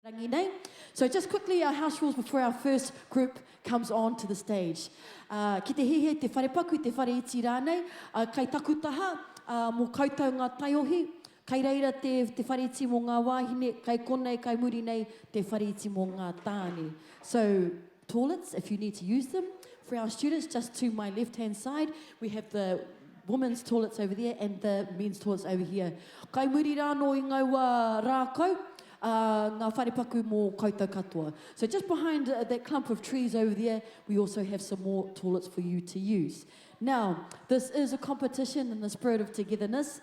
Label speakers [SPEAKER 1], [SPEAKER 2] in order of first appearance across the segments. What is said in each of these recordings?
[SPEAKER 1] Rangi nei. So just quickly, our house rules before our first group comes on to the stage. Ki te hehe, te wharepaku, te whare iti rānei, kai takutaha, mō koutou ngā taiohi, kai reira te whare iti mō ngā wāhine, kai konei, kai muri nei, te whare iti mō ngā tāne. So toilets, if you need to use them. For our students, just to my left-hand side, we have the women's toilets over there and the men's toilets over here. Kai muri rāno i ngā wā rākau, ngā wharepaku mō koutou katoa. So just behind that clump of trees over there, we also have some more toilets for you to use. Now, this is a competition in the spirit of togetherness.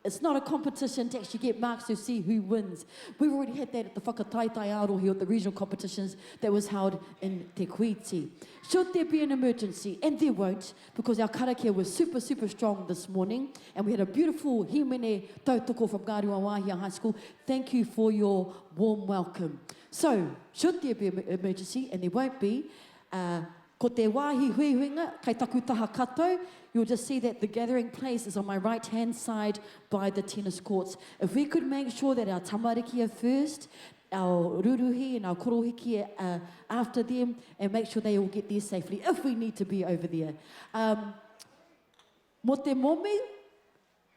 [SPEAKER 1] It's not a competition to actually get marks to see who wins. We've already had that at the Whakataitai Arohi at the regional competitions that was held in Te Kuiti. Should there be an emergency, and there won't, because our karakia was super, super strong this morning, and we had a beautiful himene tautoko from Gārua Wāhia High School. Thank you for your warm welcome. So, should there be an emergency, and there won't be, ko te wāhi huihuinga, kai takutaha katou, you'll just see that the gathering place is on my right-hand side by the tennis courts. If we could make sure that our tamariki are first, our ruruhi and our korohiki are after them, and make sure they all get there safely, if we need to be over there. Mo te momi,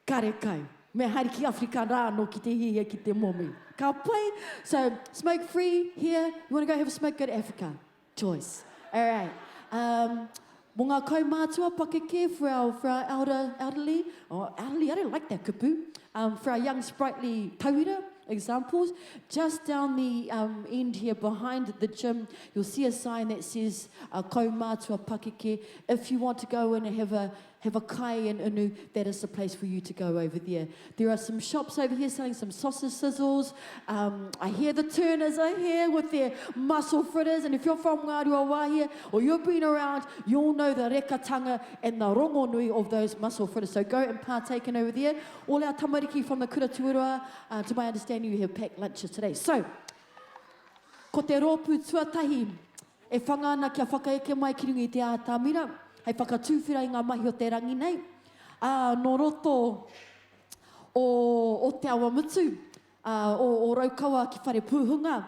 [SPEAKER 1] kare kai. Me haere ki Afrika rāno ki te hihi ki te momi. Ka pai. So, smoke-free here. You want to go have a smoke, go to Africa. Choice. All right. Mō ngā kaumātua pakeke for our elderly. Oh, elderly, I don't like that kupu. For our young, sprightly tauira examples, just down the end here behind the gym, you'll see a sign that says kaumātua pakeke. If you want to go and have a kai and unu, that is the place for you to go over there. There are some shops over here selling some sausage sizzles. I hear the turners are here with their mussel fritters, and if you're from Ngārua Wāhia or you've been around, you'll know the rekatanga and the rongonui of those mussel fritters. So go and partake in over there. All our tamariki from the Kura Tuarua, to my understanding, you have packed lunches today. So, ko te rōpū tuatahi, e whangana kia whakaeke mai ki rungi te ātāmira, hei whakatūwhira i ngā mahi o te rangi nei. Nō roto o te awa mutu, o raukawa ki whare pūhunga,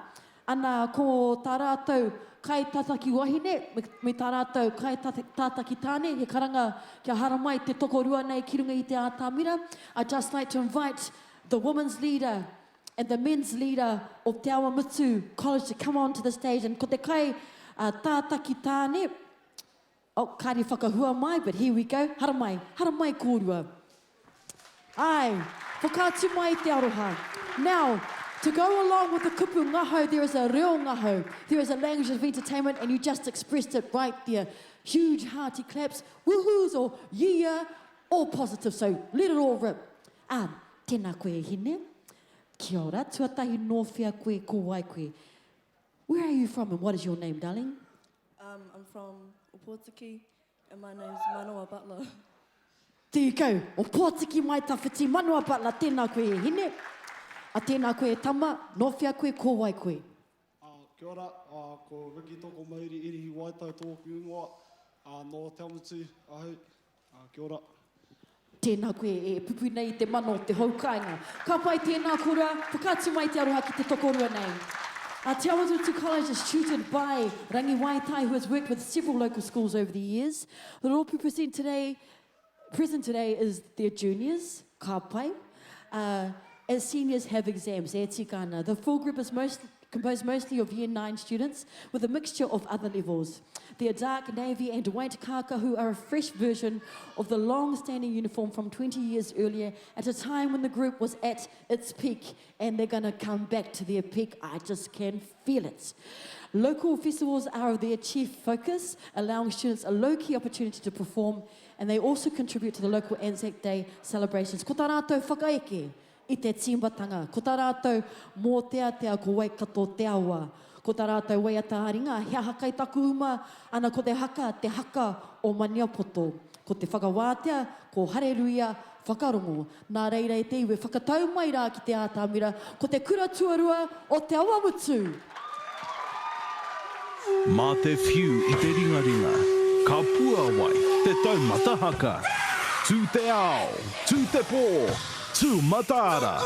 [SPEAKER 1] ana ko tā rātou kai tātaki wahine, me tā rātou kai tātaki tāne, he karanga kia haramai te tokorua nei ki runga i te ātāmira. I'd just like to invite the women's leader and the men's leader of Te Awa Mutu College to come on to the stage. And ko te kai tātaki tāne, oh, kāre whakahua mai, but here we go. Haramai kōrua. Ai, whakātu mai te aroha. Now, to go along with the kupu ngaho, there is a reo ngaho. There is a language of entertainment, and you just expressed it right there. Huge hearty claps, woohoos or yeah, all positive, so let it all rip. Tēnā koe hine. Kia ora, tuatahi nōwhia koe ko wai koe. Where are you from and what is your name, darling?
[SPEAKER 2] I'm from Opotiki and my name's Manoa Butler.
[SPEAKER 1] There you go. Opotiki mai tawhiti, Manoa Butler, tēnā koe hine. A tēnā koe tama, nōwhia koe ko wai koe.
[SPEAKER 3] Kia ora, ko Riki toko mauri irihi waitau tōku ingoa, no Te Awamutu, ahau, kia ora.
[SPEAKER 1] Tēnā koe e pupu nei te mano o te haukainga. Ka pai tēnā kura, whakātu mai te aroha ki te tokorua nei. Te Awa Mutu College is tutored by Rangi Waitai, who has worked with several local schools over the years. The rōpū present today is their juniors, ka pai. As seniors have exams, e tikana. The full group is composed mostly of Year 9 students with a mixture of other levels. They are dark navy and white kaka, who are a fresh version of the long-standing uniform from 20 years earlier, at a time when the group was at its peak, and they're going to come back to their peak. I just can feel it. Local festivals are their chief focus, allowing students a low-key opportunity to perform, and they also contribute to the local Anzac Day celebrations. Ko tā rātou whakaeke i te timbatanga. Ko tā rātou mō tea ko waikato te awa. Ko tā rātou waiata haringa, hea haka i taku uma, ana ko te haka o Maniapoto. Ko te whakawātea, ko hareruia, whakarongo. Nā reira e te iwe, whakatau mai rā ki te ātāmira, ko te kura tuarua o Te Awa Mutu.
[SPEAKER 4] Mā te whiu i te ringaringa, ka pua wai te taumata haka. Tū te ao, tū te pō, tū matara.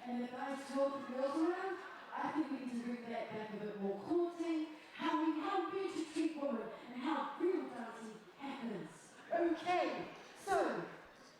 [SPEAKER 1] And the guys talk the girls around, I think we need to bring that back a bit more courting, how men should treat women, and how real dancing happens. Okay, so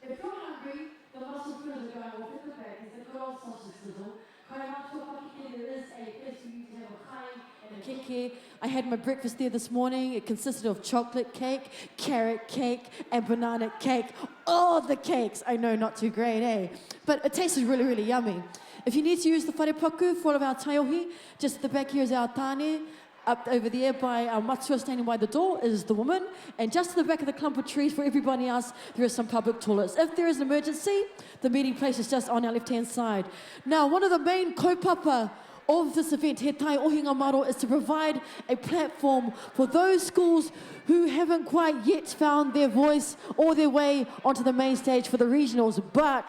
[SPEAKER 1] if you're hungry, the muscle fillers are going off at the back. There's a good old sausage sizzle. There is a place for you to have a kai and a keke. I had my breakfast there this morning. It consisted of chocolate cake, carrot cake, and banana cake. All the cakes. I know, not too great, eh? But it tasted really, really yummy. If you need to use the wharepaku for all of our taiohi, just at the back here is our tāne. Up over there by our matua standing by the door is the woman. And just to the back of the clump of trees for everybody else, there are some public toilets. If there is an emergency, the meeting place is just on our left-hand side. Now, one of the main kaupapa of this event, He Tai Ohinga Maro, is to provide a platform for those schools who haven't quite yet found their voice or their way onto the main stage for the regionals. But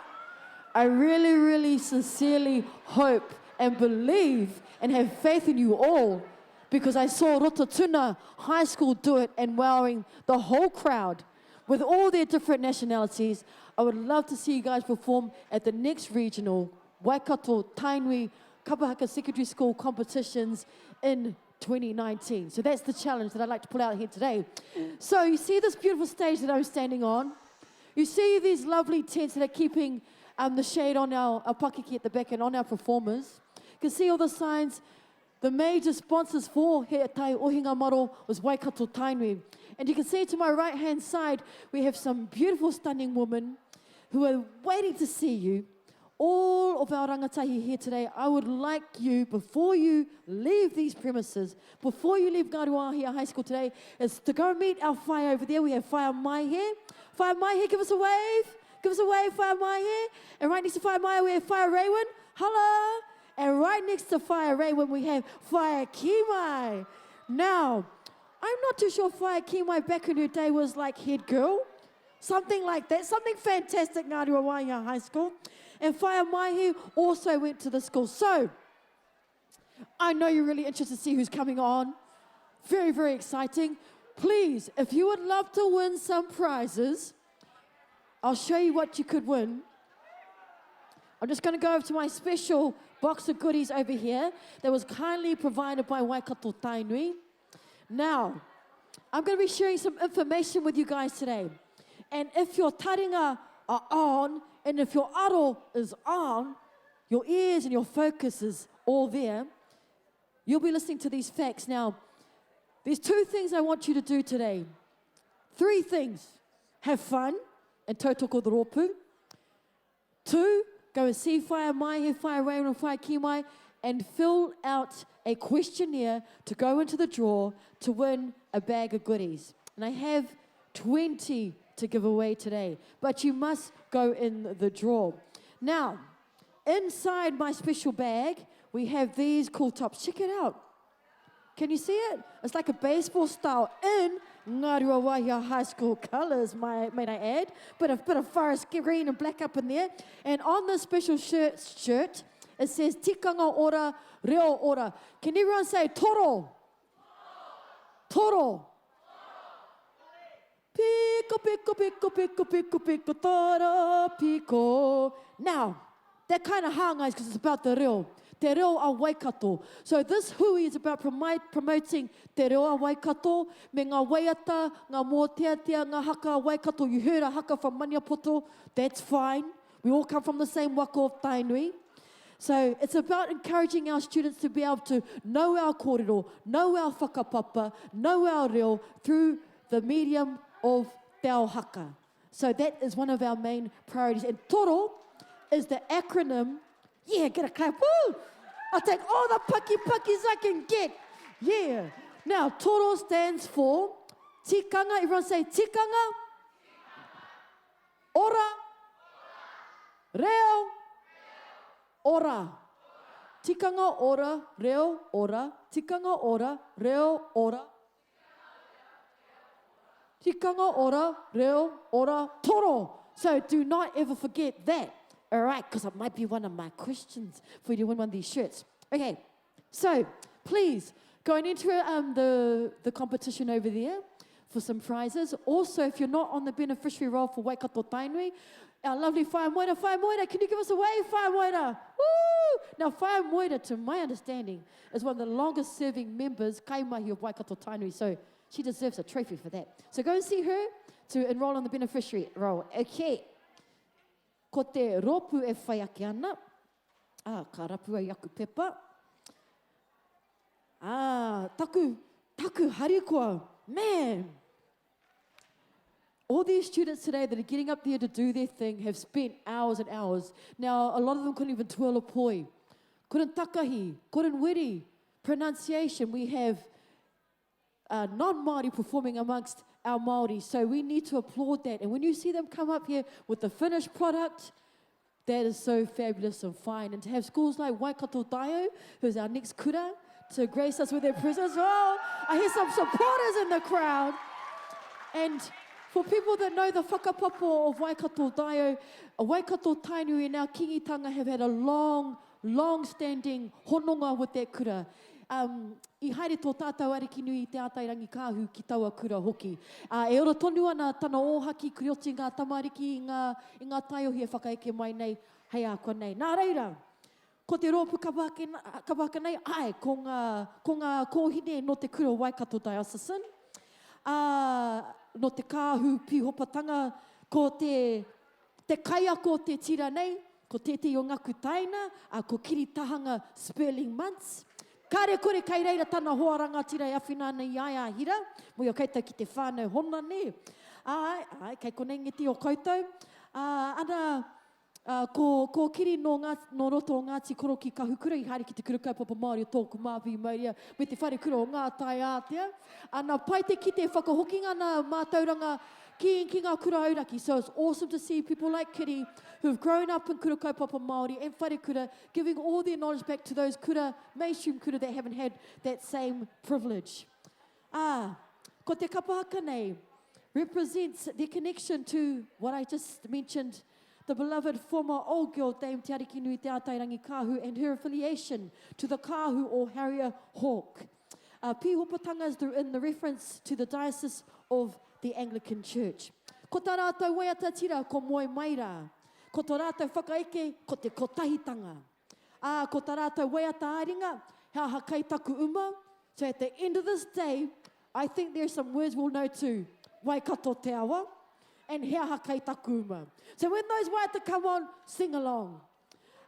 [SPEAKER 1] I really, really sincerely hope and believe and have faith in you all, because I saw Rotatuna High School do it and wowing the whole crowd with all their different nationalities. I would love to see you guys perform at the next regional Waikato Tainui Kapa Haka Secondary School competitions in 2019. So that's the challenge that I'd like to pull out here today. So you see this beautiful stage that I'm standing on. You see these lovely tents that are keeping the shade on our pakeke at the back and on our performers. You can see all the signs. The major sponsors for He Tai Ohinga Maro was Waikato Tainui. And you can see to my right-hand side, we have some beautiful, stunning women who are waiting to see you. All of our rangatahi here today, I would like you, before you leave these premises, before you leave Ngaruahia High School today, is to go meet our whai over there. We have whai mai here. Whai mai here, give us a wave. Give us a wave, whai mai here. And right next to whai mai, we have whai Raywan. Hello. And right next to Fire Raywan, we have Fire Kimai. Now, I'm not too sure Fire Kimai back in her day was like head girl. Something like that. Something fantastic, Ngaruahia High School. And Fire Maihi also went to the school. So, I know you're really interested to see who's coming on. Very, very exciting. Please, if you would love to win some prizes, I'll show you what you could win. I'm just going to go over to my special box of goodies over here that was kindly provided by Waikato Tainui. Now, I'm going to be sharing some information with you guys today. And if your taringa are on, and if your aro is on, your ears and your focus is all there, you'll be listening to these facts. Now, there's 2 things I want you to do today. 3 things. Have fun and tautoko the rōpū. 2, go and see Whai Mai, Whai Raywan and Whai Kimai and fill out a questionnaire to go into the draw to win a bag of goodies. And I have 20 to give away today, but you must go in the draw. Now, inside my special bag, we have these cool tops. Check it out. Can you see it? It's like a baseball style in Ngaruahia High School colours, might I add. Bit of forest green and black up in there. And on this special shirt, it says Tikanga Ora, Reo Ora. Can everyone say Toro? Toro. Pico, pico, pico, pico, pico, pico, toro, pico. Now, that kind of hanga is because it's about the reo. Te reo a Waikato. So this hui is about promoting te reo a Waikato, me ngā waiata, ngā mōteatea, ngā haka a Waikato. You heard a haka from Maniapoto, that's fine. We all come from the same waka of Tainui. So it's about encouraging our students to be able to know our kōrero, know our whakapapa, know our reo through the medium of te ao haka. So that is one of our main priorities. And toro is the acronym. Yeah, get a clap. Woo! I'll take all the paki-pakis I can get. Yeah. Now, toro stands for tikanga. Everyone say tikanga. Ora. Reo. Ora. Tikanga, ora, reo, ora. Tikanga, ora, reo, ora. Tikanga, ora, reo, ora, toro. So do not ever forget that. All right, because it might be one of my questions for you to win one of these shirts. Okay, so please, going into the competition over there for some prizes. Also, if you're not on the beneficiary roll for Waikato Tainui, our lovely Whae Moira, can you give us a wave, Whae Moira? Woo! Now, Whae Moira, to my understanding, is one of the longest serving members, kaimahi of Waikato Tainui, so she deserves a trophy for that. So go and see her to enroll on the beneficiary roll. Okay. Ko te rōpu e whai ake ana. Ka rapu ai aku pepa. Taku harikoa. Man. All these students today that are getting up there to do their thing have spent hours and hours. Now, a lot of them couldn't even twirl a poi. Couldn't takahi, couldn't wiri. Pronunciation, we have non-Māori performing amongst our Māori, so we need to applaud that. And when you see them come up here with the finished product, that is so fabulous and fine. And to have schools like Waikato Taio, who's our next kura, to grace us with their presence. Oh, I hear some supporters in the crowd. And for people that know the whakapapo of Waikato Taio, Waikato Tainui and our kingitanga have had a long-standing hononga with that kura. I haere tō tātou ariki nui I te ātairangi kāhu ki taua kura hoki. E ora tonu ana tana ōhaki krioti ngā tamariki I ngā taiohi e whakaeke mai nei, hei a koa nei. Nā reira, ko te rōpu kawaka nei, ko ngā kōhine no te kura Waikato Diocesan, no te kāhu pihopatanga, ko te kaiako te tira nei, ko te o ngaku taina, ko kiritahanga Sperling Months. Kāre kore kai reira tana hoaranga tira I awhina nei aia hira. Mo i o koutou ki te whānau hona ne. Kei konei ngeti o koutou. Ana, ko kiri no roto o Ngāti Koroki Kahukura, I haere ki te kura kaupapa Māori o tōku māwi mauria, me te whare kura o ngā tai ātea. Ana, pai te ki te whakahokinga na mātauranga ki ngā kura auraki. So it's awesome to see people like Kitty who've grown up in kura kaupapa Māori and whare kura, giving all their knowledge back to those kura, mainstream kura that haven't had that same privilege. Ko te kapa haka nei represents their connection to what I just mentioned, the beloved former old girl Dame Te Ariki Nui Te Ātairangi Kāhu and her affiliation to the Kāhu or Harrier Hawk. Pihopatanga is in the reference to the Diocese of the Anglican Church. Ko tā rātou waiata tira ko moe maira. Ko tā rātou whakaeke ko te kotahitanga. Ko tā rātou waiata āringa, hea hakai taku uma. So at the end of this day, I think there's some words we'll know too. Waikato te awa and hea hakai taku uma. So when those waiata come on, sing along.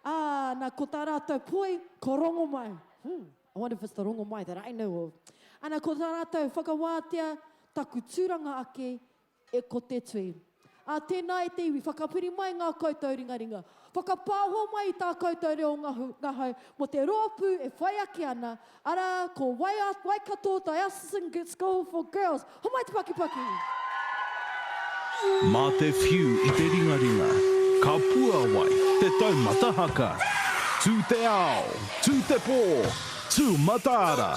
[SPEAKER 1] Nā ko tā rātou poi, ko rongo mai. I wonder if it's the rongo mai that I know of. Ana ko tā rātou whakawātea, taku tūranga ake e ko te tui. Tēnā e te iwi, whakapiri mai ngā koutou ringaringa. Whakapāho mai I tā koutou reo ngahau, mo te rōpu e whai ake ana, ara ko Waikato Diocesan School for Girls. Homai te paki.
[SPEAKER 4] Mā te whiu I te ringaringa, ka pua wai te taumata haka. Tū te ao, tū te pō, tū mataara.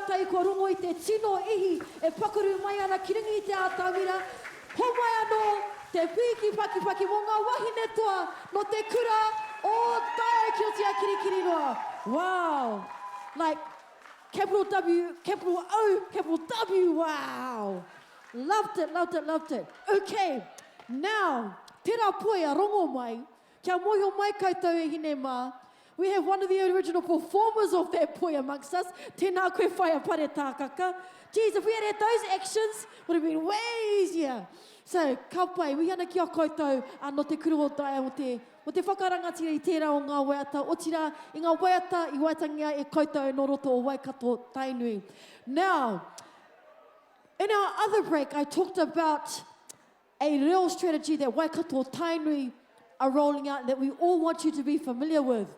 [SPEAKER 1] tai kua rongo I te tino ihi e pakuru mai ana ki ringi I te ātawira. Ho mai anō te piki paki paki mō ngā wahine toa no te kura o tae ki o tia kirikiri roa. Wow. Like, capital W, capital O, capital W, wow. Loved it, loved it, loved it. Okay, now, tērā poe a rongo mai, kia moho mai koutou e hine mā. We have one of the original performers of that poe amongst us. Tēnā koe whai a pare tākaka. Geez, if we had had those actions, would have been way easier. So, kapai, we ana ki a koutou no te kuru o tae o te whakarangatira I tērā o ngā waiata. O tira, I ngā waiata, I waitangia e koutou no roto o Waikato Tainui. Now, in our other break, I talked about a real strategy that Waikato Tainui are rolling out that we all want you to be familiar with.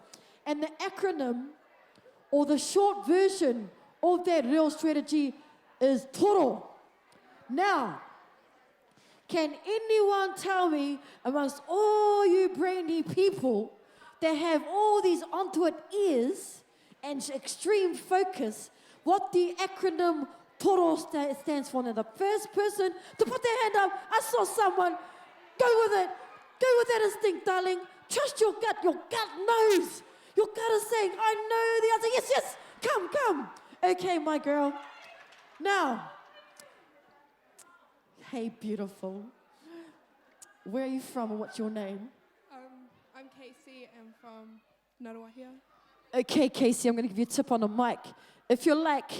[SPEAKER 1] And the acronym, or the short version of that real strategy is Toro. Now, can anyone tell me, amongst all you brainy people that have all these onto it ears and extreme focus, what the acronym Toro stands for? Now, the first person to put their hand up, I saw someone. Go with it. Go with that instinct, darling. Trust your gut. Your gut knows. Your gut is saying, I know the answer. Yes, yes. Come, come. Okay, my girl. Now, hey, beautiful. Where are you from and what's your name?
[SPEAKER 5] I'm Casey. I'm from Narawahia.
[SPEAKER 1] Okay, Casey, I'm going to give you a tip on the mic. If you're like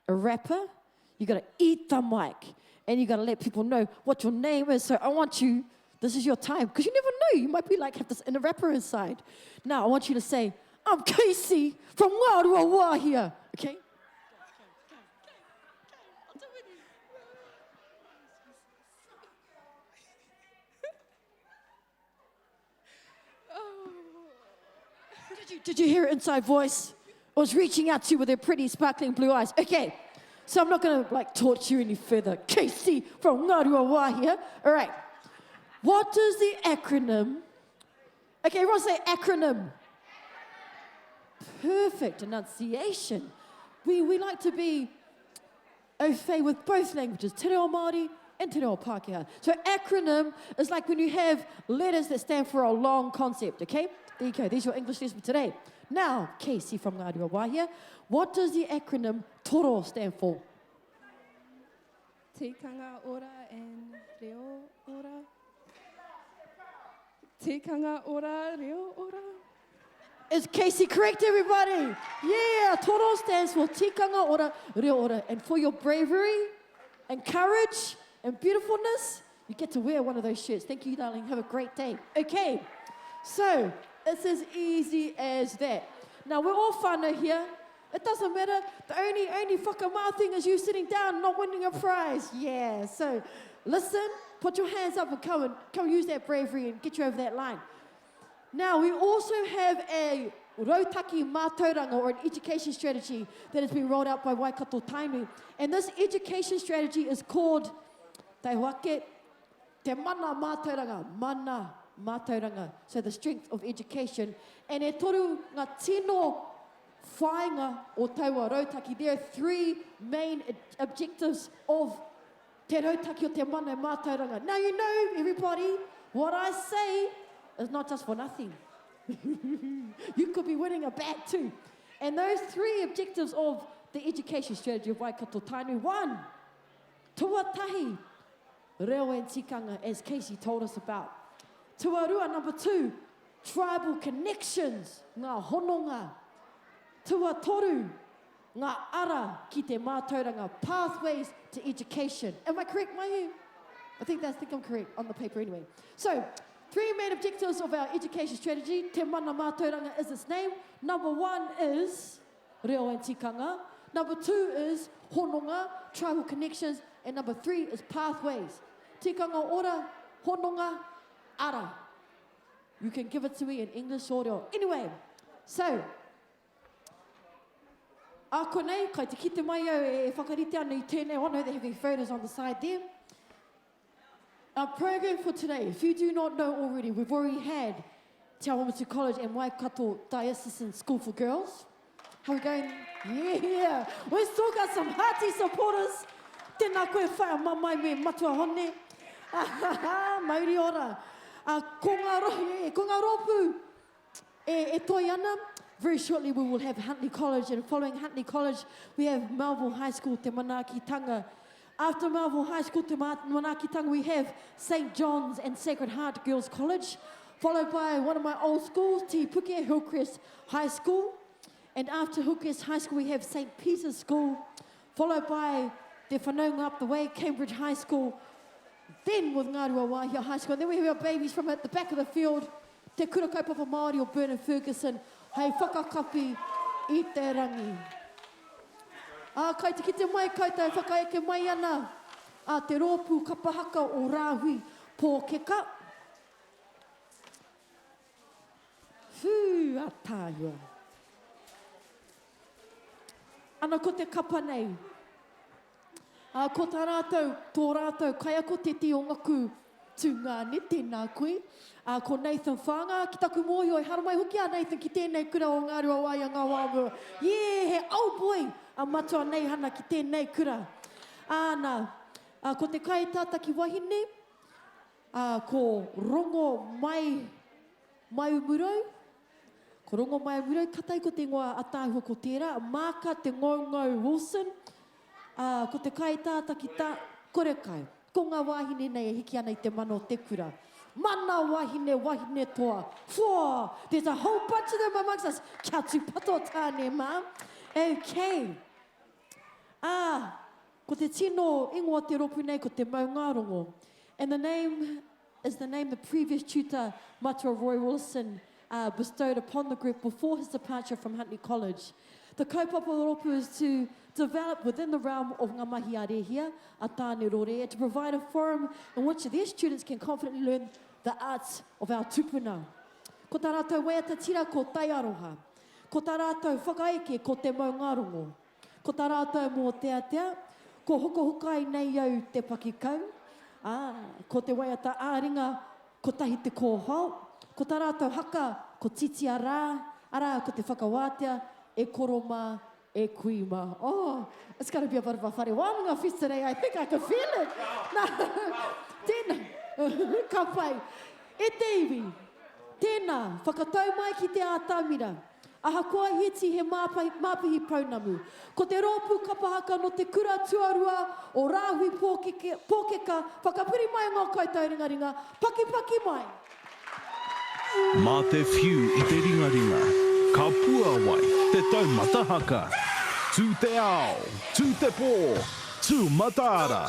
[SPEAKER 1] a rapper, you got to eat the mic. And you got to let people know what your name is. So I want you, this is your time. Because you never know. You might be like, have this inner rapper inside. Now, I want you to say, I'm Casey from Narawahia. Okay? Did you hear her inside voice? I was reaching out to you with her pretty sparkling blue eyes. Okay, so I'm not going to like torture you any further. Casey from Naruawa here. All right. What does the acronym... Okay, everyone say acronym. Perfect enunciation. We like to be au fait with both languages, te reo Māori and te reo Pākehā. So acronym is like when you have letters that stand for a long concept, okay? There you go. There's your English lesson for today. Now, Casey from Ngāruawa here. What does the acronym Toro stand for?
[SPEAKER 5] Tikanga ora and reo ora. Tikanga ora, reo ora.
[SPEAKER 1] Is Casey correct, everybody? Yeah, Toro stands for Tikanga ora, reo ora. And for your bravery and courage and beautifulness, you get to wear one of those shirts. Thank you, darling. Have a great day. Okay, so... it's as easy as that. Now, we're all whānau here. It doesn't matter. The only whakamā thing is you sitting down not winning a prize. Yeah, so listen, put your hands up and come use that bravery and get you over that line. Now, we also have a rautaki mātauranga, or an education strategy that has been rolled out by Waikato Tainui. And this education strategy is called Te Wake Te Mana Mātauranga. Mana Mātauranga, so the strength of education. And e toru ngā tino whainga o taua rautaki. There are three main objectives of te rautaki o te mana mātauranga. Now you know, everybody, what I say is not just for nothing. You could be winning a bet too. And those three objectives of the education strategy of Waikato Tainui. One, tuatahi, reo and tikanga, as Casey told us about. Tuarua, number two, tribal connections, ngā hononga. Tuatoru, ngā ara ki te mātauranga, pathways to education. Am I correct, Mahi? I think I'm correct on the paper anyway. So, three main objectives of our education strategy. Te mana mātauranga is its name. Number one is reo and tikanga. Number two is hononga, tribal connections. And number three is pathways. Tikanga ora, hononga, ara. You can give it to me in English or reo. Anyway, so, a konei, kai te kite mai au e whakarite ana I tēnei ono, they're having photos on the side there. Our program for today, if you do not know already, we've already had Te Awamutu College and Waikato Diocesan School for Girls. How we going? Yeah. We still got some hearty supporters. Tēnā koe whai mamai me matua hone. Mauri ora. Ko ngā ropu e toi ana. Very shortly we will have Huntly College, and following Huntly College we have Melville High School, Te Manaakitanga. After Melville High School, Te Manaakitanga, we have St. John's and Sacred Heart Girls College, followed by one of my old schools, Te Puke Hillcrest High School. And after Hillcrest High School we have St. Peter's School, followed by Te Whanaunga up the way, Cambridge High School, then with Ngārua Wāhia High School. And then we have our babies from at the back of the field, Te Kura Kaupapa Māori or Bernard Ferguson. Hei whakakapi i te rangi. Kai te kite mai, kai te whakaeke mai ana. Te rōpū kapa haka o rāhui pōkeka. Hū, a tāua. Ana ko te kapa nei. Ko tā rātou, tō rātou, kai ako te ti o ngaku tūngāne, tēnā koe. Ko Nathan Whanga, ki taku mōhio, e haramai hoki a Nathan ki tēnei kura o Ngārua Wāia ngā wāmua. Yeah, he au boy, a matua nei hana ki tēnei kura. Āna, ko te kai tātaki wahine, ko rongo mai umurau. Ko rongo mai umurau, katai ko te ngoa atāhua ko tērā. Māka te ngau Wilson. Ko te kai tātaki kore kai. Ko ngā wahine nei e hiki ana i te mano te kura. Mana wahine toa. Whoa, there's a whole bunch of them amongst us. Kia tu pato tāne, ma. Okay. Ko te tino ingoa te ropu nei, ko te maungarongo. And the name is the name the previous tutor, Matua Roy Wilson, bestowed upon the group before his departure from Huntly College. The kaupapa ropu is to develop within the realm of ngā mahi arehia, a tāne rore, to provide a forum in which their students can confidently learn the arts of our tupuna. Ko tā rātou waiata tira ko tai aroha. Ko tā rātou whakaeke ko te maungarongo. Ko tā rātou mō tea, ko hokai nei au te pakikau. Ko te waiata āringa, ko tahi te kōhau. Ko tā rātou haka, ko titi arā ko te whakawātea, e koroma, e kuima. Oh, it's going to be a bit of a whare wānanga feast today. I think I can feel it. Tēnā, ka pai. E te iwi, tēnā, whakatau mai ki te ātamira. Aha kua hiti he māpihi paunamu. Ko te rōpū kapahaka no te kura tuarua o rāhui pōkeka, whakapiri mai ngā koutou ringaringa, paki mai.
[SPEAKER 4] Mā te whiu i te ringaringa, ka pua wai te taumata haka. Tū te ao, tū te pō, tū mataara.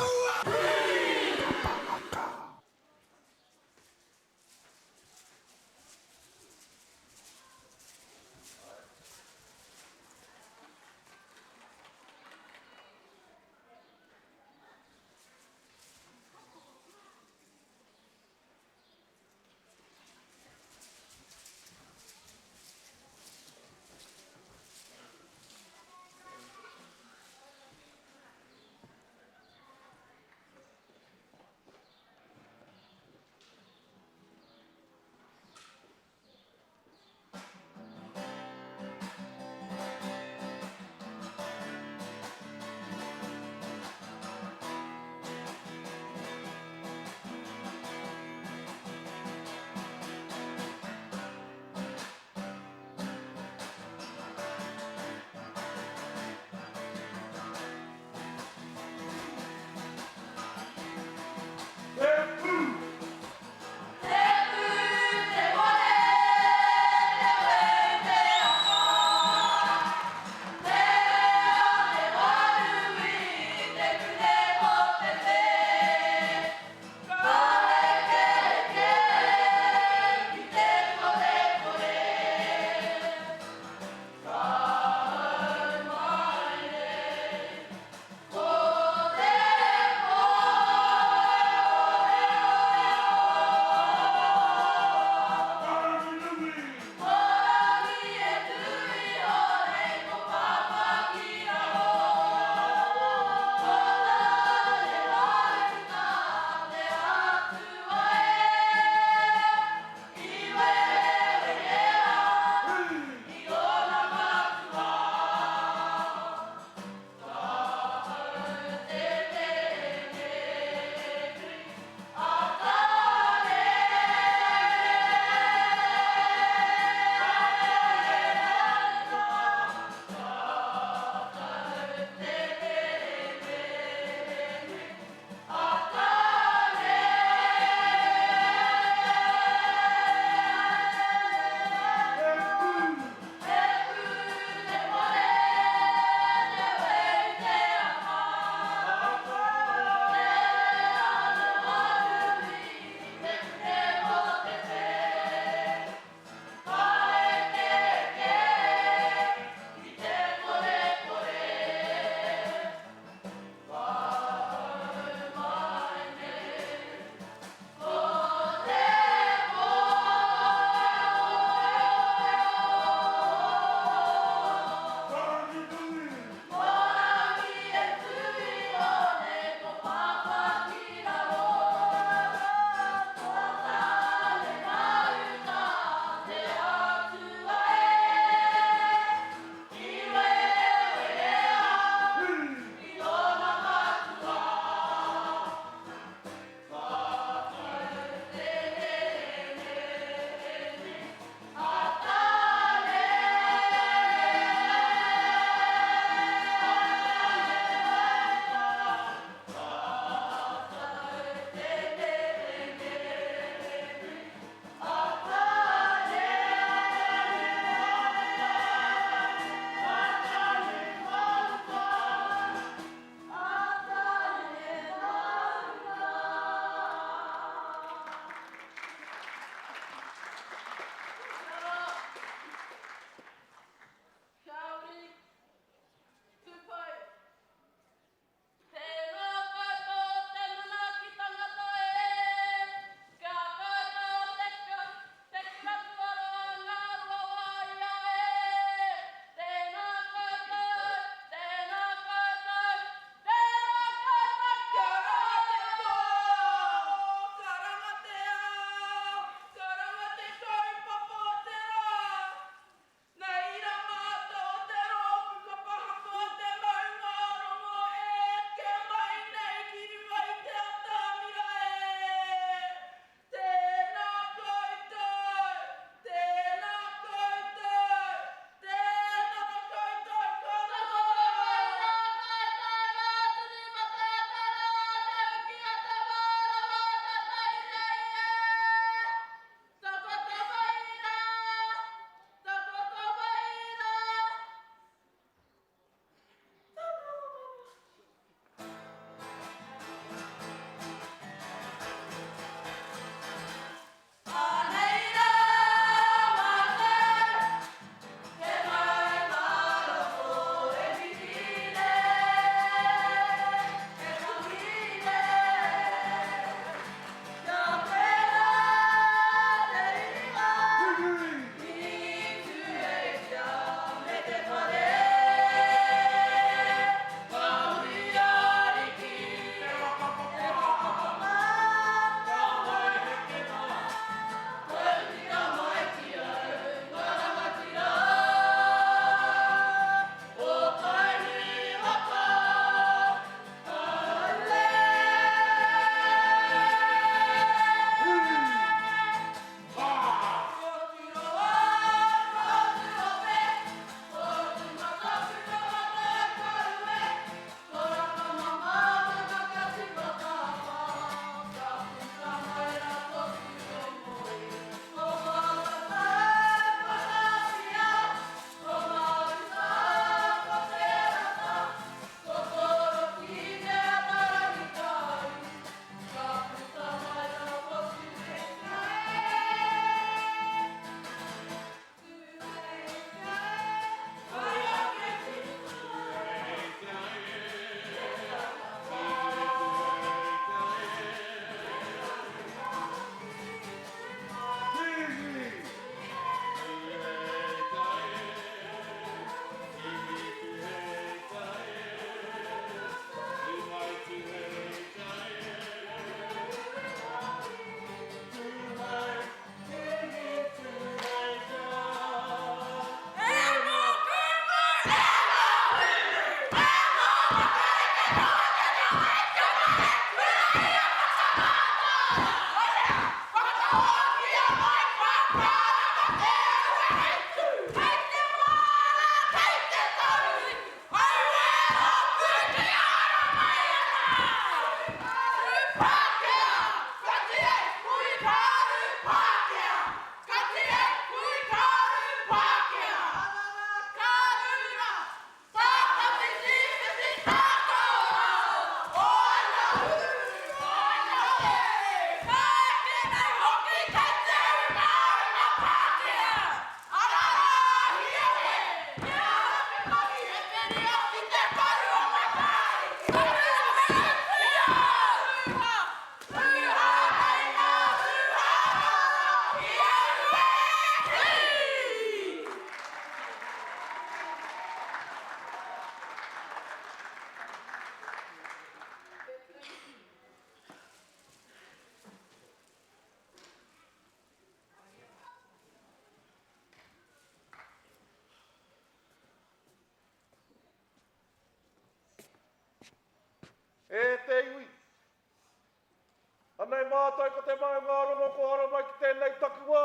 [SPEAKER 6] mātai ko te mai ngā rongo ko hara mai ki tēnei takiwā.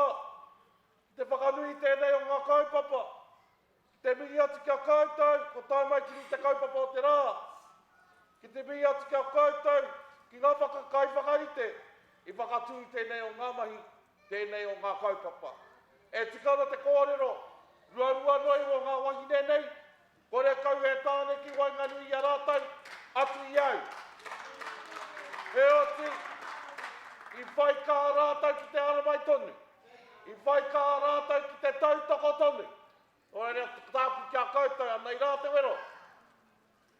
[SPEAKER 6] Te whakanui tēnei o ngā kaupapa. Te mihi atu kia koutou, ko tai mai ki te kaupapa o te rā. Ki te mihi atu kia koutou, ki ngā whakakai whakaite, i whakatui tēnei o ngā mahi, tēnei o ngā kaupapa. E tikana te kōrero, ruarua noi o ngā wahine nei, kore kau e tāne ki wainganui i a rātou, atu i au. He oti, i whai kā rātou ki te aramai tonu, i whai kā rātou ki te tautoko tonu. O rea tāpu kia koutou, anei rā te wero.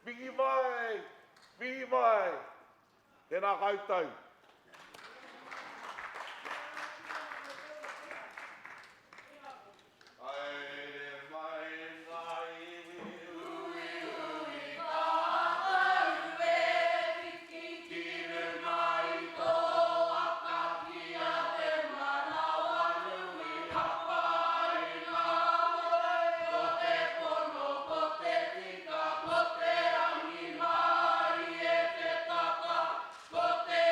[SPEAKER 6] Mihi mai, tēnā koutou.
[SPEAKER 7] Ko te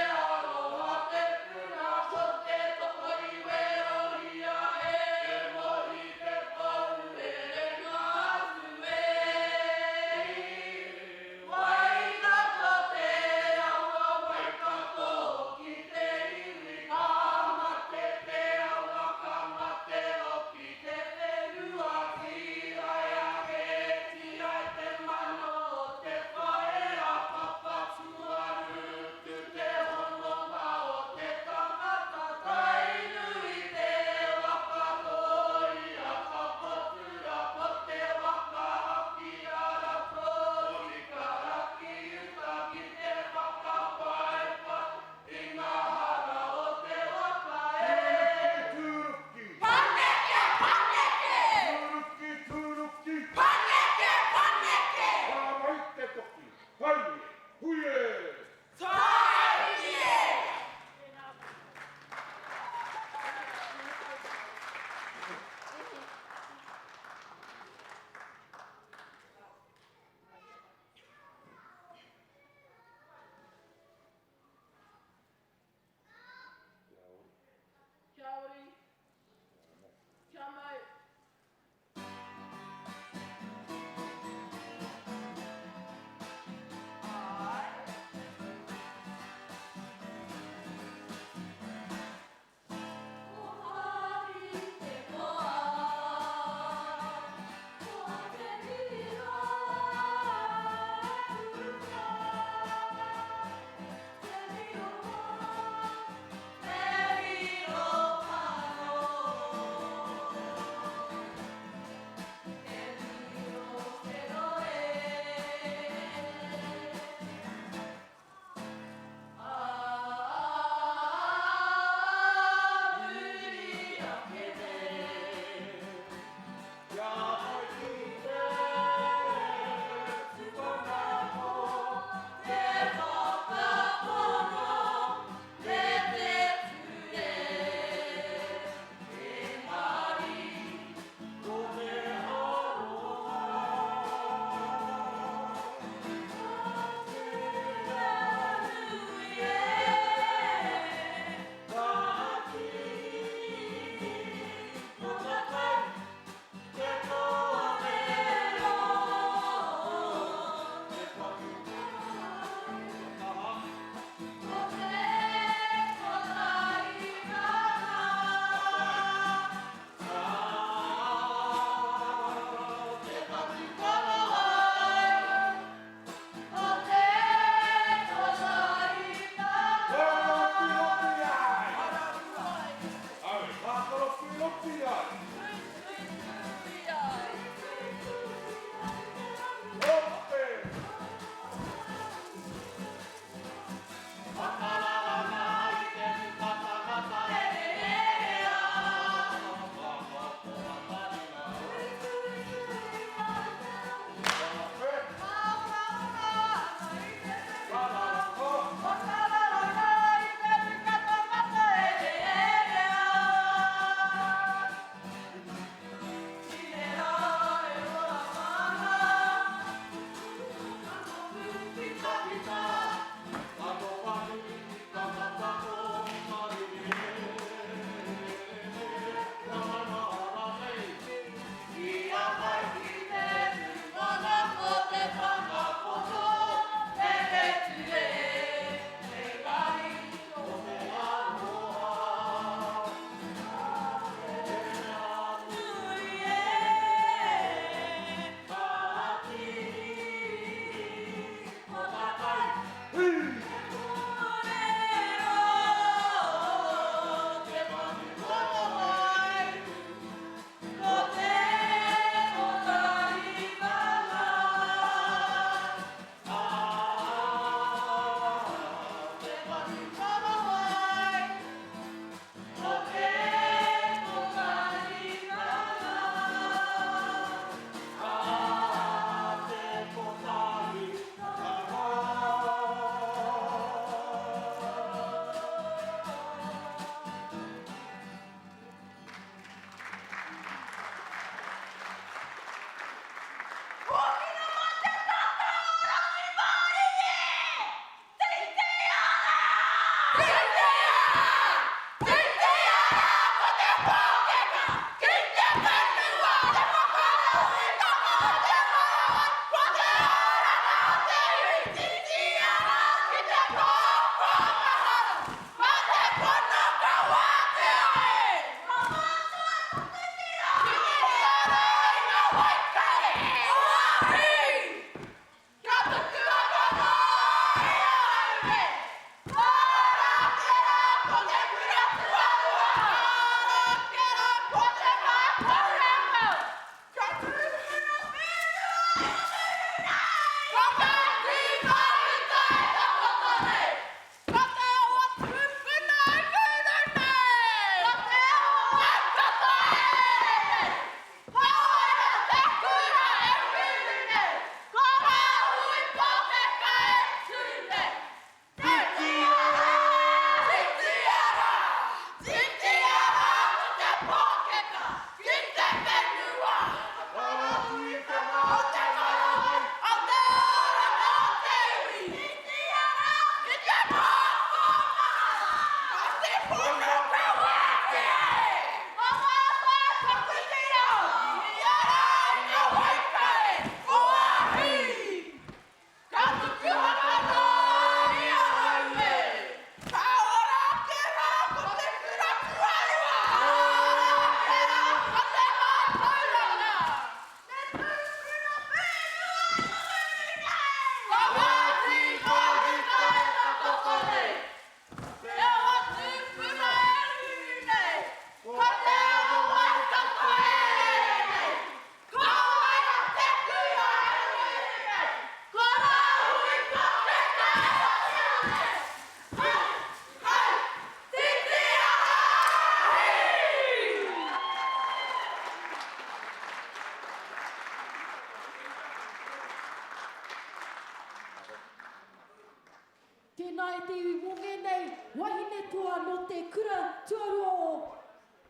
[SPEAKER 1] te iwi mō ngenei wahine toa no te kura tuarua o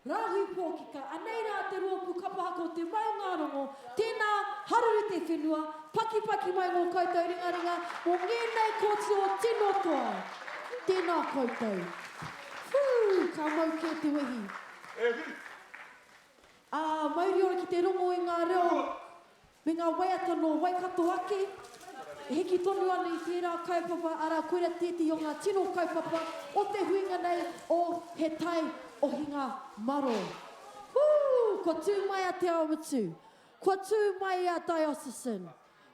[SPEAKER 1] Rahui pōkika. Anei rā te rōpū kapahako te maunga rongo, tēnā haruru te whenua, paki mai ngō koutou ringaringa, mō ngenei kōtio tino toa. Tēnā koutou. Ka mau ke te wehi. Mauri ora ki te rongo i ngā reo, me ngā waiata no waikato ake, e heki tonu ana i tērā kaupapa, ara koera tēti o ngā tino kaupapa, o te huinga nei o he tai Ohinga Maro. Ko tū mai a te Awamutu. Ko tū mai a Diocesan.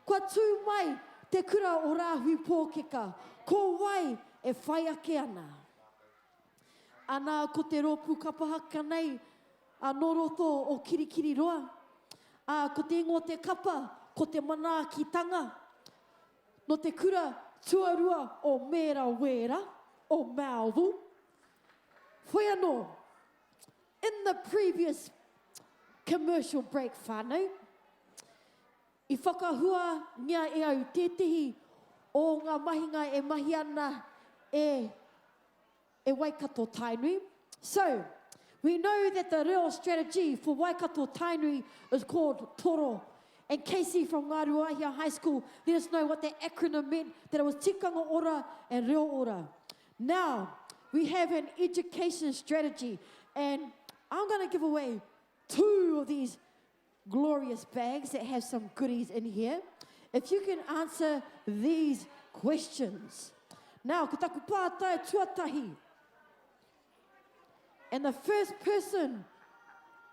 [SPEAKER 1] Ko tū mai te kura o Rahui Pōkeka. Ko wai e whai ake ana. Ana ko te rōpū kapahaka nei, a noroto o kirikiri roa. Ko te ingo te kapa, ko te manaakitanga. No te kura tuarua o Mera Wera, o Maro. Whai anō, in the previous commercial break whānau, i whakahua ngia e au tētehi o ngā mahinga e mahi ana e Waikato Tainui. So, we know that the real strategy for Waikato Tainui is called Toro. And Casey from Ngāruahia High School let us know what that acronym meant, that it was tikanga ora and reo ora. Now, we have an education strategy, and I'm going to give away 2 of these glorious bags that have some goodies in here. If you can answer these questions. Now, ko taku pātai tuatahi. And the first person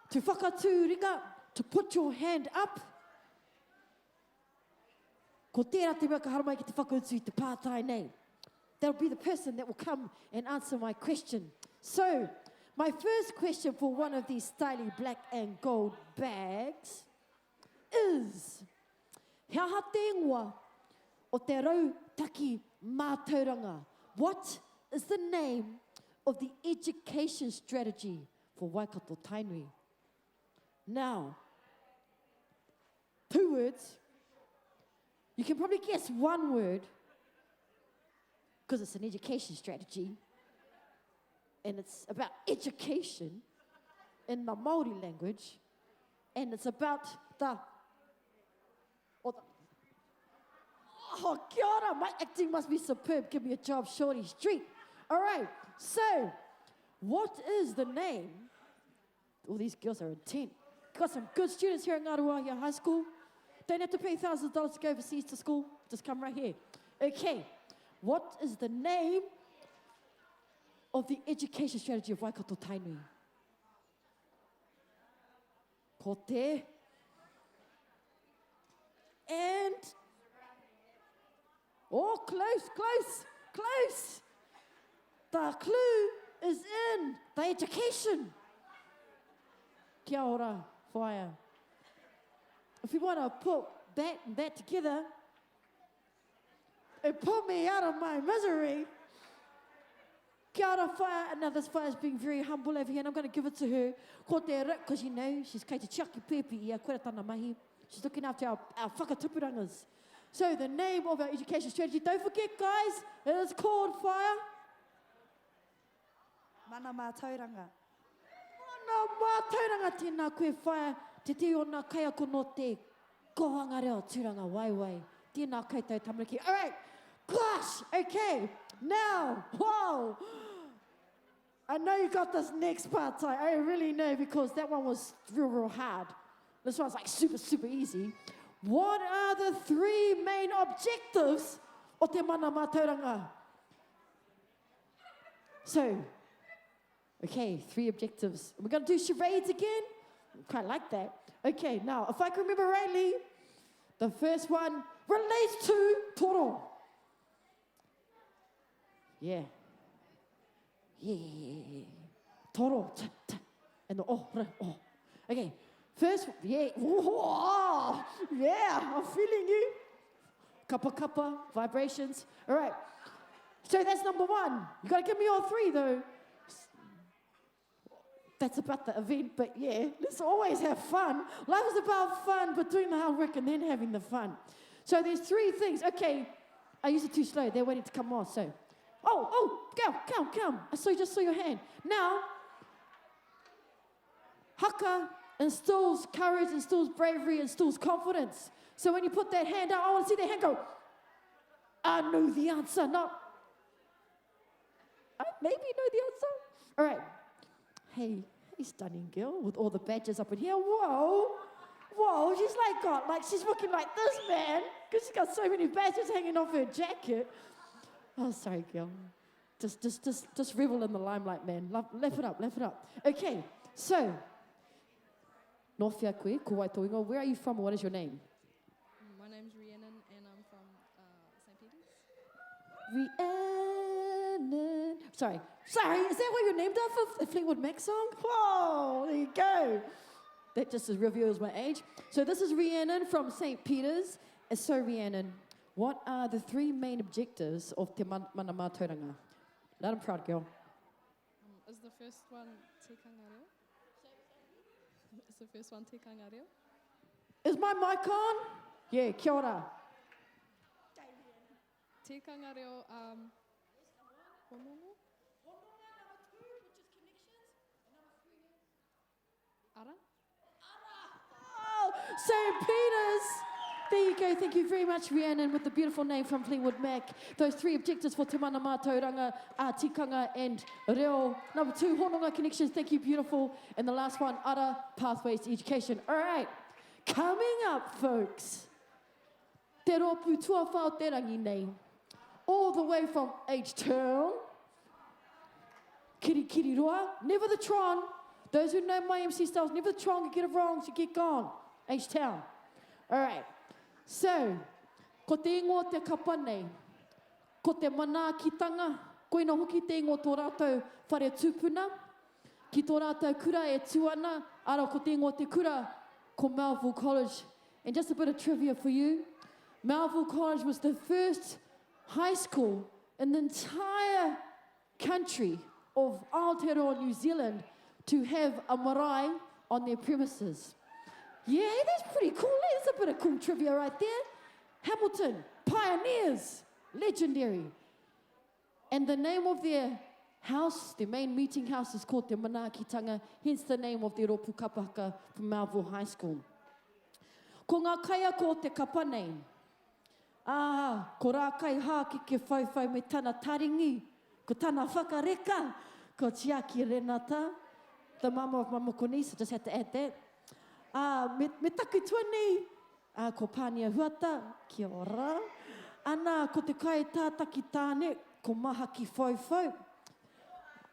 [SPEAKER 1] to whakatūringa, to put your hand up, ko tērā te mea ka haramai ki te whakautu i te pātai nei. That'll be the person that will come and answer my question. So, my first question for one of these stylish black and gold bags is, he aha te ingoa o te rau taki mātauranga? What is the name of the education strategy for Waikato Tainui? Now, 2 words. You can probably guess 1 word, because it's an education strategy, and it's about education in the Māori language, and it's about kia ora, my acting must be superb, give me a job, Shorty Street. All right, so, what is the name? All these girls are intent. Got some good students here at Ngāruahia High School. Don't have to pay thousands of dollars to go overseas to school, just come right here. Okay. What is the name of the education strategy of Waikato Tainui? Ko te. And, close. The clue is in the education. Kia ora, whaia. If you want to put that and that together, it put me out of my misery. Kia ora whaia. Now this whaia is being very humble over here, and I'm going to give it to her. Ko te because you know, she's kei te chiaki pepi ia, koe tana mahi. She's looking after our whakatupurangas. So the name of our education strategy, don't forget guys, it is called whaia.
[SPEAKER 2] Mana mātauranga.
[SPEAKER 1] Mana mātauranga tēnā koe whaia. Te te o nā kai ako no te kohanga reo tūranga waiwai. Tēnā koutou tamariki. All right, gosh, okay. Now, whoa. I know you got this next part. I really know because that one was real hard. This one's like super easy. What are the 3 main objectives o te mana mātauranga? So, okay, 3 objectives. We're going to do charades again. Quite like that. Okay, now, if I can remember rightly, the first one relates to Toro. Yeah. Toro. And the oh. Okay, first, yeah. Oh, yeah, I'm feeling you. Kapa, vibrations. All right. So that's number 1. You got to give me all 3, though. That's about the event, but yeah, let's always have fun. Life is about fun, but doing the hard work and then having the fun. So there's 3 things. Okay, I used it too slow. They're waiting to come on. So Come. Just saw your hand. Now, Haka instills courage, instills bravery, instills confidence. So when you put that hand out, I want to see that hand go, I know the answer, not, I maybe know the answer. All right. Hey, stunning girl with all the badges up in here. Whoa, she's she's looking like this, man, because she's got so many badges hanging off her jacket. Oh, sorry, girl. Just revel in the limelight, man. Lift it up. Okay, so, Nofia koe, ko Waitoinga, where are you from and what is your name?
[SPEAKER 5] My name's Rhiannon and I'm from St. Peter's.
[SPEAKER 1] Rhiannon. Sorry, is that what you're named after? The Fleetwood Mac song? Whoa, there you go. That just reveals my age. So this is Rhiannon from St. Peter's. And so Rhiannon, what are the three main objectives of Te Mana Mātauranga? Let 'em proud, girl.
[SPEAKER 5] Is the first one tikanga reo? Is the first one tikanga reo?
[SPEAKER 1] Is my mic on? Yeah, kia ora.
[SPEAKER 5] Tikanga reo, honongo? Ara?
[SPEAKER 1] Oh, St. Peter's. There you go. Thank you very much, Rhiannon, with the beautiful name from Fleetwood Mac. Those three objectives for Te Mana Mātauranga are tikanga and reo. Number 2, hononga connections. Thank you, beautiful. And the last one, ara, pathways to education. All right. Coming up, folks. Te ropu tuawhao te rangi nei. All the way from H-Town. Kiri roa. Never the Tron. Those who know my MC styles, never the Tron, you get it wrong, so get gone. H-Town. All right. So, ko te ingo te kapa nei, ko te manaakitanga, koina hoki te ingo tō rātou whare tūpuna, ki tō rātou kura e tuana, ara ko te ingo te kura ko Melville College. And just a bit of trivia for you, Melville College was the first high school in the entire country of Aotearoa, New Zealand, to have a marae on their premises. Yeah, that's pretty cool. That's a bit of cool trivia right there. Hamilton, pioneers, legendary. And the name of their house, their main meeting house, is called Te Manaakitanga, hence the name of their Ropu Kapa Haka from Melville High School. Ko ngā kaia ko te kapa nei. Ko rā kai hā ki ke whaiwhai me tana taringi, ko tana whakareka, ko Tiaki Renata, the mama of Mama Konisa, just had to add that. Me taku tuani, ko Pānia Huata, kia ora. Ana, ko te kai tātaki tāne, ko maha ki whaiwhau.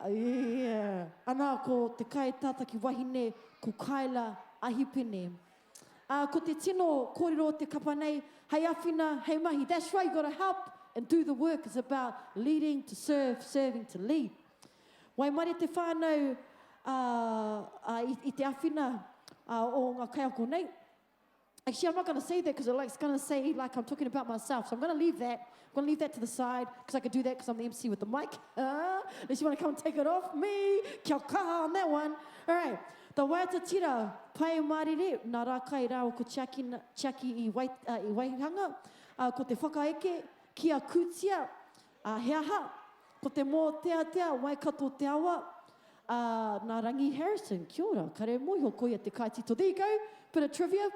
[SPEAKER 1] Yeah. Ana, ko te kai tātaki wahine, ko kaila ahipene. Ko te tino kōrero te kapa nei, hei awhina, hei mahi. That's right, you got to help and do the work. It's about leading to serve, serving to lead. Wai mare te whānau I te awhina o ngā kai ako nei. Actually, I'm not going to say that because it's going to say like I'm talking about myself. So I'm going to leave that. I'm going to leave that to the side because I could do that because I'm the MC with the mic. Unless you want to come and take it off me. Kia kaha on that one. All right. The waiata tira, pai marire, nā rā kai rāo ko Tiaki i Waihanga, ko te whakaeke, kia kūtia, he aha, ko te mō tea, waikato te awa, nā Rangi Harrison, kia ora, kare moiho koia te kaitito. There you go, bit of trivia.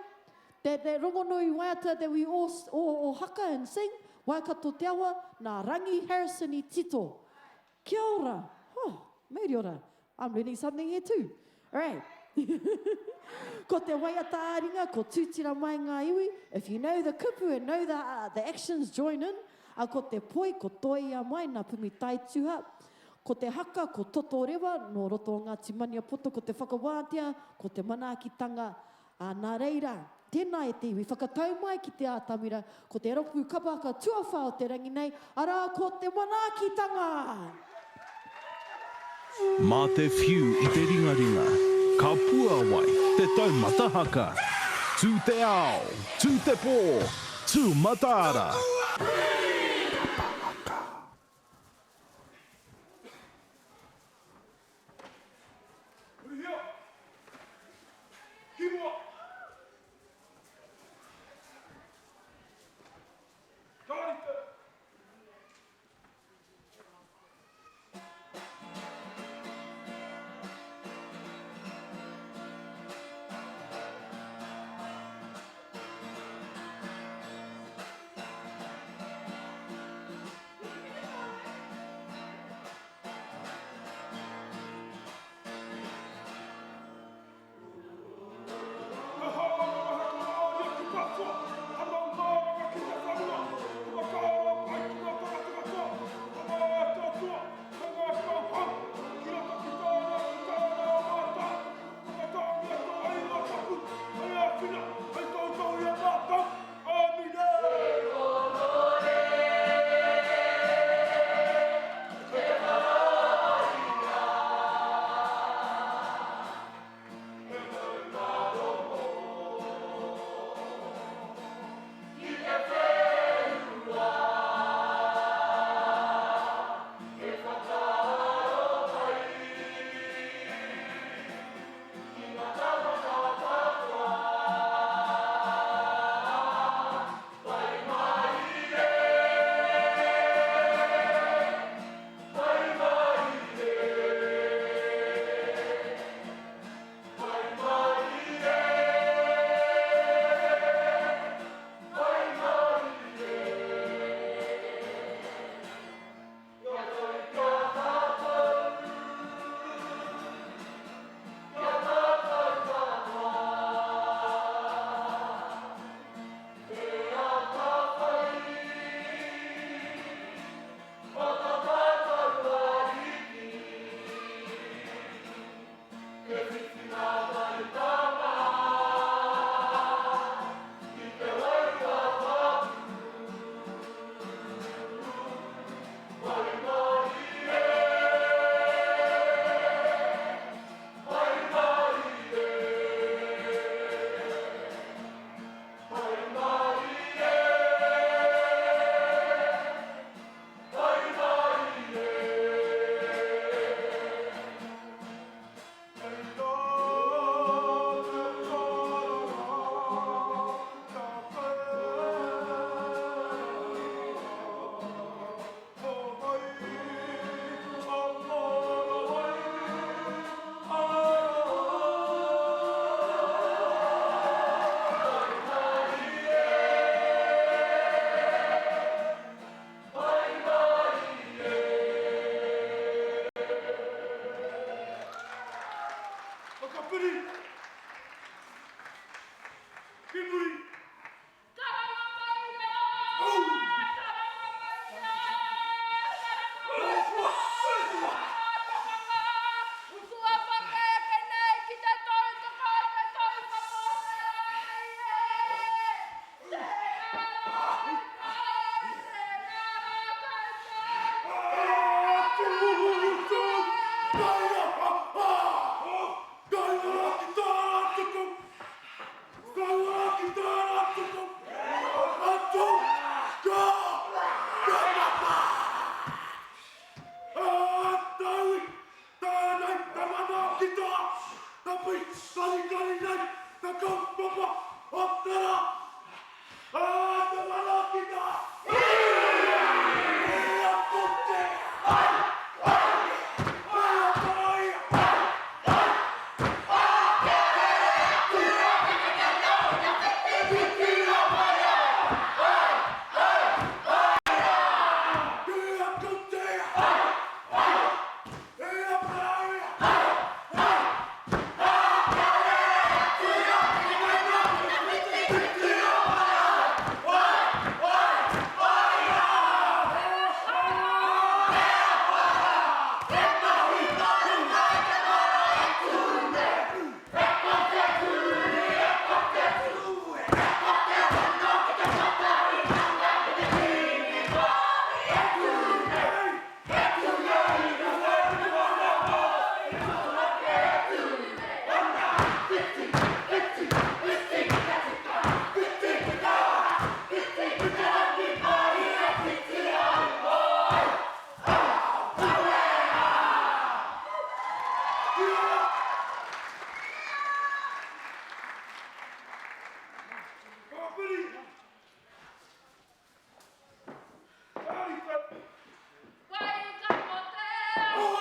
[SPEAKER 1] That rongonui waiata that we all haka and sing, waikato te awa, nā Rangi Harrison I tito. Kia ora. Oh, mauri ora. I'm learning something here too. All right. Ko te waiata aringa, ko tūtira mai ngā iwi. If you know the kupu and know the actions, join in. Ko te poi, ko toia mai, nā pumi taituha. Ko te haka, ko toto rewa, no roto o ngā timania poto, ko te whakawātia, ko te manaakitanga, nā reira. Tēnā e te iwi, whakatau mai ki te ātamira, ko te ropu kapaka tuawhao te rangi nei, ara ko te manaakitanga.
[SPEAKER 4] Mā te whiu I te ringaringa, ka pua wai te taumata haka. Tū te ao, tū te pō, tū mataara.
[SPEAKER 6] Hia! Hiwa! Tarite!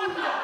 [SPEAKER 7] Tangata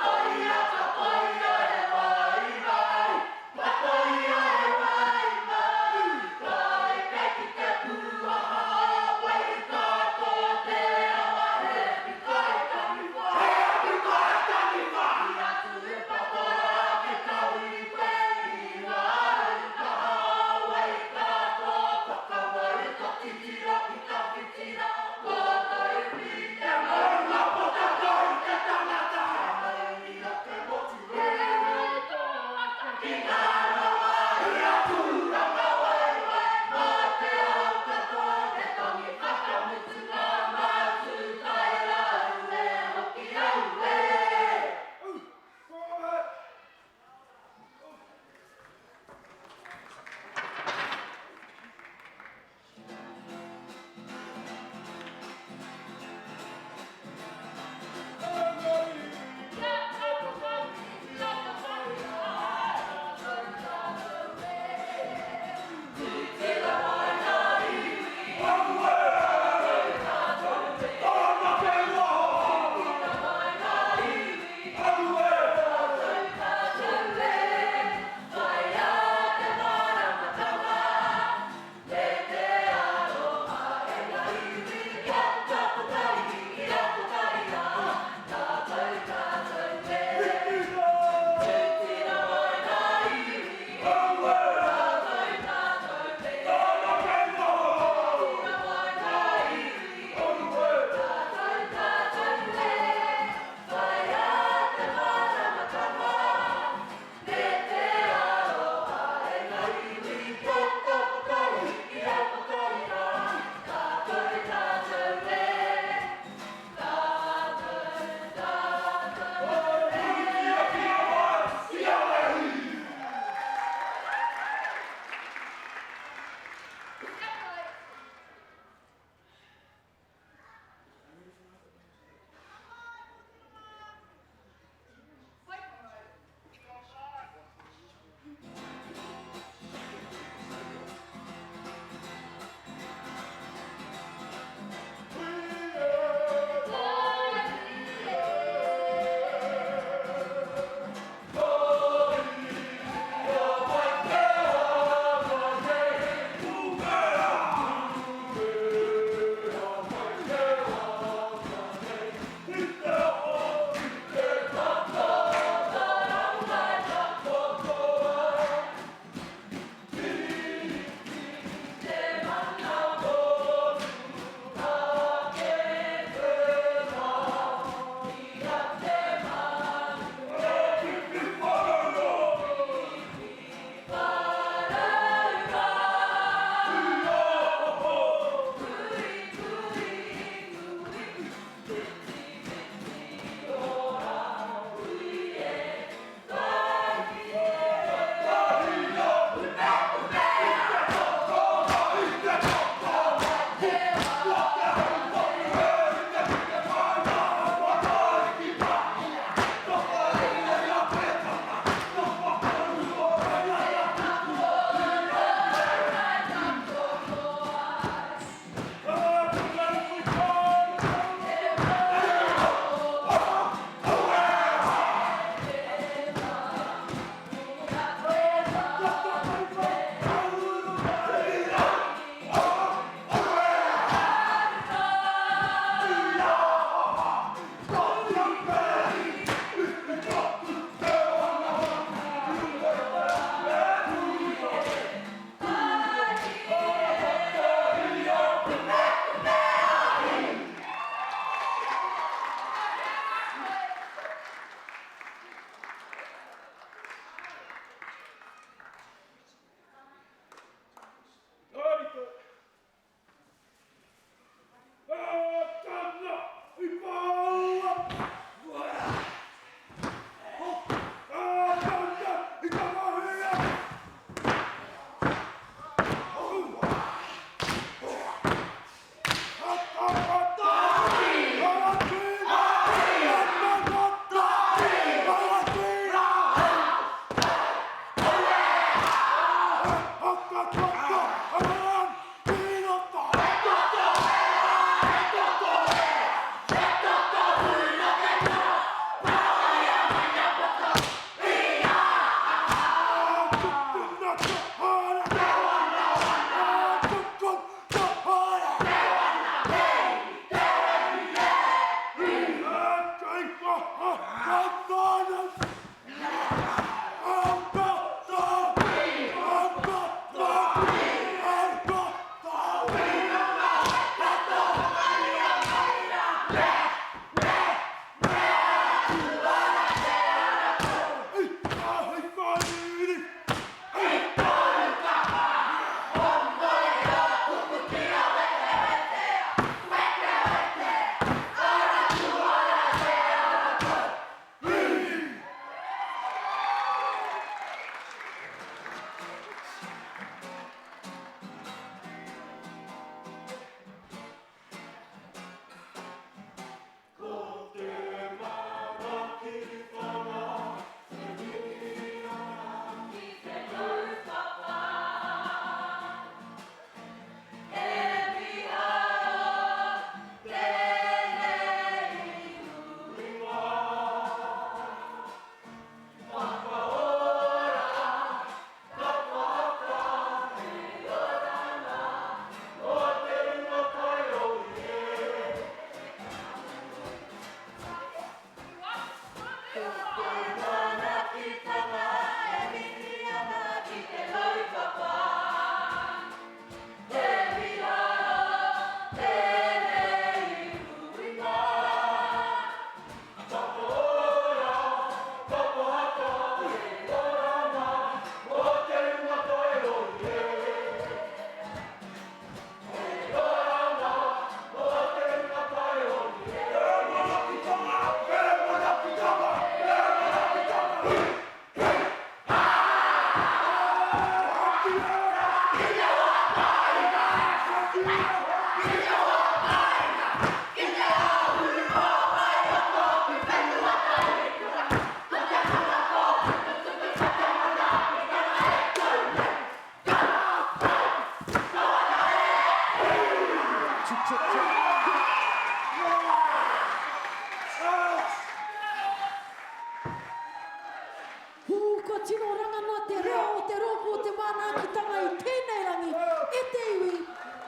[SPEAKER 1] kua tino ranga noa te reo o te rōpū o te mānākitanga i tēnei rangi, e te iwi.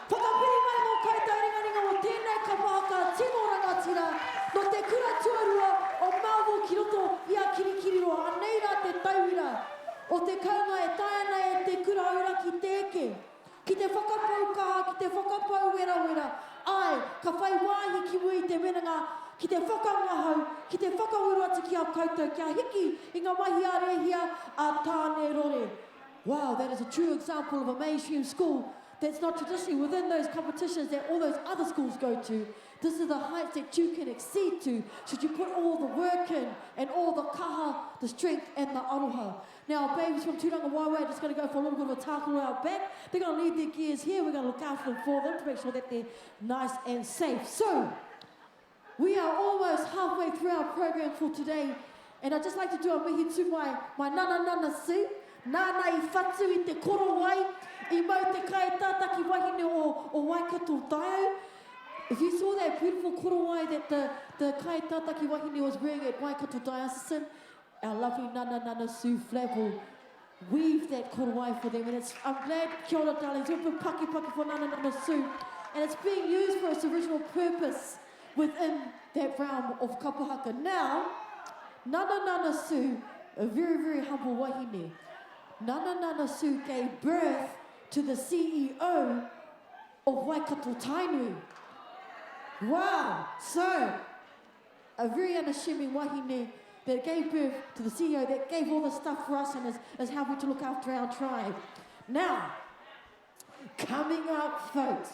[SPEAKER 1] Whakapiri mai mō kaitai ringaringa o tēnei kapa haka tino rangatira, no te kura tuarua o Maro ki roto i a kirikiriro, anei rā te tauira. O te kaunga e tae ana e te kura aura ki te eke. Ki te whakapau kaha, ki te whakapau wera. Ai, ka whai wāhi ki mui te menanga, ki te whakangahau, ki te whakahuru atu ki a koutou, kia hiki i ngā mahi a rehia a tāne rore. Wow, that is a true example of a mainstream school that's not traditionally within those competitions that all those other schools go to. This is the heights that you can exceed to should you put all the work in and all the kaha, the strength and the aroha. Now, our babies from Tūranga Waiwai are just going to go for a little bit of a tākaro out back. They're going to leave their gears here. We're going to look after them for them to make sure that they're nice and safe. So, we are almost halfway through our program for today. And I'd just like to do a mihi to my nana si. Nana I whatu I te koro wai. I mau te kai tātaki wahine o Waikato Taio. If you saw that beautiful koro wai that the kai tātaki wahine was wearing at Waikato Diocesan, our lovely Nana Sue Flav will weave that koro wai for them. And I'm glad, kia ora darlings, we've been paki for Nana Sue. And it's being used for its original purpose within that realm of Kapa Haka. Now, Nana Sue, a very, very humble wahine, Nana Sue gave birth to the CEO of Waikato Tainui. Wow! So, a very unassuming wahine that gave birth to the CEO, that gave all the stuff for us and is helping to look after our tribe. Now, coming up, folks,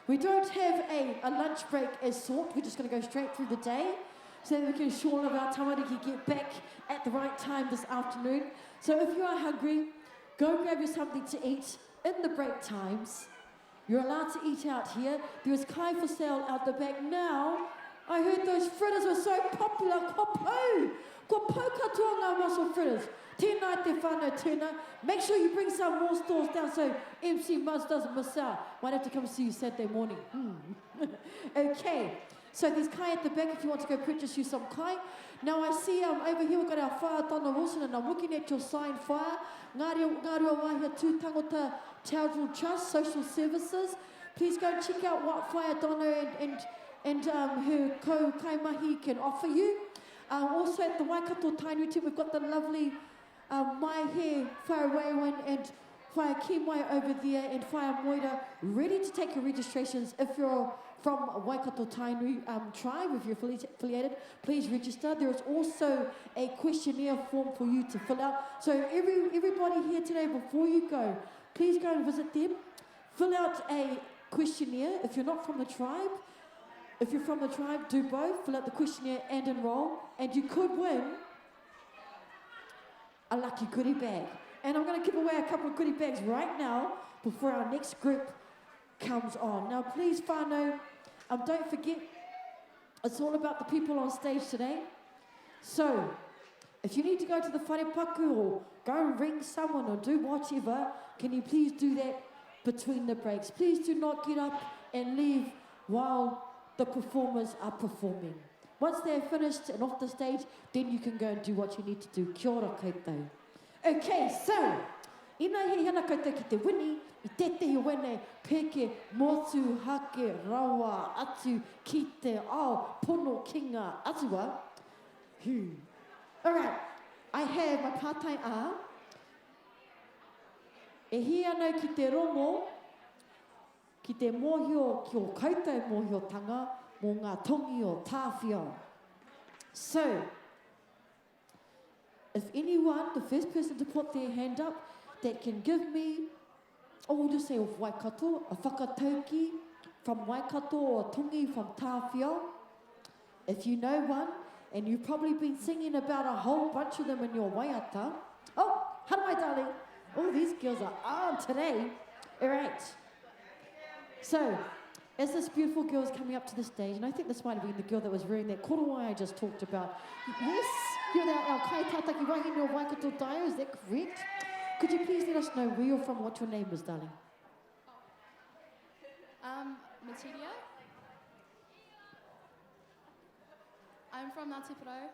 [SPEAKER 1] we don't have a lunch break as sort. We're just going to go straight through the day so that we can ensure all of our tamariki get back at the right time this afternoon. So if you are hungry, go grab you something to eat in the break times. You're allowed to eat out here. There is kai for sale out the back. Now, I heard those fritters were so popular. Ko pau katoa ngā mussel fritters. Tēnā te whānau tēnā. Make sure you bring some more stores down so MC Muzz doesn't miss out. Might have to come see you Saturday morning. Okay, so there's kai at the back if you want to go purchase you some kai. Now I see over here we've got our whāia Donna Wilson and I'm looking at your sign whāia. Ngā rua wahia tū tangota Charitable Trust, Social Services. Please go and check out what whāia Donna and her ko-kaimahi can offer you. Also at the Waikato Tainui team, we've got the lovely Mai He, Whaia Weiwan and Whaia Kimwai over there and Whaia Moira ready to take your registrations. If you're from Waikato Tainui tribe, if you're affiliated, please register. There is also a questionnaire form for you to fill out. So everybody here today, before you go, please go and visit them. Fill out a questionnaire. If you're not from the tribe, if you're from the tribe, do both. Fill out the questionnaire and enroll. And you could win a lucky goodie bag. And I'm going to give away a couple of goodie bags right now before our next group comes on. Now, please, whānau, don't forget, it's all about the people on stage today. So, if you need to go to the wharepaku or go and ring someone or do whatever, can you please do that between the breaks? Please do not get up and leave while the performers are performing. Once they're finished and off the stage, then you can go and do what you need to do. Kia ora koutou. Okay, so, ina he hana koutou ki te wini, I tetehi wene peke motu hake rawa atu ki te ao pono kinga atua. All right, I have my pātai a. E hi anau ki te rongo, ki te mōhio ki o koutou mōhiotanga, mō ngā tongi o tāwhia. So, if anyone, the first person to put their hand up, that can give me, we'll just say of Waikato, a whakatauki from Waikato or a tongi from tāwhia. If you know one, and you've probably been singing about a whole bunch of them in your waiata. Oh, hana mai darling. Oh, these girls are on today. All right. So, as this beautiful girl is coming up to the stage, and I think this might have been the girl that was wearing that korowai I just talked about. Yes, you're our kai tātaki wahine o Waikato Taio, is that correct? Could you please let us know where you're from, what your name is, darling?
[SPEAKER 5] Materia. I'm from Ngāti Porou.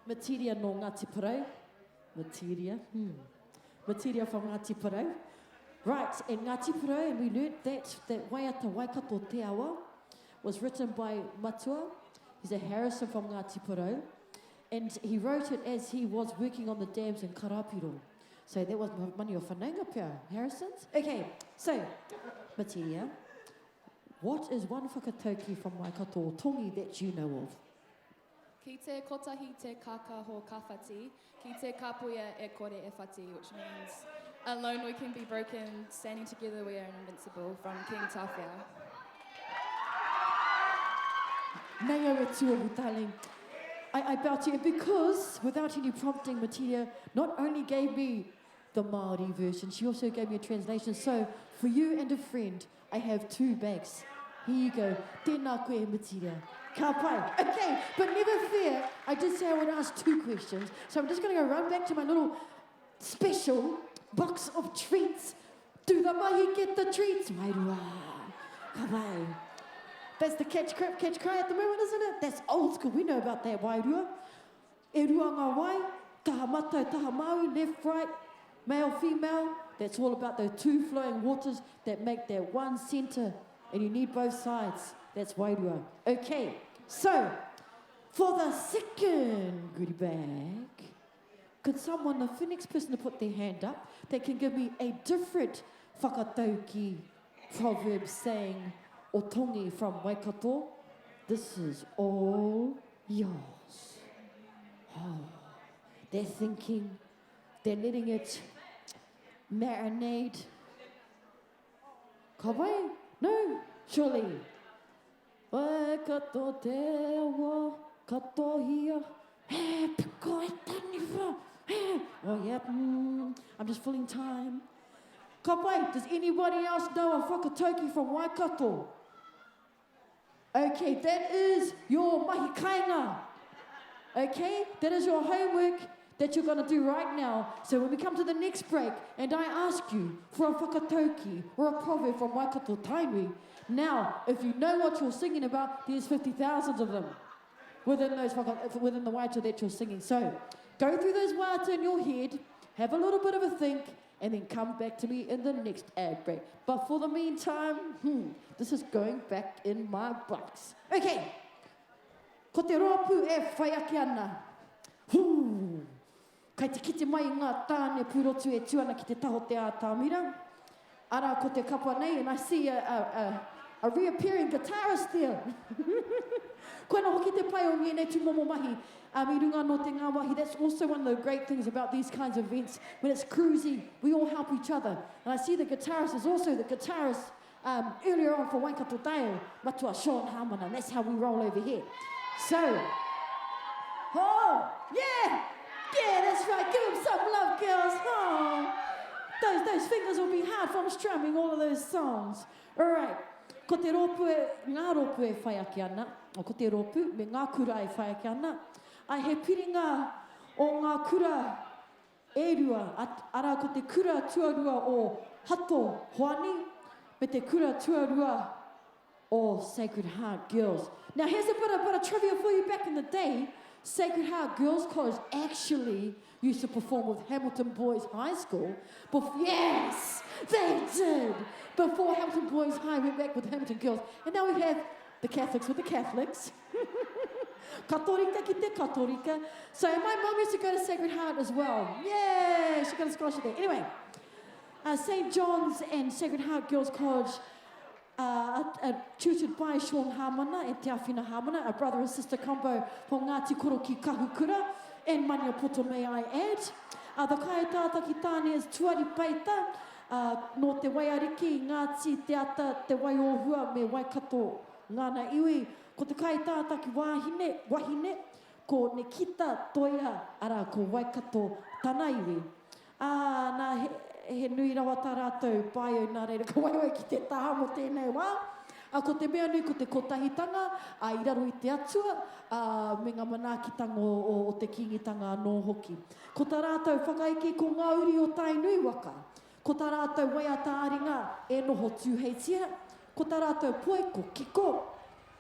[SPEAKER 1] Materia no Ngāti Porou. Materia. Materia from Ngāti Porou. Right, in Ngāti Porou, and we learnt that Waiata Waikato Te Awa was written by Matua. He's a Harrison from Ngāti Porou. And he wrote it as he was working on the dams in Karapiro. So that was mani o whananga pia, Harrison's. Okay, so, Materia, what is one whakatauki from Waikato o Tongi that you know of?
[SPEAKER 5] Ki te kotahi te kaka ho kawhati, ki te kapuia e kore e whati, which means alone we can be broken, standing together we are invincible, from King Tawhia.
[SPEAKER 1] Nei au e tuahu, darling. I bow to you because, without any prompting, Materia not only gave me the Māori version, she also gave me a translation. So, for you and a friend, I have 2 bags. Here you go. Tēnā koe, Materia. Ka pai. Okay, but never fear. I did say I would ask 2 questions. So I'm just going to go run back to my little special box of treats. Do the mahi get the treats? Wairua. Ka pai. That's the catch cry at the moment, isn't it? That's old school. We know about that, wairua. E rua ngā wai, taha matau, taha maui, left, right, male, female. That's all about those 2 flowing waters that make that one centre, and you need both sides. That's wairua. Okay, so for the second goodie bag, could someone, the next person to put their hand up, that can give me a different whakatauki proverb saying, o Tongi from Waikato, this is all yours. Oh, they're thinking, they're letting it marinate. Ka wai? No, surely. Waikato te awa, katohia, he, piko e taniwha, he. Oh, yep, I'm just filling time. Ka wai, does anybody else know a whakatauki from Waikato? Okay, that is your mahi kainga. Okay, that is your homework that you're going to do right now. So when we come to the next break and I ask you for a whakatauki or a proverb from Waikato Tainui, now, if you know what you're singing about, there's 50,000 of them within the waiata that you're singing. So go through those waiata in your head, have a little bit of a think, and then come back to me in the next ad break. But for the meantime, this is going back in my box. Okay. Ko te rōpū e whai ake ana. Kai te kite mai ngā tāne pūrotu e tuana ki te taho te ātāmira. Ara ko te kapa nei, and I see a reappearing guitarist there. Koina hoki te pai o ngenei tu momo mahi. I runga no te ngā wahi. That's also one of the great things about these kinds of events. When it's cruisy, we all help each other. And I see the guitarist is also the guitarist earlier on for Waikato Dale, Matua Sean Harmon, and that's how we roll over here. So, oh, yeah, that's right. Give him some love, girls. Oh, those fingers will be hard from strumming all of those songs. All right. Ko te rōpū ngā rōpū e whai ake ana, o ko te rōpū me ngā kura e whai ake ana. Ai he piringa o ngā kura e rua, ara ko te kura tuarua o Hato Hoani, me te kura tuarua o Sacred Heart Girls. Now here's a bit of trivia for you. Back in the day, Sacred Heart Girls College actually used to perform with Hamilton Boys High School. Yes, they did. Before Hamilton Boys High went back with Hamilton Girls. And now we have the Catholics with the Catholics. Katorika ki te katorika. So my mum used to go to Sacred Heart as well. Yeah, she got a scholarship there. Anyway, St. John's and Sacred Heart Girls College tutored by Sean Hamana and Te Awhina Hamana, a brother and sister combo from Ngāti Koro ki Kahukura and Mania Poto, may I add. The kaitāta ki tāne is tuari paita, no te waiariki, Ngāti te ata, te waiohua me Waikato ngāna iwi. Ko te kaitāta ki wahine, ko ne kita toia ara ko Waikato tana iwi. Nā he nui rawa tā rātou pai au nā reira, ko waiwai ki te taha mo tēnei wā. Ko te mea nui ko te kotahitanga, I raro i te atua, me ngā manaakitanga o te kingitanga anō hoki. Ko tā rātou whakaiki ko ngā uri o tai nui waka. Ko tā rātou waiata aringa e noho tūheitia. Ko tā rātou poe ko kiko.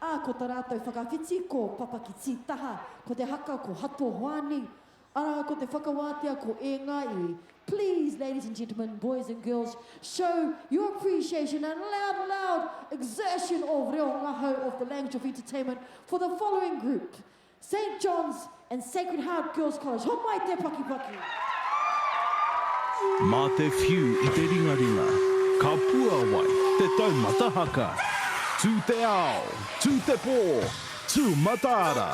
[SPEAKER 1] ko tā rātou whakawhiti, ko papa ki tītaha, ko te haka, ko hato hoani, ara ko te whakawātea, ko e ngai. Please, ladies and gentlemen, boys and girls, show your appreciation and loud exertion of reo ngaho of the language of entertainment for the following group. St. John's and Sacred Heart Girls College. Ho mai te paki paki.
[SPEAKER 4] Mā te whiu I te ringaringa, ka pua wai te taumata haka. Tū te ao, tū te pō, tū mataara.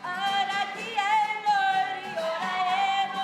[SPEAKER 7] Ora ki e nori, ora e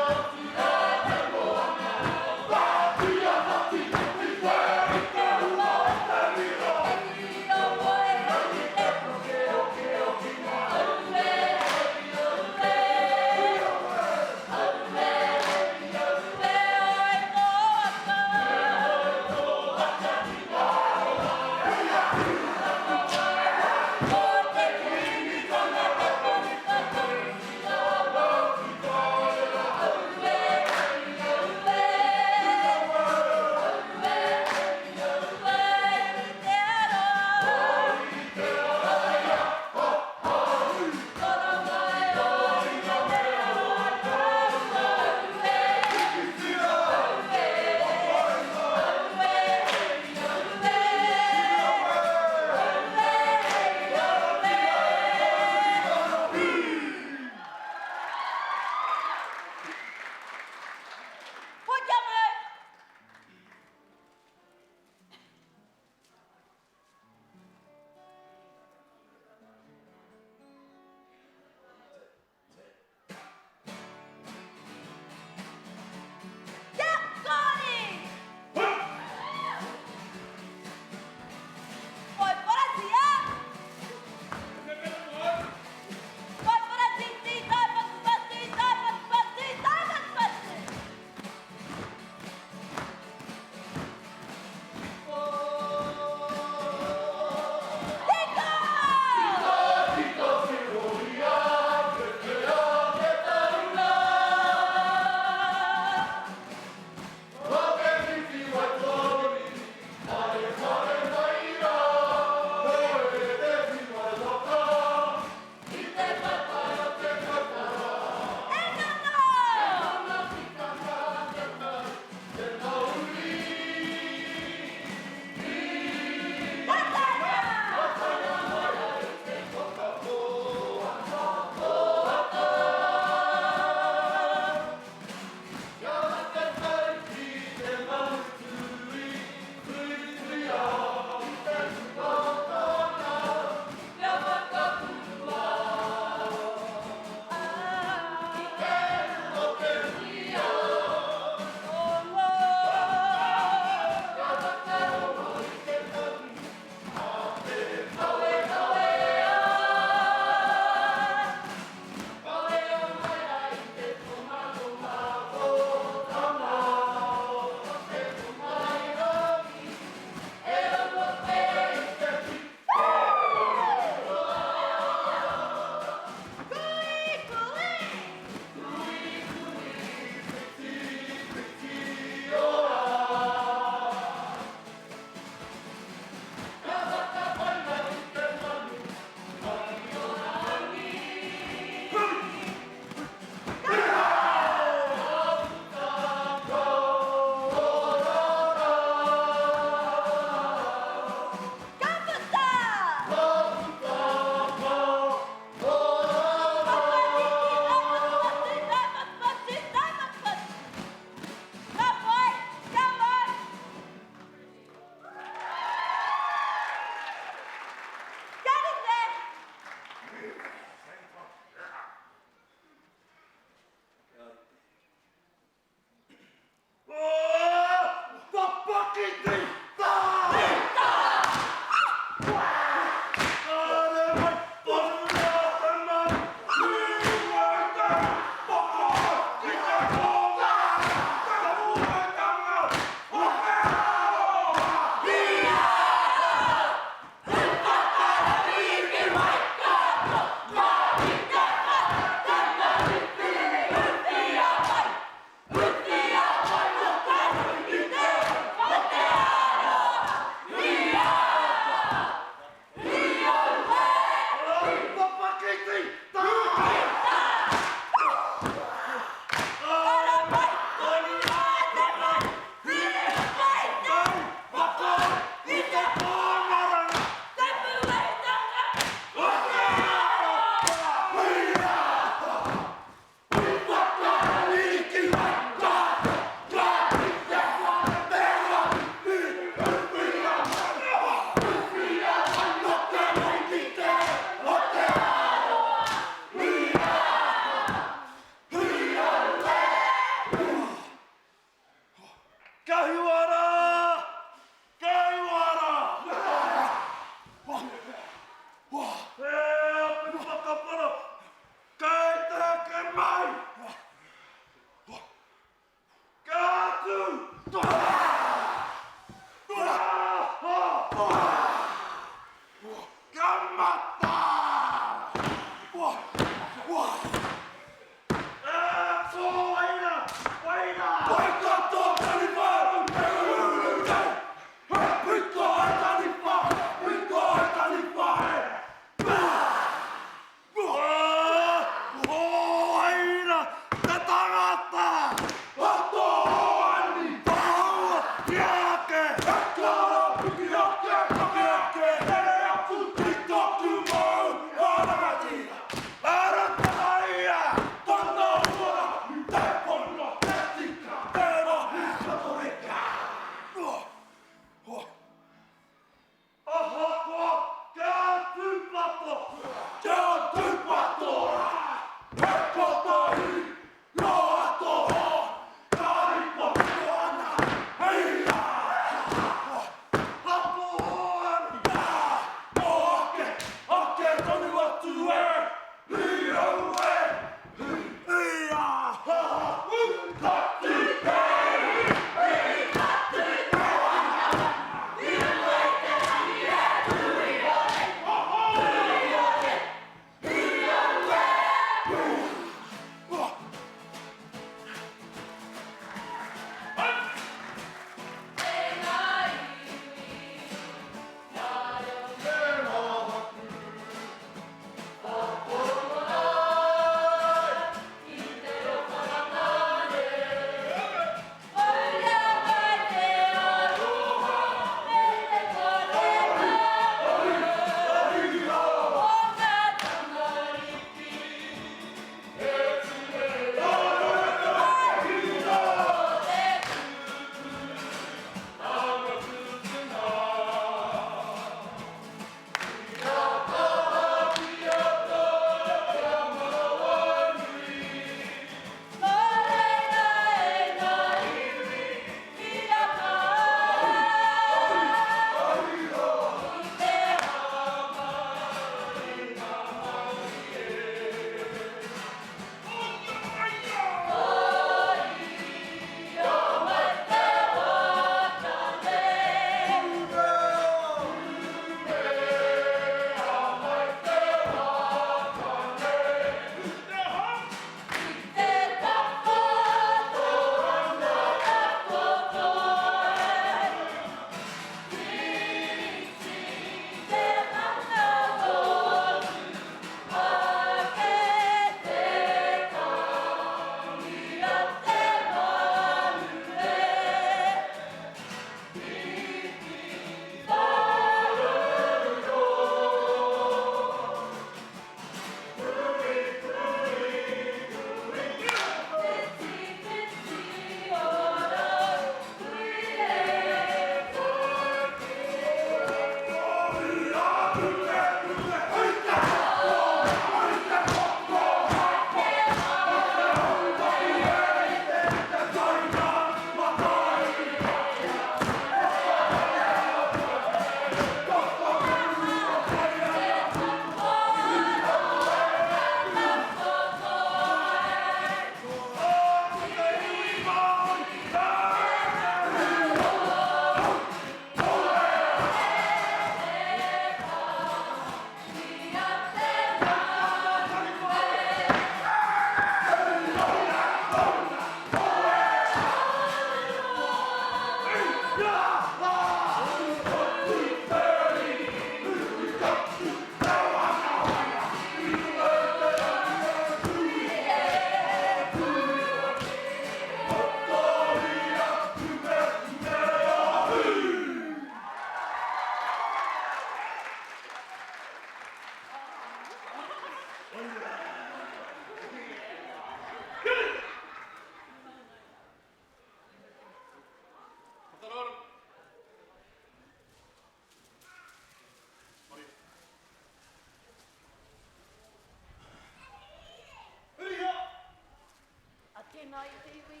[SPEAKER 1] tēnā i te iwi.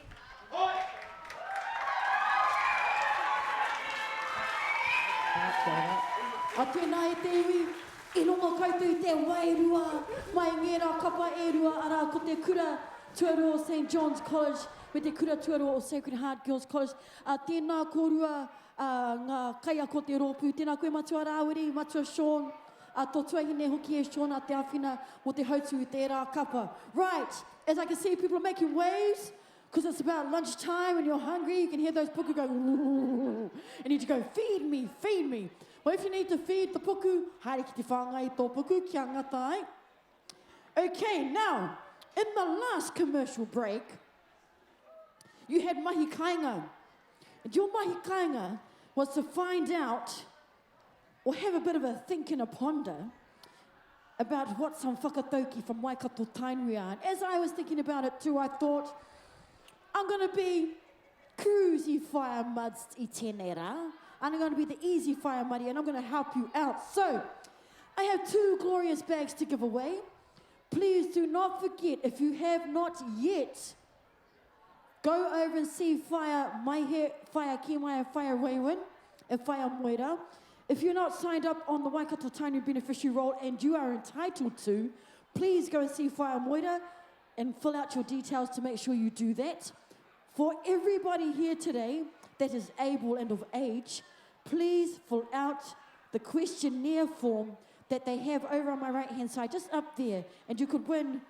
[SPEAKER 1] A tēnā i te iwi, I runga koutou I te wairua, mai ngērā kapa e rua ara ko te kura tuarua o St. John's College, me te kura tuarua o Sacred Heart Girls College. Tēnā kōrua ngā kaia ko te rōpū, tēnā koe matua Rāwiri, matua Sean, tō tuahine hoki e Sean a te awhina mo te hautu te rā kapa. Right, as I can see people are making waves, because it's about lunchtime and you're hungry, you can hear those puku go, and you need to go, feed me, feed me. Well, if you need to feed the puku, haere ki te whāngai tō puku, kia ngata ai. Okay, now, in the last commercial break, you had mahi kāinga. And your mahi kāinga was to find out, or have a bit of a think and a ponder, about what some whakatauki from Waikato Tainui are. And as I was thinking about it too, I thought, I'm going to be cruisy fire muds I tēnei rā. I'm going to be the easy fire muddy, and I'm going to help you out. So, I have 2 glorious bags to give away. Please do not forget, if you have not yet, go over and see Fire Maihe, Fire Kimai, and Fire Waiwin, and Fire Moira. If you're not signed up on the Waikato Tainui Beneficiary Roll and you are entitled to, please go and see Fire Moira and fill out your details to make sure you do that. For everybody here today that is able and of age, please fill out the questionnaire form that they have over on my right-hand side, just up there, and you could win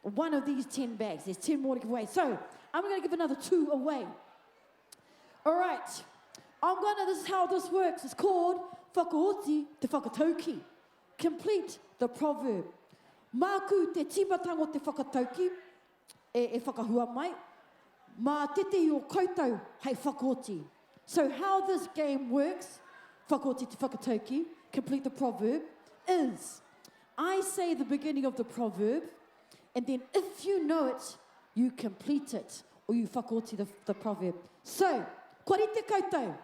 [SPEAKER 1] one of these 10 bags. There's 10 more to give away. So, I'm going to give another 2 away. All right. This is how this works. It's called whakaoti te whakatauki. Complete the proverb. Māku te timatanga te whakatauki, e whakahua mai. Mā tete o koutou hei whakaoti. So how this game works, whakaoti te whakatauki, complete the proverb, is I say the beginning of the proverb, and then if you know it, you complete it, or you whakaoti the proverb. So, kore te koutou.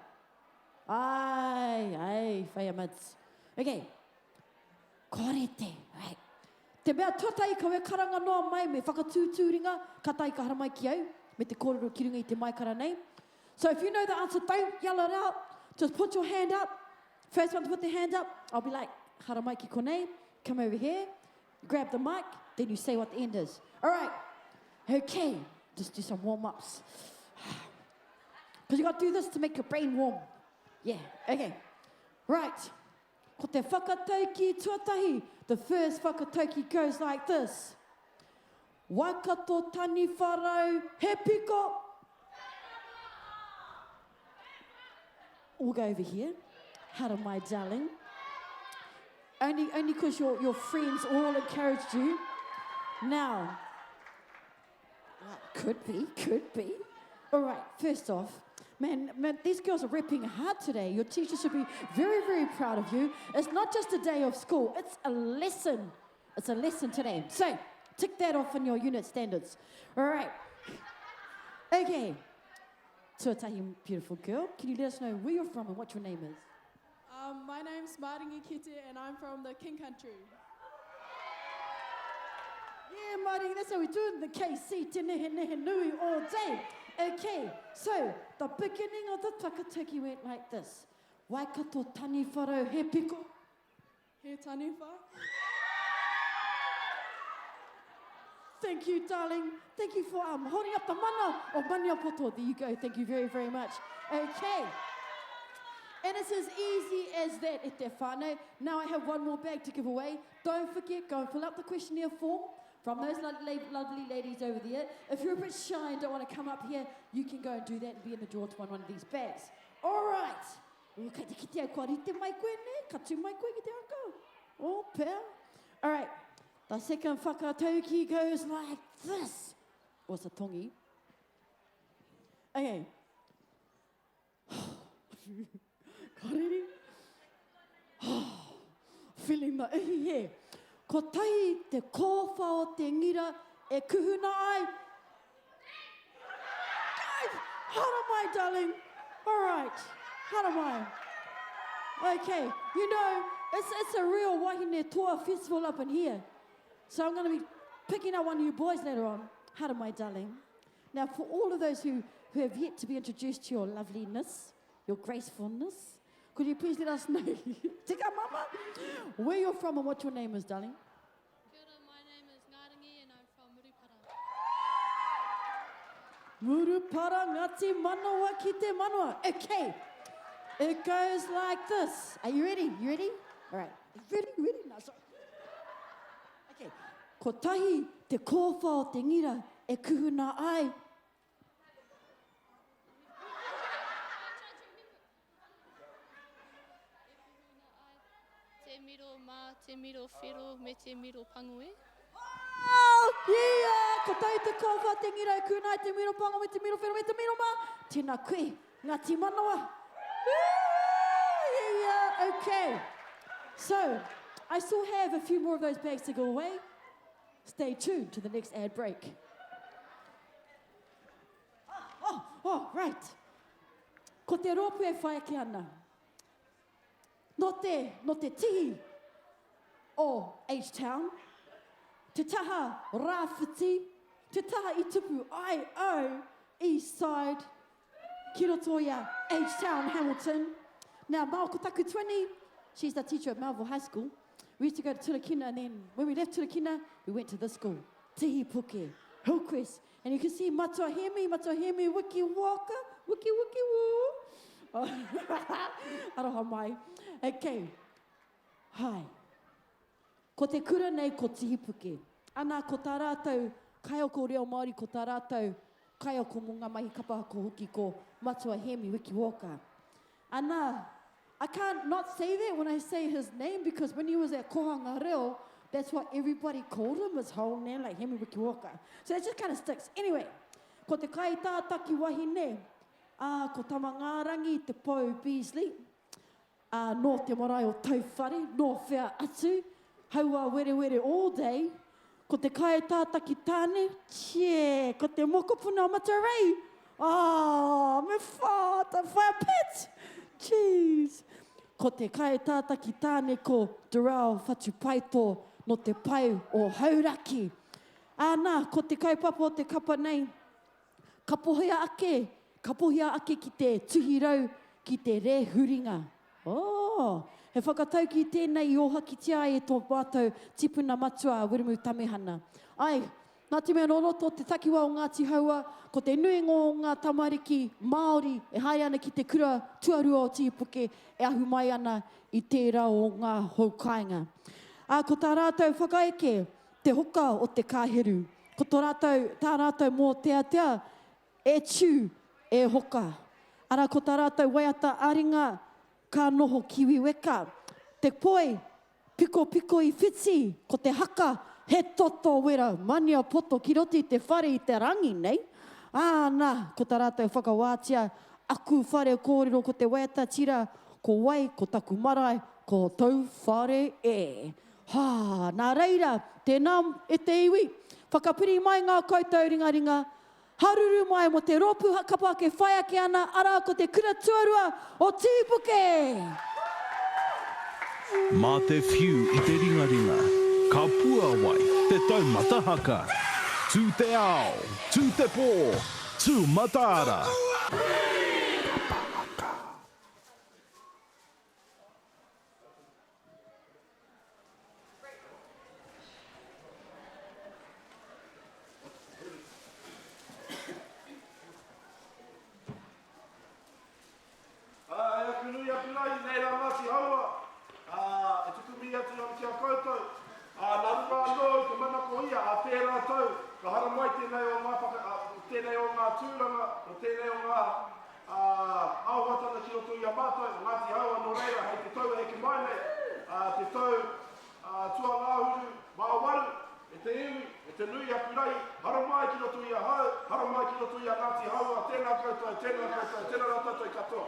[SPEAKER 1] Ai, whai amads. Okay. Kore te, right. Te mea tuatai ka we karanga noa mai me whakatūtūringa, ka tai ka hara mai ki au, me te kōrero ki runga I te maikara nei. So if you know the answer, don't yell it out. Just put your hand up. First one to put their hand up, I'll be like, hara mai ki konei, come over here, grab the mic, then you say what the end is. All right. Okay. Just do some warm-ups. Because you got to do this to make your brain warm. Yeah, okay. Right. Ko te whakatauki tuatahi. The first whakatauki goes like this. Waikato tani wharau he piko. We'll go over here. Hara mai, darling. Only because your friends all encouraged you. Now, could be. All right, first off, man, these girls are repping hard today. Your teacher should be very, very proud of you. It's not just a day of school. It's a lesson. It's a lesson today. So, tick that off on your unit standards. All right. Okay. Tuatahi, beautiful girl. Can you let us know where you're from and what your name is?
[SPEAKER 7] My name's Maringi Kite and I'm from the King Country.
[SPEAKER 1] Yeah, Maringi, that's how we do it in the KC, te nehe nehe nui all day. Okay, so the beginning of the whakatauki went like this. Waikato tani wharau he piko.
[SPEAKER 7] He tani wha.
[SPEAKER 1] Thank you, darling. Thank you for holding up the mana of Maniapoto. There you go. Thank you very, very much. Okay. And it's as easy as that, e te whānau. Now I have one more bag to give away. Don't forget, go and fill out the questionnaire form from those lovely ladies over there. If you're a bit shy and don't want to come up here, you can go and do that and be in the draw to win one of these bags. All right. Kei te kite au kua rite mai koe ne, ka tū mai koe ki te ako. Oh, pēr. All right. The second whakatauki goes like this. What's a tongi? Okay. Karere? Feeling the ihi he. Ko tahi te kōwha o te ngira e kuhuna ai. Hara mai, darling. All right. Hara mai. Okay. You know, it's a real wahine toa festival up in here. So I'm going to be picking up one of you boys later on. Hara my darling. Now, for all of those who have yet to be introduced to your loveliness, your gracefulness, could you please let us know, Tika Mama, where you're from and what your name is, darling?
[SPEAKER 8] Kia ora, my name is Ngarangi and I'm from Murupara.
[SPEAKER 1] Murupara ngati manawa ki te manawa. Okay, it goes like this. Are you ready? You ready? All right. Ready? No, sorry. Okay. Ko tahi te kōwha o te ngira e kuhuna ai.
[SPEAKER 8] Te miro mā, te miro whiro, me te miro pangui.
[SPEAKER 1] Oh, yeah! Ko tahi te kōwha te ngira e kuhuna ai te miro panga me te miro whiro me te miro mā. Tēnā koe, ngati manawa. Yeah, okay. So, I still have a few more of those bags to go away. Stay tuned to the next ad break. Oh, right. Ko te rōpū e whai ake ana. No te tihi o H-Town, te taha rāwhiti, te taha I tupu I-O, East Side, ki roto ia H-Town, Hamilton. Now, Mao ko taku 20, she's the teacher at Melville High School. We used to go to Turakina, and then when we left Turakina, we went to this school, Tihi Puke, Hillcrest. And you can see Matohemi, Wiki Waka, Wiki Woo. Oh, aroha mai. Okay. Hai. Ko te kura nei ko Tihi Puke. Ana ko tā rātou, kai o ko reo Māori ko tā rātou, kai o ko mo ngā mahi kapa ko huki ko Matohemi, Wiki Waka. Ana, I can't not say that when I say his name because when he was at Kohanga Reo, that's what everybody called him, his whole name, like Hemi Wikiwaka. So it just kind of sticks. Anyway, ko te kai tātaki wahine, ko tamangārangi te pou Beasley, no te marae o tauwhare, no whea atu, haua were all day, ko te kai tātaki tāne, ko te mokopuna o Matarei, me whāta, whai a pit, jeez. Ko te kai tātaki tāne ko Durao Whatupaito no te pai o Hauraki. Ānā, ko te kaupapa o te kapa nei, kapohia ake ki te tuhirau ki te rehuringa. Oh, he whakatau ki tēnei I oha ki te ai e tō wātou tipuna matua Wiremu Tamehana. Ai, nā te mea noroto te takiwa o Ngāti Haua, ko te nuingo o ngā tamariki Māori e hai ana ki te kura tuarua o Tipuke e ahu mai ana I tērā o ngā haukainga. Ko tā rātou whakaeke, te hoka o te kāheru. Ko tā rātou mō tea, e tū, e hoka. Ara ko tā rātou waiata aringa, ka noho kiwi weka. Te poi, piko I whiti, ko te haka, he toto wera, mania poto ki roti te whare I te rangi nei. Nā, ko tā rātou whakawātia, aku whare kōrero ko te waiata tira, ko wai, ko taku marae, ko tau whare e. Nā reira, tēnā e te iwi. Whakapiri mai ngā koutou ringaringa, haruru mai mo te rōpū kapa ke whai ake ana, ara ko te kura tuarua o Tipuke.
[SPEAKER 4] Mā te whiu I te ringaringa, ka pua wai te taumata haka. Tū te ao, tū te pō, tū mataara.
[SPEAKER 6] Aku nui nei rā Ngāti Haua. E tukumi atu am kia koutou. Nā runga anō I te mana ko ia, tērā tau. Ka hara mai tēnei o ngā tūranga, o tēnei o ngā auhatana ki roto I a mātou. Ngāti Haua no reira, hei te tau heke mai nei. Te tau tua ngāhuru, māwaru, e te iwi, e te nui aku rai. Hara mai ki roto I a hau, hara mai ki roto I a Ngāti Haua. Tēnā koutou, tēnā rātou katoa.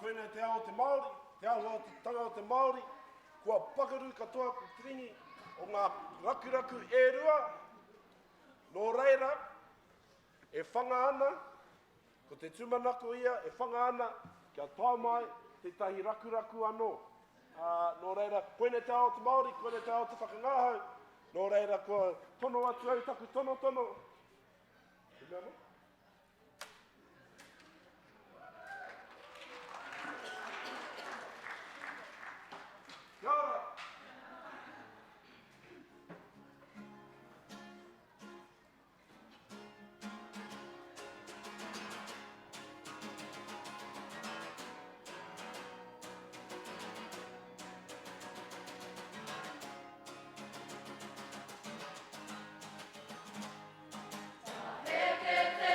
[SPEAKER 6] koina te ao te Māori, te ao o te tanga o te Māori, kua pakaru katoa ku tiringi o ngā rakuraku e rua. Nō reira, e whanga ana, ko te tumanako ia, e whanga ana, kia tā mai te tahi rakuraku anō. Nō reira, koina te ao te Māori, koina te ao te whakangāhau, nō reira, kua tono atu au taku tono. Te mea mo? Kia ora.
[SPEAKER 9] Te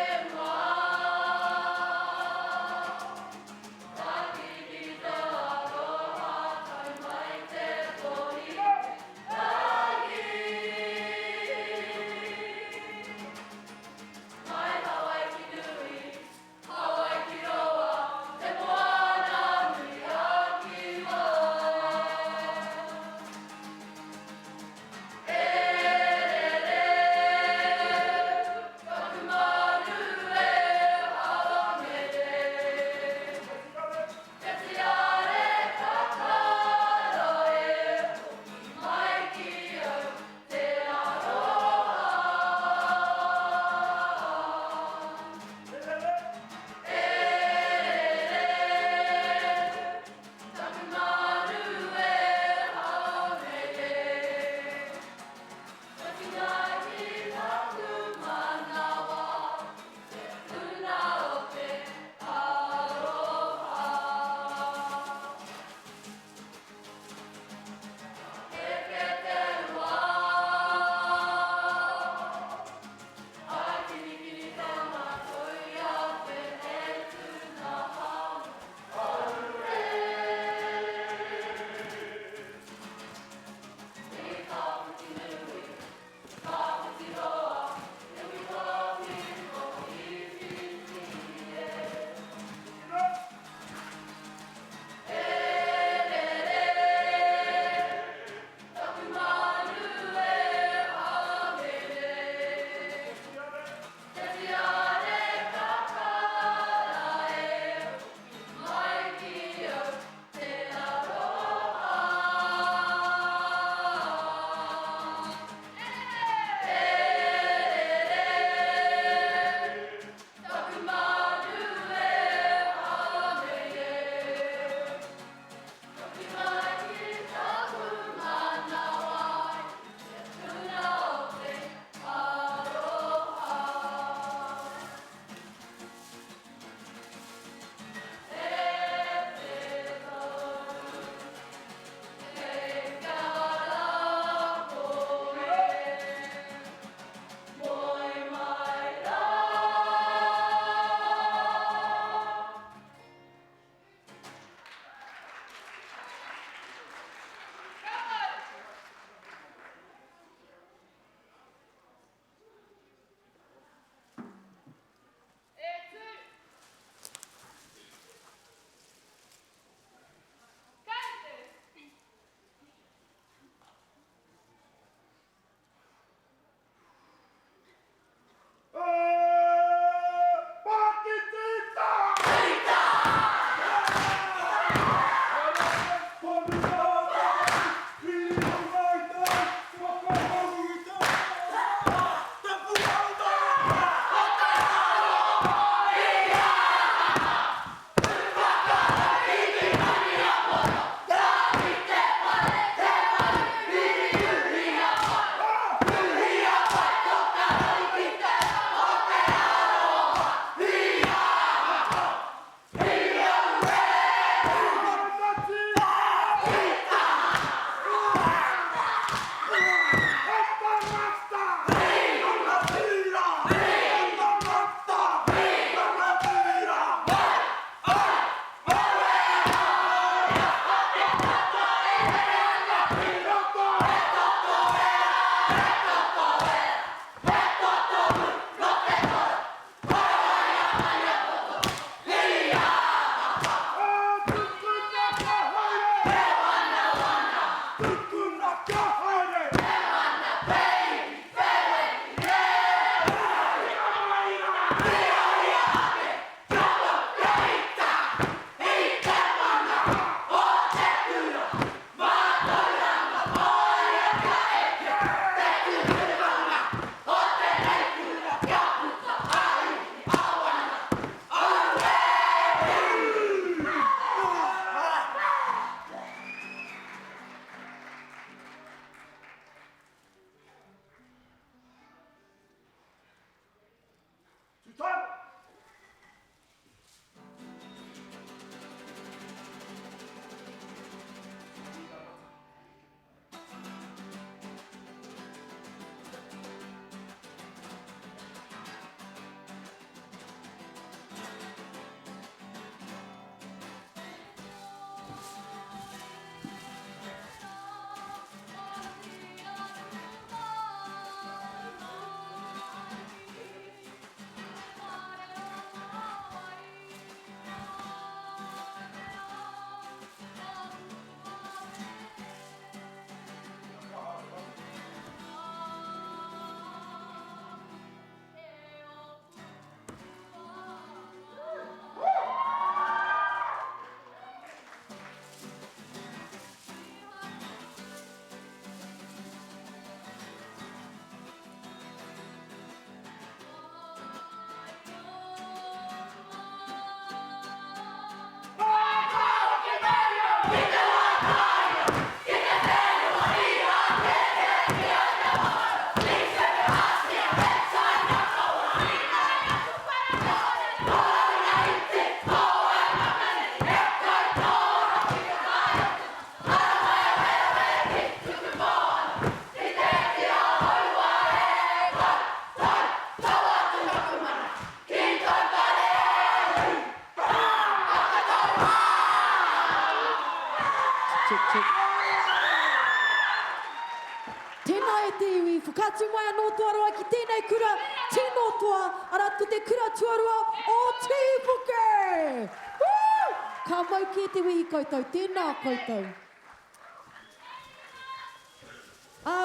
[SPEAKER 1] Whakātu mai anō tuarua ki tēnei kura, tino toa, ara ko te kura tuarua o Tīpuke. Woo! Ka mau ki te wihi koutou, tēnā koutou.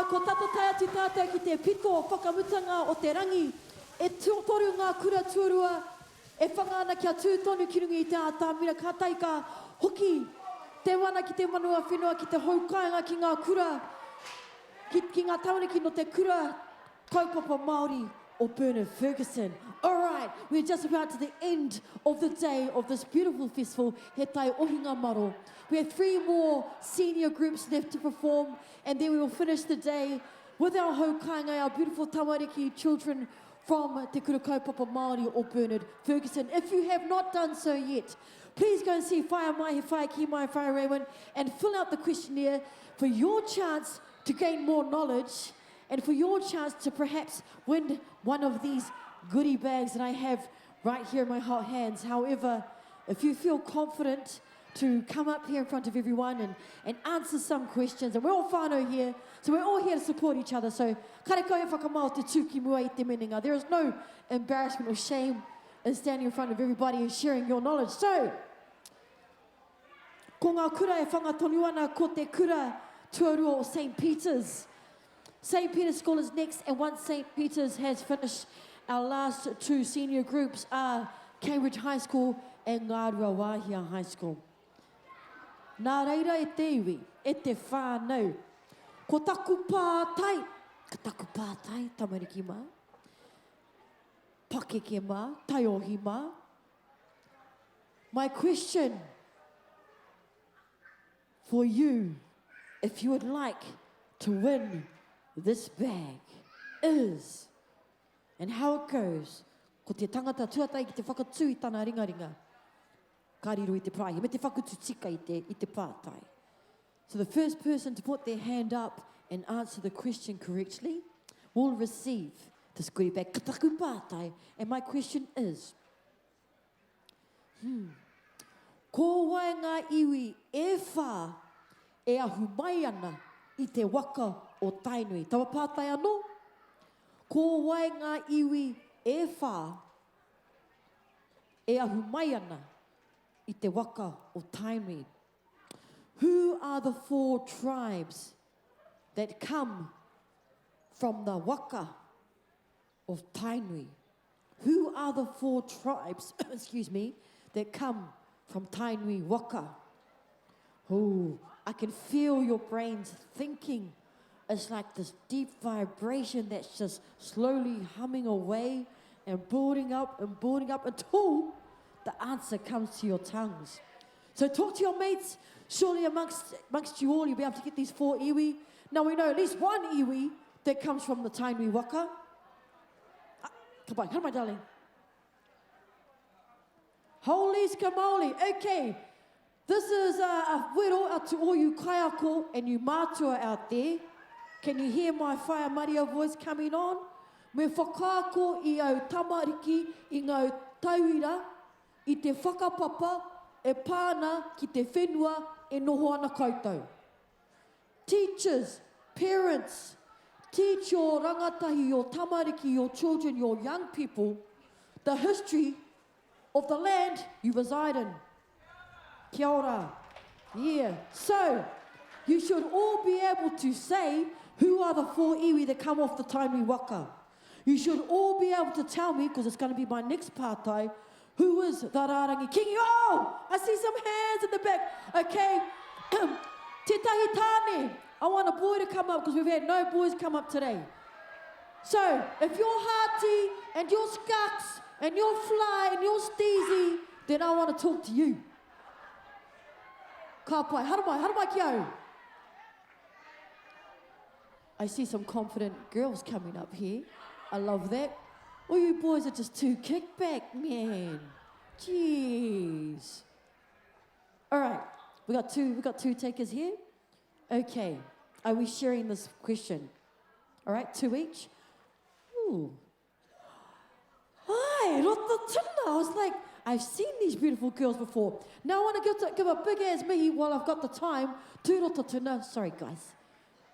[SPEAKER 1] Ko tata tai atu tātou ki te pito o whakamutanga o te rangi, e toru ngā kura tuarua, e whangaana kia tūtonu ki rungi i te ātāmira, ka taika hoki, te wana ki te manua whenua, ki te haukainga ki ngā kura, ki ngā tamariki no te kura kaupapa Māori o Bernard Ferguson. All right, we're just about to the end of the day of this beautiful festival, he tai Ohinga Maro. We have 3 more senior groups left to perform, and then we will finish the day with our haukainga, our beautiful tamariki children from Te Kura Kaupapa Māori o Bernard Ferguson. If you have not done so yet, please go and see Whaia Mai He Whaia Ki Mai Whaia Raymond and fill out the questionnaire for your chance to gain more knowledge and for your chance to perhaps win one of these goodie bags that I have right here in my hot hands. However, if you feel confident to come up here in front of everyone and answer some questions, and we're all whānau here, so we're all here to support each other. So, kare kau e whakamau te tūki mua I te meninga. There is no embarrassment or shame in standing in front of everybody and sharing your knowledge. So, ko ngā kura e whangatonu ana ko te kura tuarua o St. Peter's. St. Peter's School is next, and once St. Peter's has finished, our last 2 senior groups are Cambridge High School and Ngārua Wāhia High School. Nā reira e te iwi, e te whānau. Ko taku pātai, tamariki mā, pakeke mā, taiohi mā. My question for you, if you would like to win this bag, is, and how it goes, ko te tangata tuatai ki te whakatū I tana ringaringa, ka riro I te praia, me te whakutu tika I te pātai. So the first person to put their hand up and answer the question correctly will receive this goodie bag, kataku pātai. And my question is, ko wai ngā iwi e whā e ahu mai ana I te waka o Tainui. Tawa pātai anō? Ko wai ngā iwi e whā e ahu mai ana I te waka o Tainui. Who are the 4 tribes that come from the waka of Tainui? Who are the 4 tribes, excuse me, that come from Tainui waka? Oh, I can feel your brains thinking. It's like this deep vibration that's just slowly humming away and building up until the answer comes to your tongues. So talk to your mates. Surely amongst you all, you'll be able to get these 4 iwi. Now we know at least 1 iwi that comes from the Tainui waka. Come on, my darling. Holy skamoli. Okay. This is a wero out to all you kaiako and you mātua out there. Can you hear my whaia Maria voice coming on? Me whakaako I au tamariki I ngau tauira I te whakapapa e pāna ki te whenua e noho ana koutou. Teachers, parents, teach your rangatahi, your tamariki, your children, your young people, the history of the land you reside in. Kia ora. Yeah. So, you should all be able to say who are the 4 iwi that come off the Tainui waka. You should all be able to tell me, because it's going to be my next pātai, who is the Rārangi Kingi. Oh, I see some hands in the back. Okay. Te tahi tāne. I want a boy to come up because we've had no boys come up today. So, if you're hearty and you're skunks and you're fly and you're steezy, then I want to talk to you. Ka pai, haramai ki au. I see some confident girls coming up here. I love that. All you boys are just too kickback, man. Jeez. All right, we got two takers here. Okay, are we sharing this question? All right, 2 each. Ooh. Hi, roto tuna. I was like, I've seen these beautiful girls before. Now I want to give a big ass mihi while I've got the time. Tu roto tuna. Sorry, guys.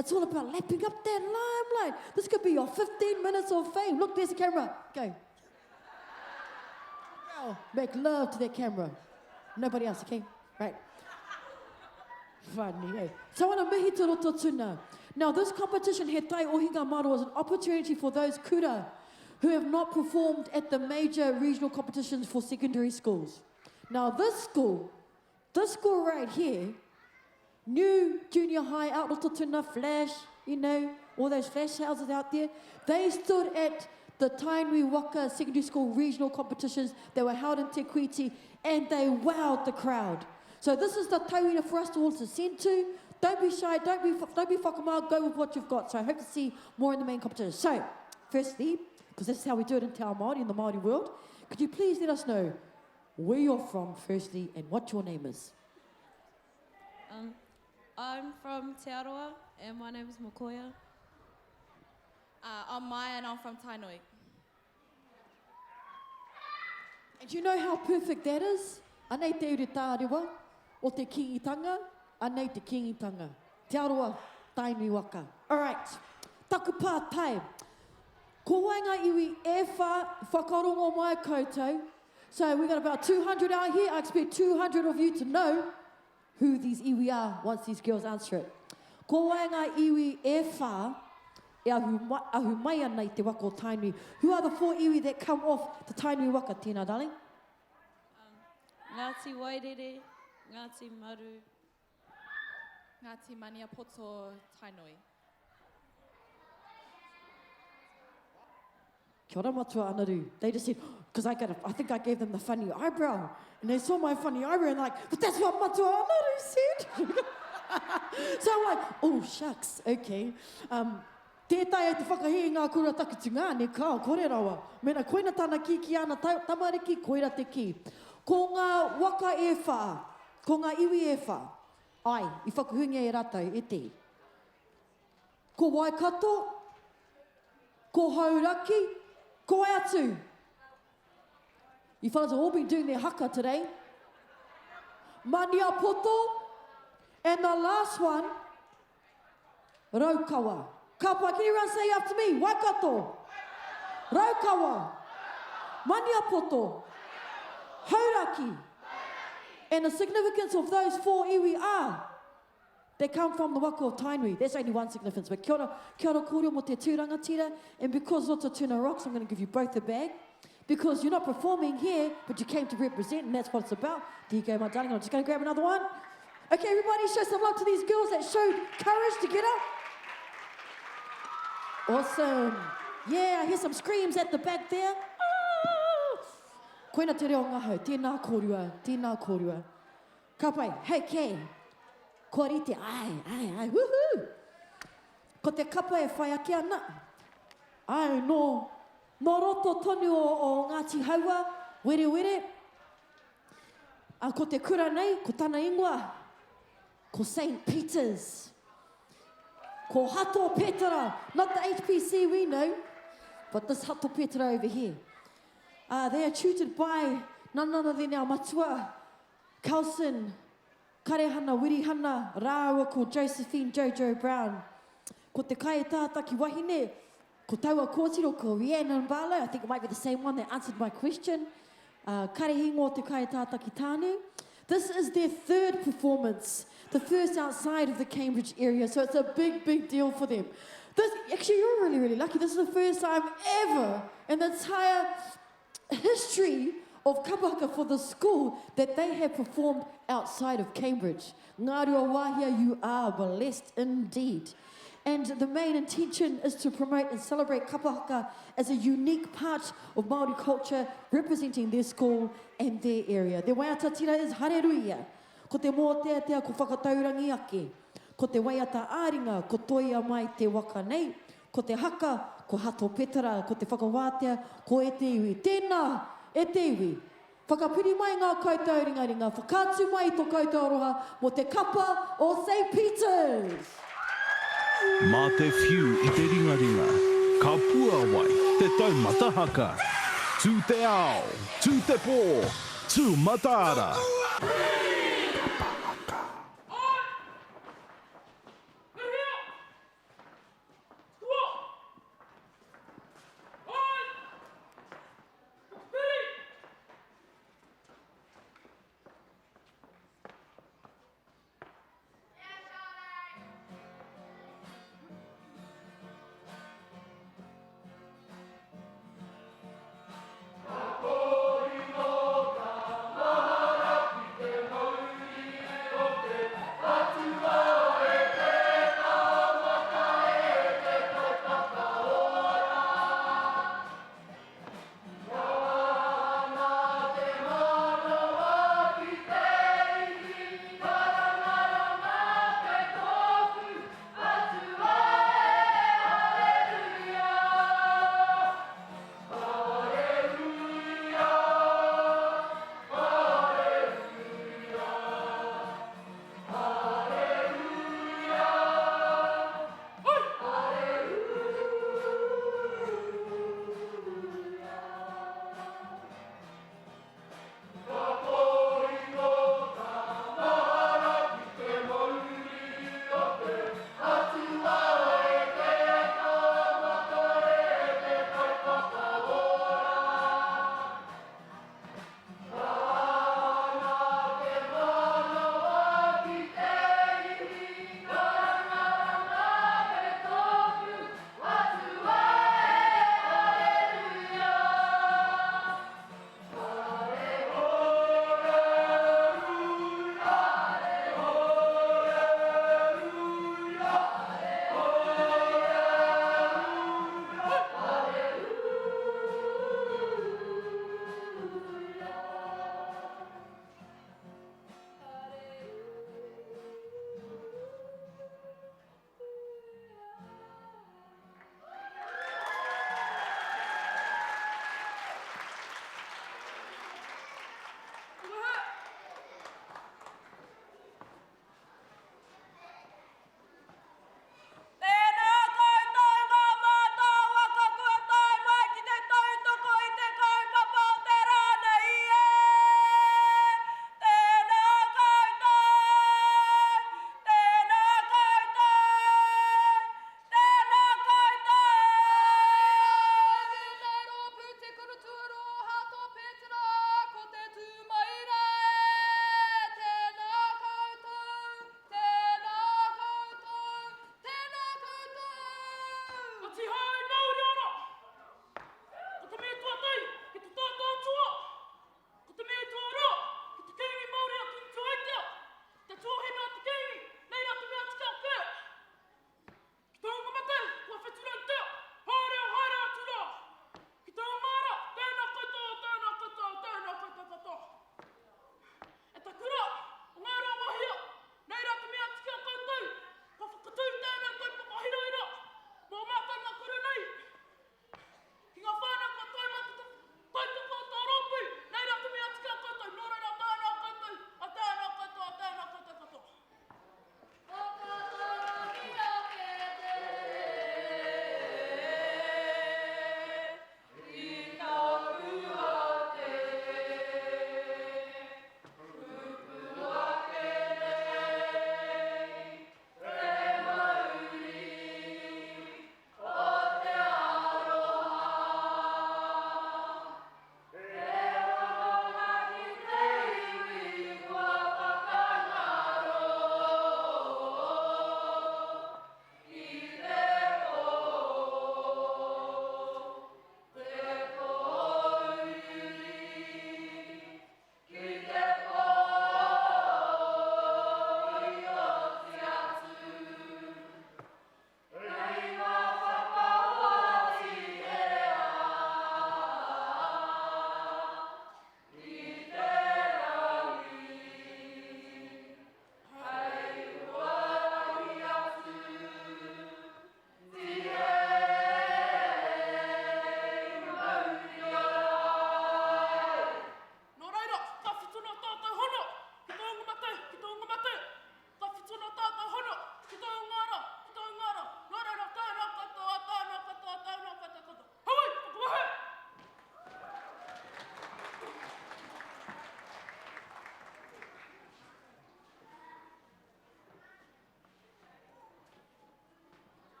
[SPEAKER 1] It's all about lapping up that limelight. This could be your 15 minutes of fame. Look, there's the camera. Go. Girl, make love to that camera. Nobody else, okay? Right. Funny, eh? So ana mihi te roto tuna. Now, this competition, He Tai Ohinga Maro, is an opportunity for those kura who have not performed at the major regional competitions for secondary schools. Now, this school right here, new junior high out roto tuna, Flash, you know, all those flash houses out there, they stood at the Tainui Waka Secondary School regional competitions that were held in Te Kuiti, and they wowed the crowd. So this is the tauira for us to all to send to. Don't be shy, don't be whakamau, go with what you've got. So I hope to see more in the main competition. So, firstly, because this is how we do it in Te Ao Māori, in the Māori world, could you please let us know where you're from, firstly, and what your name is?
[SPEAKER 7] I'm from Te Aroa, and my name is Mokoia.
[SPEAKER 5] I'm Maya and I'm from Tainui.
[SPEAKER 1] And do you know how perfect that is? Anei te ure tārewa, o te kingitanga, anei te kingitanga. Te aroa, Tainui Waka. All right, taku pā tai. Ko wainga iwi e whakarongo mai koutou. So we've got about 200 out here. I expect 200 of you to know who these iwi are once these girls answer it. Ko wainga iwi e wha, e ahu mai ana I te waka o Tainui. Who are the 4 iwi that come off the Tainui Waka, Tina, darling?
[SPEAKER 7] Ngāti Wairere, Ngāti Maru.
[SPEAKER 5] Ngāti Maniapoto Tainui.
[SPEAKER 1] Kia ora matua anaru. They just said, because I think I gave them the funny eyebrow. And they saw my funny eyebrow and like, but that's what matua anaru said. So I'm like, oh, shucks, okay. Tētai e te whakahi ngā kura takutunga, ne kao, kore rawa. Mena koina tāna ki ki ana tamariki, koira te ki. Ko ngā waka e wha, ko ngā iwi e wha, ai, I whakahuinga e rātou, e te. Ko Waikato, ko Hauraki, ko Atu. You fellas have all been doing their haka today. Maniapoto, and the last one, Raukawa. Kapa, can everyone say after me? Waikato, Raukawa, Maniapoto, Hauraki. And the significance of those 4 iwi are, they come from the waka of Tainui. There's only one significance, but kia ora kōrero mo te tūrangatira. And because Roto Tuna rocks, I'm going to give you both a bag. Because you're not performing here, but you came to represent, and that's what it's about. There you go, my darling. I'm just going to grab another one. Okay, everybody, show some love to these girls that showed courage to get up. Awesome. Yeah, I hear some screams at the back there. Koina te reo ngahau, tēnā kōrua, tēnā kōrua. Ka pai, hei kei, ko rite, ai, woohoo! Ko te kapa e whai ake ana. Ai, no roto tonu o Ngāti Haua, were. Ko te kura nei, ko tana ingoa, ko St. Peter's, ko Hato Petera, not the HPC we know, but this Hato Petera over here. They are tutored by none other than our matua, Carlson, Karehana, Wirihana, Rāua ko Josephine Jojo Brown. Ko te kai tātaki wahine, ko taua kōtiro ko Rhiannon Barlow. I think it might be the same one that answered my question. Karehingo te kai tātaki tānu. This is their 3rd performance, the first outside of the Cambridge area, so it's a big deal for them. Actually, you're really lucky. This is the first time ever in the entire history of Kapa for the school that they have performed outside of Cambridge. Ngā rua wahia, you are blessed indeed. And the main intention is to promote and celebrate Kapa as a unique part of Māori culture representing their school and their area. Their waiata tira is hareruia. Ko te mōtea ko whakataurangi ake. Ko te waiata āringa, ko toia mai te waka nei. Ko te haka, ko hato petara, ko te whakawātea, ko e te iwi. Tēnā, e te iwi. Whakapiri mai ngā koutou ringaringa, whakātu mai tō koutou aroha mo te kapa o St. Peter's.
[SPEAKER 4] Mā te whiu I te ringaringa, ka pua wai te taumata haka. Tū te ao, tū te pō, tū mataara.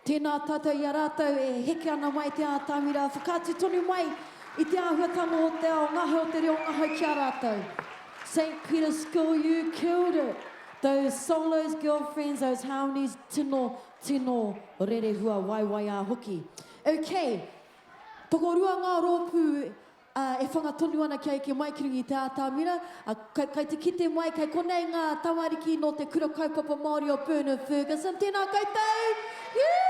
[SPEAKER 1] Tēnā tātou i a rātou e heke ana mai te ātāmira. Whakātu tonu mai i te āhuatanga o te ao ngaha o te reo ngaha ki a rātou. St. Peter's School, you killed it. Those solos, girlfriends, those haonis, tino, tino, rere hua, waiwai a hoki. Okay, toko rua ngā rōpū e whangatonu ana ki aike mai kiringi te ātāmira. Kai te kite mai, kai konei ngā tamariki no te kura kaupapa Māori o Bernard Ferguson. Tēnā koutou! Yeah!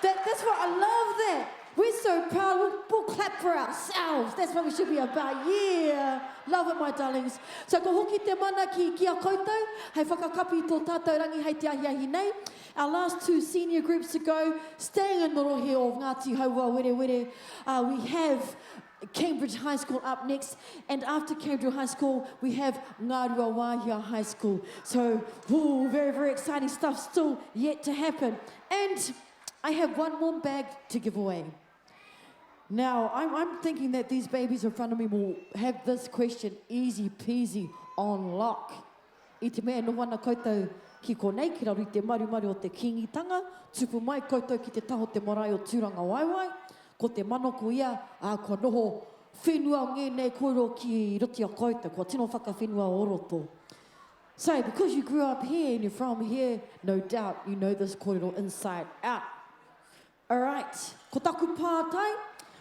[SPEAKER 1] That's what I love that. We're so proud. We'll clap for ourselves. That's what we should be about. Yeah. Love it, my darlings. So ko hoki te mana ki a koutou. Hei whakakapi tō tātou rangi hei te ahiahi nei. Our last two senior groups to go, staying in Morohe of Ngāti Haua Were Were. We have Cambridge High School up next, and after Cambridge High School, we have Ngārua Wāhia High School. So, very, very exciting stuff still yet to happen. And I have one more bag to give away. Now, I'm thinking that these babies in front of me will have this question easy peasy on lock. I te mea no wana koutou ki konei, ki raru i te maru o te kingitanga, tupu mai koutou ki te taho te marae o tūranga waiwai, ko te manoko ia, ko noho whenua o ngēnei koiro ki roti a koutou, ko tino whaka whenua o roto. So, because you grew up here and you're from here, no doubt you know this kōrero inside out. All right, ko taku pātai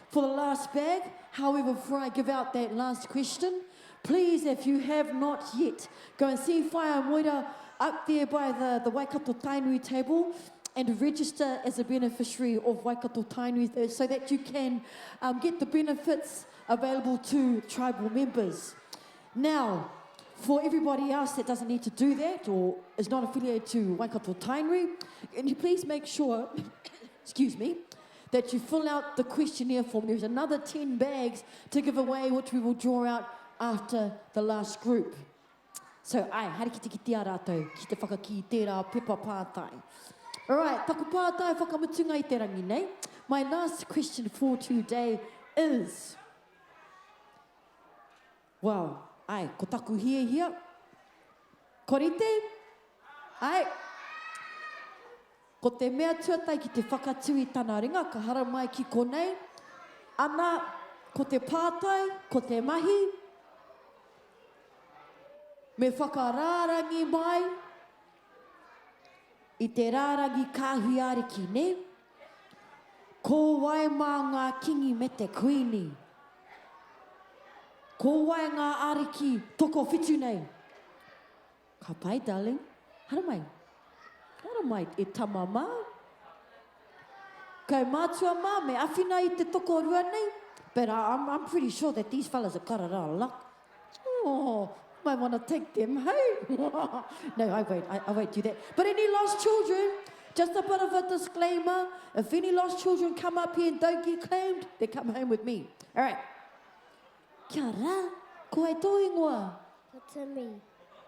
[SPEAKER 1] for the last bag. However, before I give out that last question, please, if you have not yet, go and see Whaia Moira up there by the Waikato Tainui table and register as a beneficiary of Waikato Tainui so that you can get the benefits available to tribal members. Now, for everybody else that doesn't need to do that or is not affiliated to Waikato Tainui, can you please make sure, excuse me, that you fill out the questionnaire form. There's another 10 bags to give away, which we will draw out after the last group. So, haere ki te rātou, ki te whakaki tērā pepa pātai. All right, taku pātai whakamutunga i te rangi nei. My last question for today is, well, ko taku hia. Korite? Ko te mea tuatai ki te whakatui tāna ringa, ka hara mai ki konei. Ana, ko te pātai, ko te mahi. Me whakarārangi mai i te rārangi kāhui ariki, ne? Ko wai mā ngā kingi me te kuini. Ko wai ngā ariki toko whitu nei. Ka pai, darling. Hara mai. Hara mai, e tama mā. Kau mātua mā, me awhina i te toko rua nei. But I'm pretty sure that these fellas are karara luck. Oh, might want to take them home. No, I won't do that. But any lost children, just a bit of a disclaimer. If any lost children come up here and don't get claimed, they come home with me. All right. Kia rā, ko e tō ingoa?
[SPEAKER 9] Ko Timi.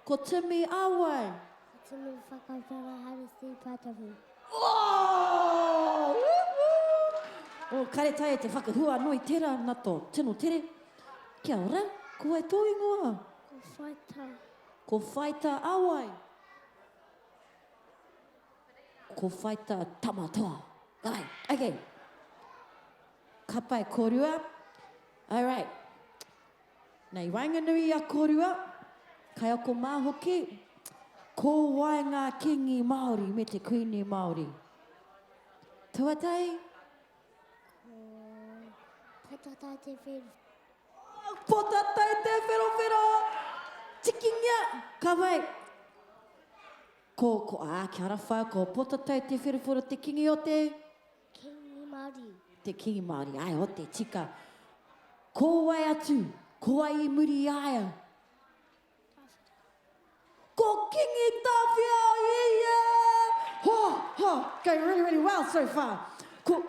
[SPEAKER 1] Ko Timi awai?
[SPEAKER 9] Ko Timi whakawhara harisi pātahu.
[SPEAKER 1] Oh! O kare tai te whakahua noi tera na tō tino tere. Kia ora, ko e tō ingoa?
[SPEAKER 9] Ko whaita.
[SPEAKER 1] Ko whaita awai? Ko whaita tamatoa. Ai, okay. Kapa e korua. All right. Nei wainganui a korua. Kai ako māhoki. Ko wai ngā kingi Māori me te kuini Māori. Tuatai?
[SPEAKER 9] Potatai te whiru.
[SPEAKER 1] Potatai te whiro. Tikingia. Ka wai. Kia ora whai, ko potatai te whiro te kingi o te?
[SPEAKER 9] Kingi Māori.
[SPEAKER 1] Te kingi Māori. Ai, o te tika. Ko wai atu. Ko wai I muri aia. Ko kingi tawhia. Yeah. Going really, really well so far. Ko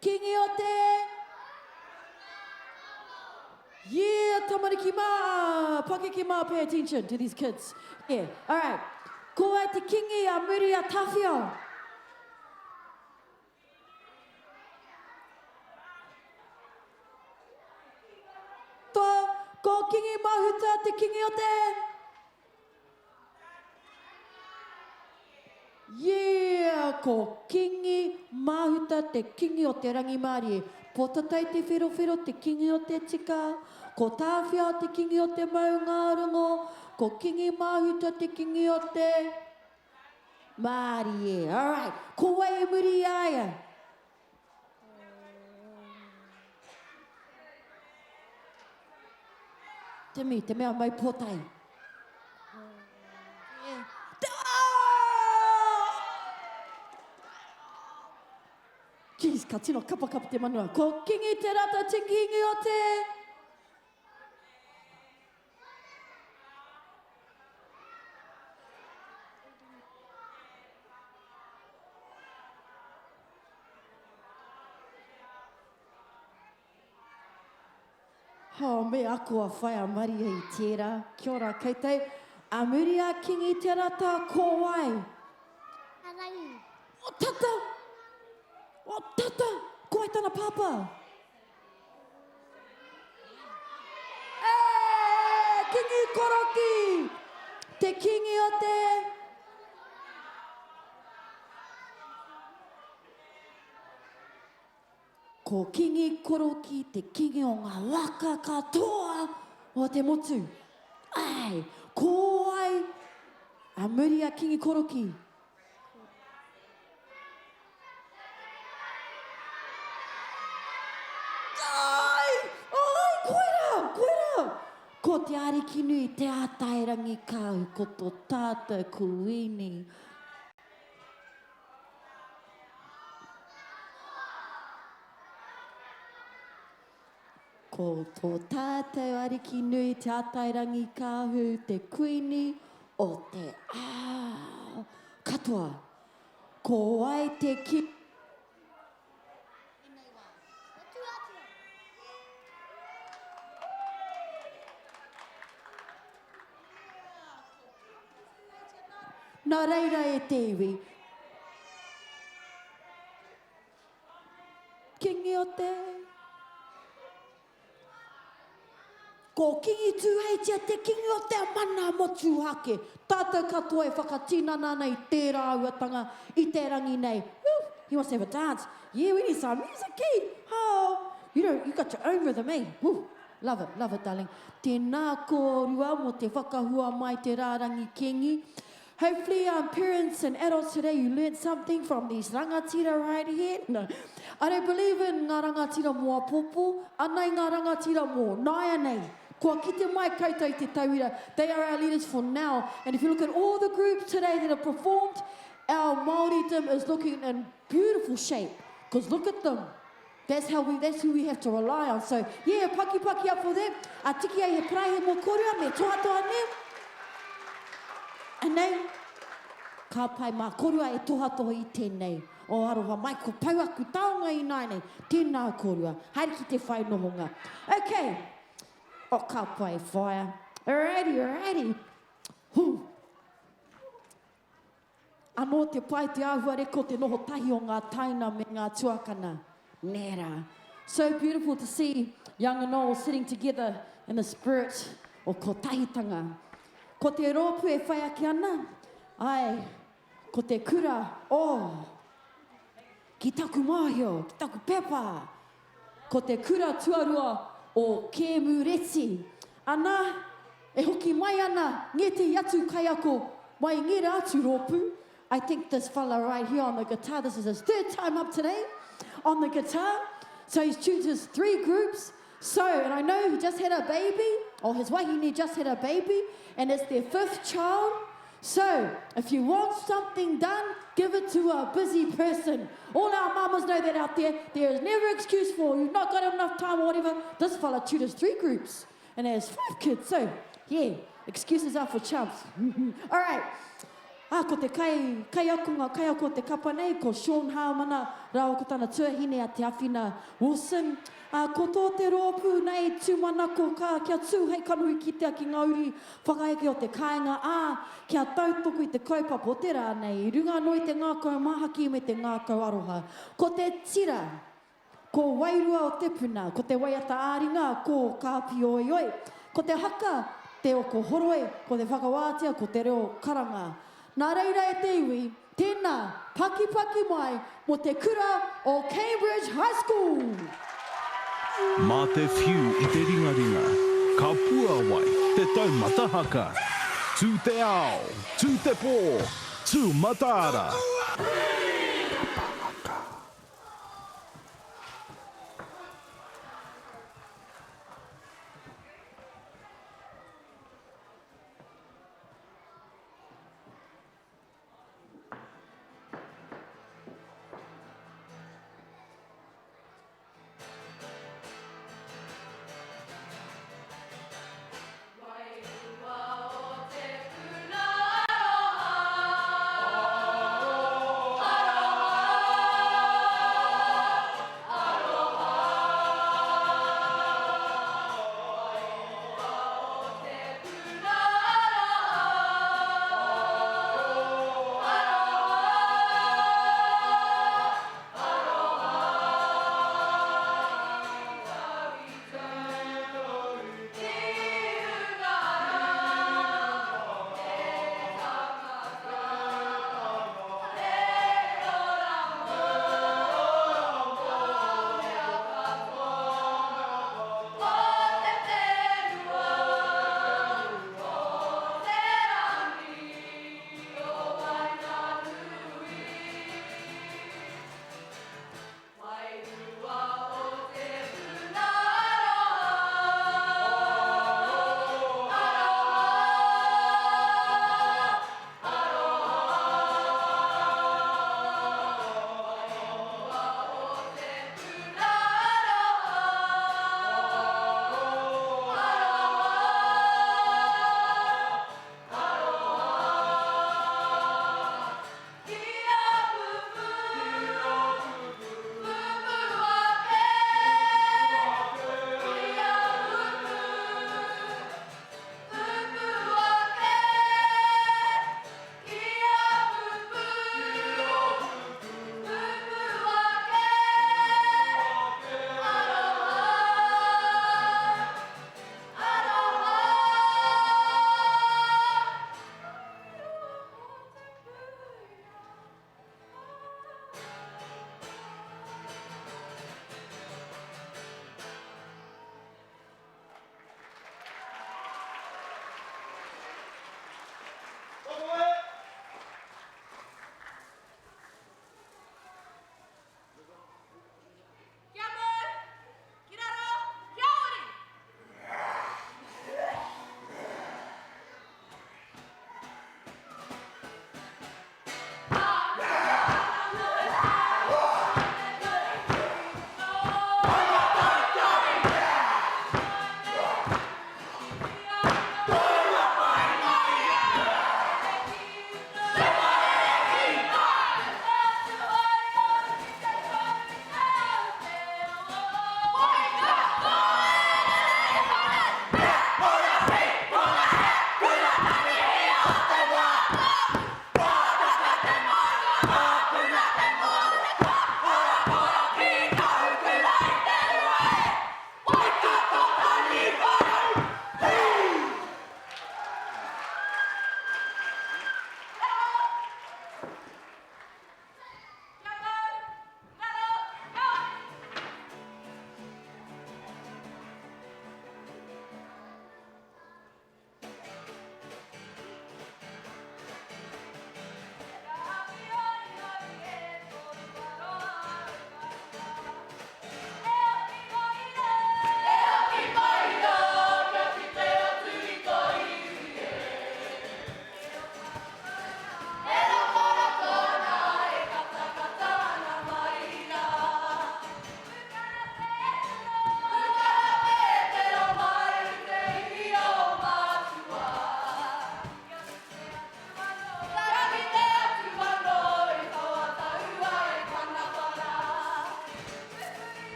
[SPEAKER 1] kingi o te? Yeah, tamariki mā. Pakeke mā, pay attention to these kids. Yeah, all right. Ko ai te kingi a muri a tawhia. Ko kingi mahuta te kingi o te? Yeah, ko kingi mahuta te kingi o te rangi Māori. Potatai te whiro te kingi o te tika. Ko tāwhia te kingi o te maungarongo. Ko kingi mahuta te kingi o te Māori. All right, ko wai muri aia. Timi, te mea mai potai. Jeez, ka tino kapa te manua. Ko kingi te rata te kingi o te. Me ako a whai a mari i tērā. Kia ora koutou. A muri a kingi te rata ko wai.
[SPEAKER 9] Arangi.
[SPEAKER 1] O tata! O tata! Ko ai tana papa. Kingi koroki! Te kingi o te... Ko kingi koroki te kingi o ngā waka katoa o te motu. Ai, ko ai a muri a kingi koroki. Ai, koera, koera. Ko te ariki nui te ātairangi kāu ko tō tātou kuini. Ko tō tātou ariki nui te ātairangi kāhu te kuini o te katoa. Ko ai te ki... Nā reira e te iwi. Kingi o te... Ko kingi tūheitia te kingi o te mana motu hake. Tātou katoa e whakatinana nei tērā auatanga i te rangi nei. Woo, he wants to have a dance. Yeah, we need some music, eh? Oh, you got your own rhythm, eh? Woo, love it, darling. Tēnā kōrua mo te whakahua mai te rārangi kingi. Hopefully, parents and adults today, you learned something from these rangatira right here. No, I don't believe in ngā rangatira mua popo, anai ngā rangatira mo naia nei. Kua kite mai koutou i te tauira. They are our leaders for now. And if you look at all the groups today that have performed, our Māoridom is looking in beautiful shape. Because look at them. That's who we have to rely on. So, yeah, paki up for them. A tiki ai he prahi mō korua, me tohatoa ne. And nei, ka pai mā korua e tohatoa i tēnei. O aroha mai ko pau aku taonga i nai nei. Tēnā korua. Haere ki te whai nohonga. Okay. O ka pai whaia. Alrighty. Anō te pai te āhuare ko te noho tahi o ngā taina me ngā tuakana. Nera. So beautiful to see young and old sitting together in the spirit o ko tahitanga. Ko te rōpu e whai ake ana. Ai, ko te kura. Ki taku māhio, ki taku pepa. Ko te kura tuarua o Kēmu Reti. Ana, e hoki mai ana, ngeti atu kai ako, mai ngira atu rōpu. I think this fella right here on the guitar, this is his third time up today on the guitar. So he's tuned his 3 groups. So, and I know he just had a baby, or his wahine just had a baby, and it's their 5th child. So, if you want something done, give it to a busy person. All our mamas know that out there. There is never an excuse for you've not got enough time or whatever. This fella tutors 3 groups and has 5 kids. So, yeah, excuses are for chumps. All right. Ko te kai ako te kapa nei, ko Sean Haumana, rāua ko tana tuahine a te awhina Wilson. Ko tō te rōpū nei, tūmanako kia tū hei kanuhi ki te aki ngauri, whakaeke o te kāinga kia tautoko i te kaupapa o te rā nei, i runga noi te ngākau mahaki me te ngākau aroha. Ko te tira, ko wairua o te puna, ko te waiata āringa, ko kāpi oi. Ko te haka, te o ko horoe, ko te whakawātia, ko te reo karanga. Nā reira e te iwi, tēnā paki mai mo te kura o Cambridge High School.
[SPEAKER 4] Mā te whiu i te ringaringa, ka pua wai te taumata haka. Tū te ao, tū te pō, tū mataara.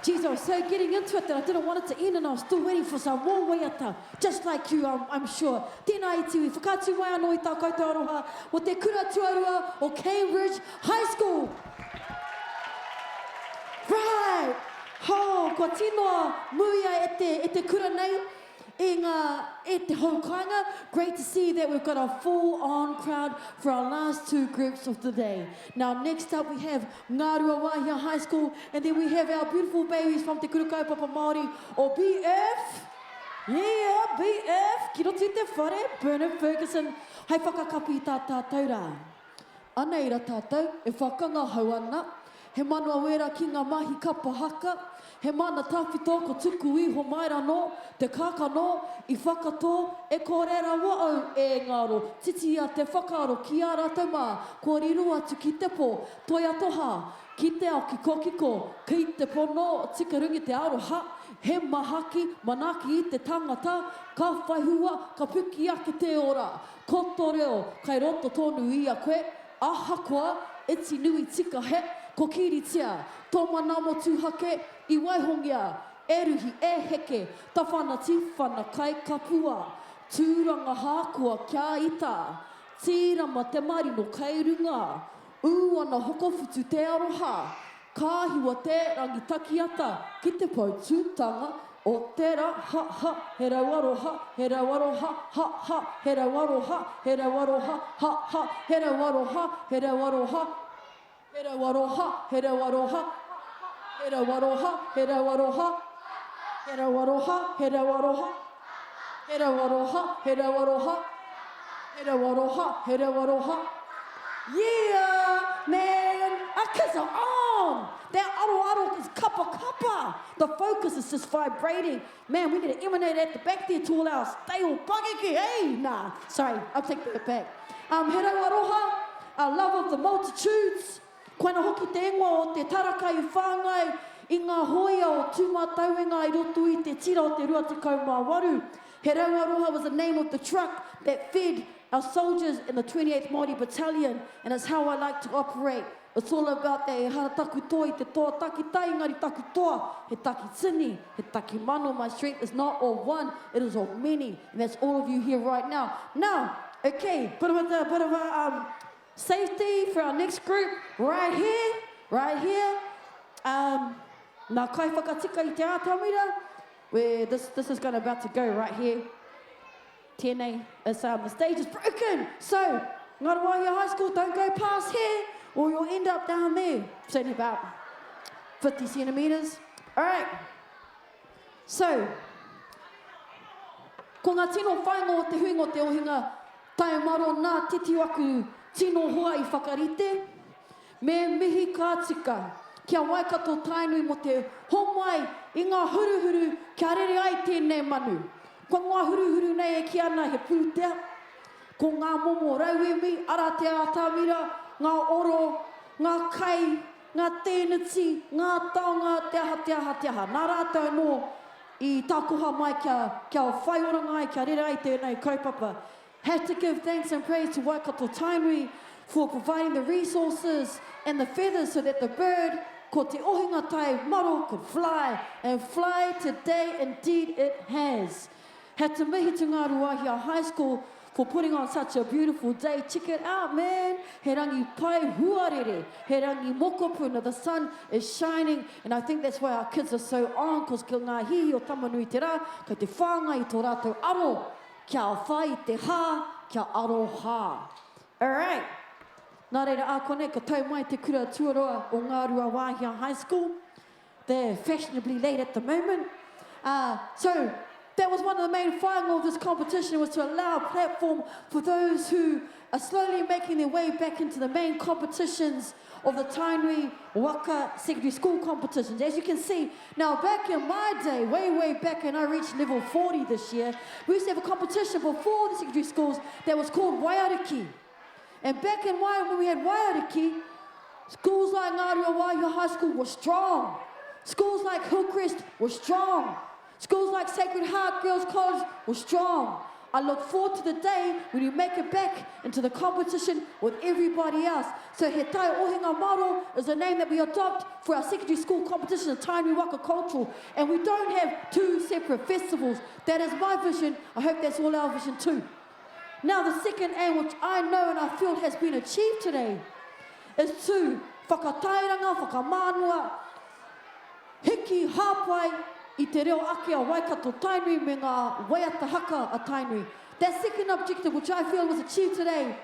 [SPEAKER 1] Geez, I was so getting into it that I didn't want it to end and I was still waiting for some more waiata, just like you, I'm sure. Tēnā i tiwi, whakātu mai anō i tā koutou aroha o te kura tuarua o Cambridge High School. Right! Ho, kua tinoa muia e te kura nei, e te haukainga. Great to see that we've got a full-on crowd for our last two groups of the day. Now, next up we have Ngārua Wāhia High School, and then we have our beautiful babies from Te Kura Kaupapa Māori, or BF. Yeah, BF. Ki roti te whare, Bernard Ferguson. Hei whakakapi tā tātou rā. Ana ira tātou, e whakanga hau ana. He manua wera ki ngā mahi kapa haka. He mana tawhito ko tuku iho mai rano, te kaka no, I whakato, e kōrera wa'au e ngaro. Titi a te whakaaro ki a rātou mā, ko riru atu ki te pō, toi atoha, ki te ao ki kokiko, ki te pono, tika rungi te aroha, he mahaki, manaki I te tangata, ka whaihua, ka puki ake te ora, koto reo, kai roto tonu I a koe, aha koa, iti nui tika he, ko kiritia, tō mana mo tūhake, I waihongia, e ruhi, e heke, ta whana tīwhana kai kapua, tūranga hākua kia ita, tīrama te marino kai runga, uana hokofutu te aroha, kāhiwa te rangitakiata, ki te pautūtanga, o te ra, ha, ha, he rauaroha, he rauaroha, ha, ha, he rauaroha, he rauaroha, ha, ha, he rauaroha, he rauaroha, he rauaroha, he rauaroha, he rauaroha, he rauaroha, he rauaroha, he rauaroha, he rauaroha, he rauaroha, he rauaroha, he rauaroha. Yeah, man, our kids are on. That aro is kapa. The focus is just vibrating. Man, we need to emanate at the back there to all our stay all buggy. Hey, nah, sorry, I'll take that back. He rauaroha, our love of the multitudes. Koina hoki te ingoa o te taraka I whāngai I ngā hoia o tūmatauenga I roto I te tira o te rua tekau mā waru. He rauaroha was the name of the truck that fed our soldiers in the 28th Māori Battalion, and it's how I like to operate. It's all about that e hara taku toa I te toa taki tai, ngari taku toa, he taki tini, he taki mano. My strength is not of one, it is of many, and that's all of you here right now. Now, okay, bit of a safety for our next group, right here. Nā kai whakatika I te ātamira, where this is about to go right here. Tēnei, the stage is broken. So, Ngāra Wāhia High School, don't go past here, or you'll end up down there. It's only about 50 centimetres. All right. So, ko ngā tino whaingo o te huinga o te Ohinga, tai Maro nā titi aku tino hoa I whakarite, me mihi kātika, kia waikato tainui mo te homai I ngā huruhuru kia rere ai tēnei manu. Ko ngā huruhuru nei e ki ana he pūtea, ko ngā momo rauemi, ara te ātamira, ngā oro, ngā kai, ngā tēniti, ngā taonga, te aha. Nā rātou no I tākoha mai kia whai oranga ai, kia rere ai tēnei kaupapa. Have to give thanks and praise to Waikato Tainui for providing the resources and the feathers so that the bird, ko te Ohinga tai Maro, could fly. And fly today, indeed it has. Had to mihi to Ngāra Wāhia High School for putting on such a beautiful day. Check it out, man. He rangi pai huarere. He rangi mokopuna. The sun is shining. And I think that's why our kids are so on, because ki ngā hihi o tamanui te rā, ka te whāngai I tō rātou aro. Kia whai te hā, kia aroha. All right. Nā reira a kone, ka tau mai te kura tuaroa o Ngāra Wāhia High School. They're fashionably late at the moment. So, that was one of the main whāngai of this competition, was to allow a platform for those who are slowly making their way back into the main competitions of the Tainui Waka secondary school competitions. As you can see, now back in my day, way back, and I reached level 40 this year, we used to have a competition before the secondary schools that was called Waiariki. And back in when we had Waiariki, schools like Ngāra Wāhia High School were strong. Schools like Hillcrest were strong. Schools like Sacred Heart Girls College were strong. I look forward to the day when you make it back into the competition with everybody else. So He Tai Ohinga Maro is the name that we adopt for our secondary school competition in Tainui Waka Cultural. And we don't have two separate festivals. That is my vision. I hope that's all our vision too. Now the second aim, which I know and I feel has been achieved today, is to whakatairanga, whakamanua, hiki hāpai I te reo ake a Waikato Tainui me ngā waiata haka a Tainui. That second objective, which I feel was achieved today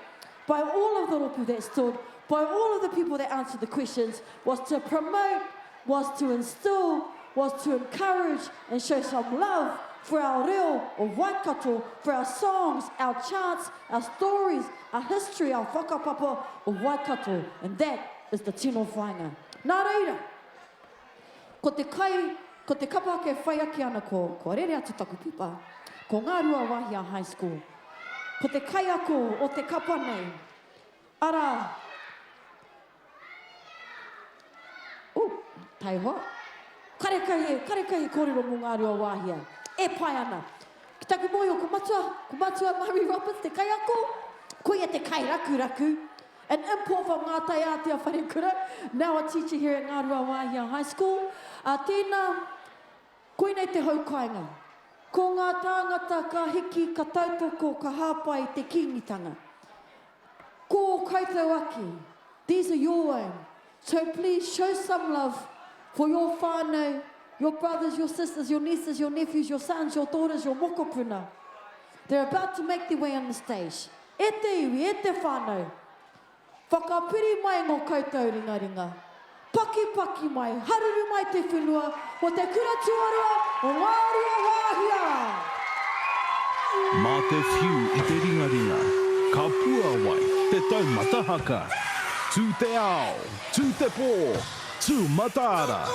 [SPEAKER 1] by all of the rōpū that stood, by all of the people that answered the questions, was to promote, was to instill, was to encourage and show some love for our reo of Waikato, for our songs, our chants, our stories, our history, our whakapapa of Waikato. And that is the tino whainga. Nā reira, ko te kapa ke whai ake ana ko rere atu taku pipa, ko ngā rua wahia high school. Ko te kai ako o te kapa nei, ara, tai hoa, karekai kōrero mō ngā rua wahia, e pai ana. Ki taku moio, ko matua Mary Roberts, te kai ako, ko ia te kai raku. An import from ngā tai ātea wharekura, now a teacher here at Ngā Rua Wahia High School. Tēnā, koinei te haukainga. Ko ngā tāngata ka hiki, ka tautoko, ka hāpai te kīngitanga. Ko koutou ake. These are your own. So please show some love for your whānau, your brothers, your sisters, your nieces, your nephews, your sons, your daughters, your mokopuna. They're about to make their way on the stage. E te iwi, e te whānau. Whakapiri mai ngō koutou ringa. Paki mai, haruru mai te whenua, o te kura tuarua o Ngā Rua Wahia.
[SPEAKER 4] Mā te whiu I te ringa, ka pua wai te taumata haka. Tū te ao, tū te pō, tū mataara.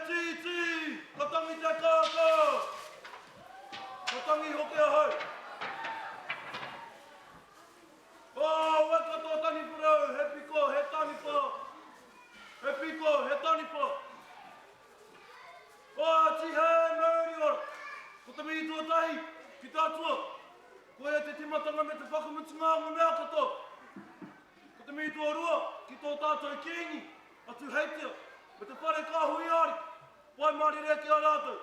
[SPEAKER 6] titi, ka tangi te kāka. Ka tangi hoke ahau. Wai katoa tani purau, he piko, he tanipa. He piko, he tanipa. Ti he mauri ora. Ko te mihi tuatahi, ki tātua. Ko e te timatanga me te whakamutunga ngā mea katoa. Ko te mihi tuarua, ki tō tātou kiengi, atu heitea, me te whare kāhui ari, wai maari rea ki a rātou.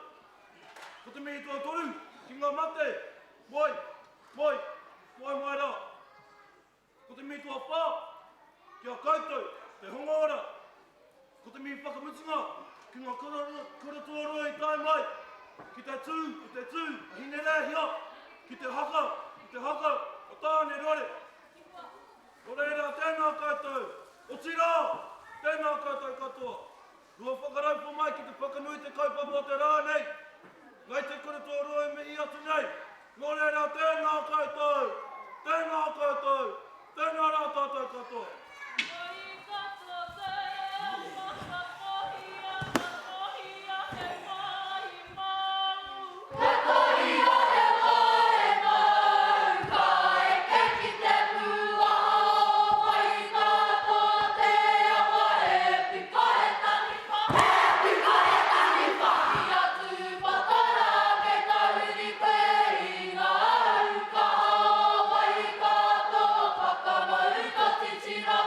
[SPEAKER 6] Ko te mihi tuatoru, ki ngā mate, wai rā. Ko te mihi tua pā, ki a koutou, te honga ora. Ko te mihi whakamutunga, ki ngā koratuarua i tai mai, ki te tū, hine rehia, ki te haka, o tāne rore. O reira, tēnā koutou, o tira, tēnā koutou katoa. Rua whakaraupo mai ki te whakanui te kaupapa o te rā nei. Ngai te koratuarua e me i atu nei. O reira, tēnā koutou, tēnā rā tātou katoa.
[SPEAKER 10] Tira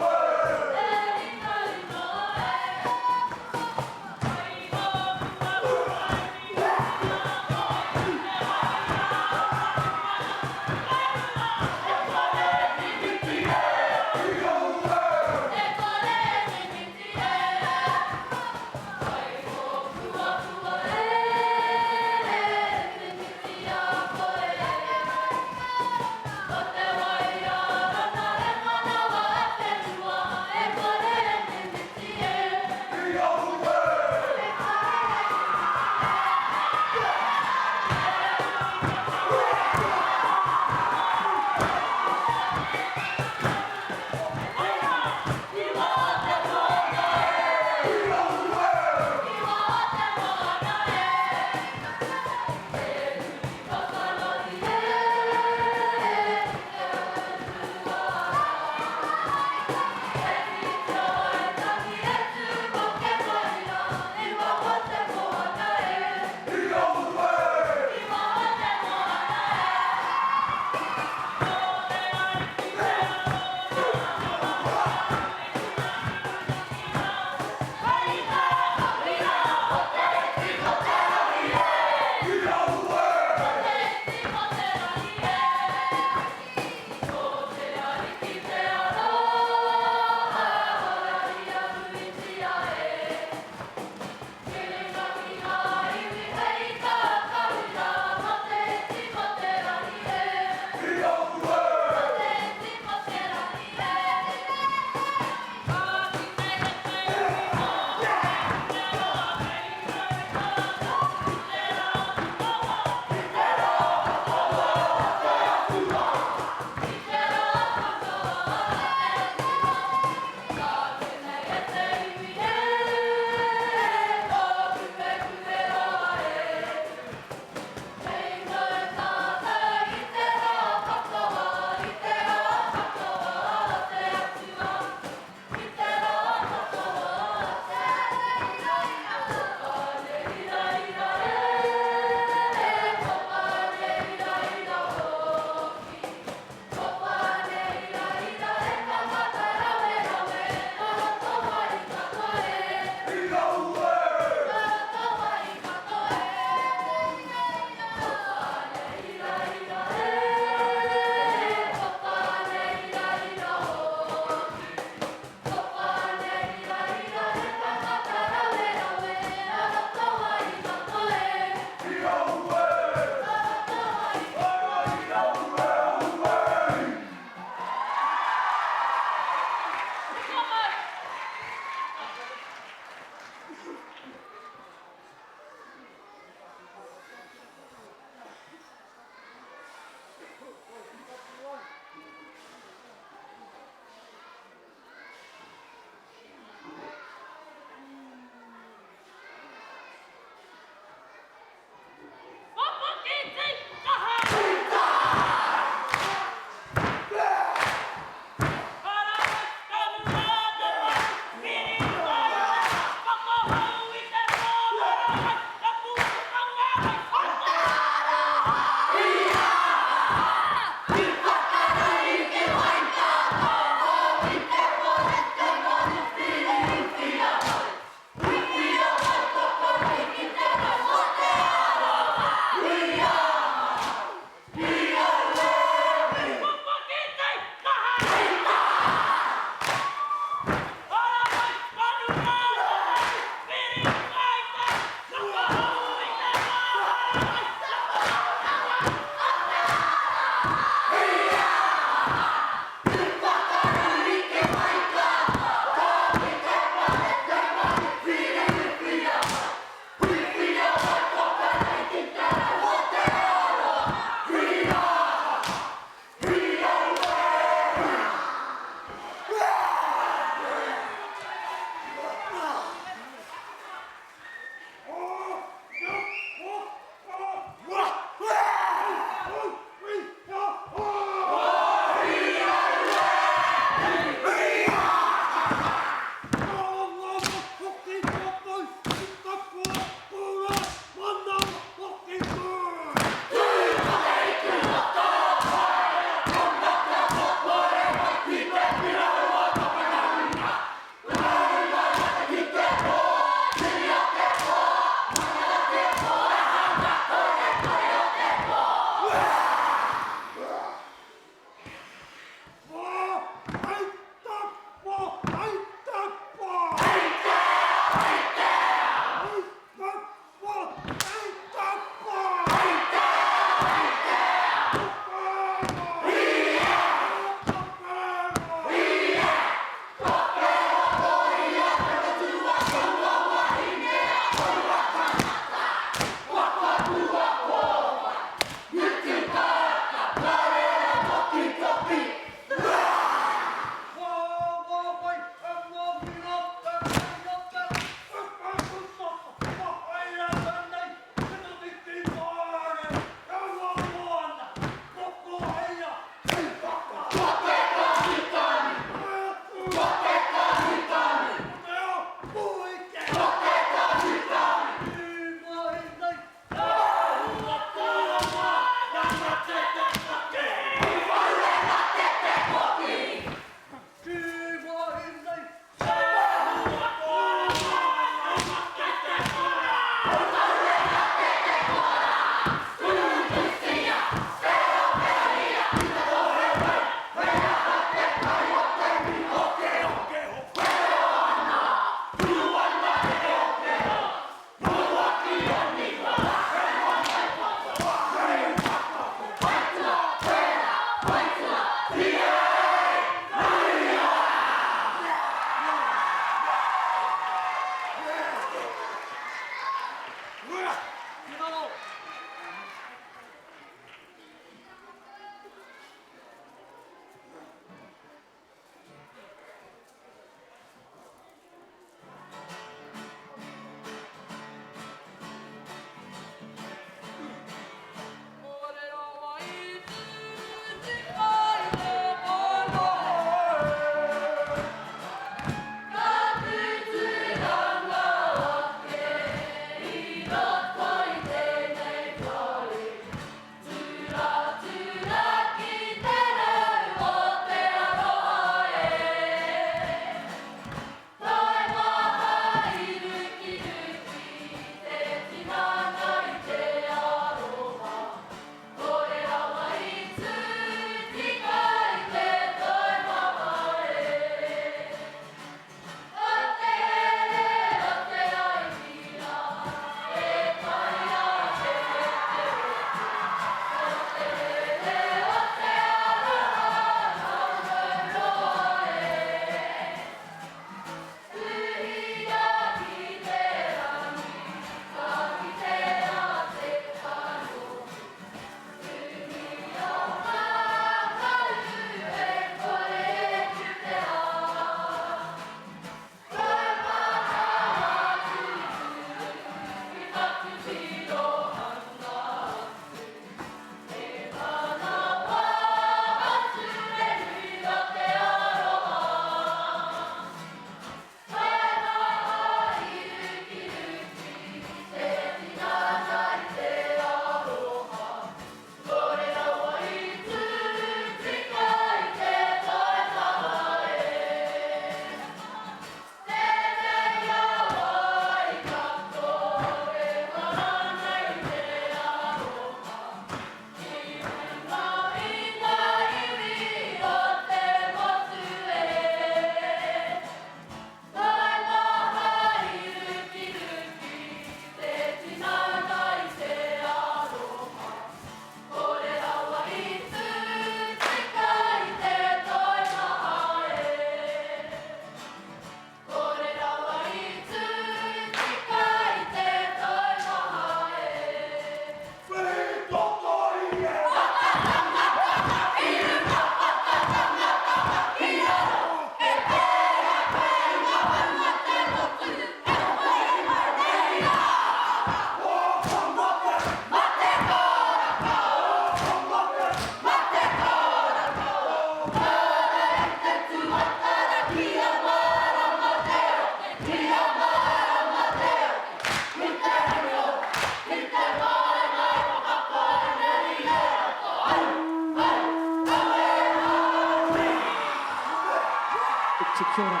[SPEAKER 1] Kia ora.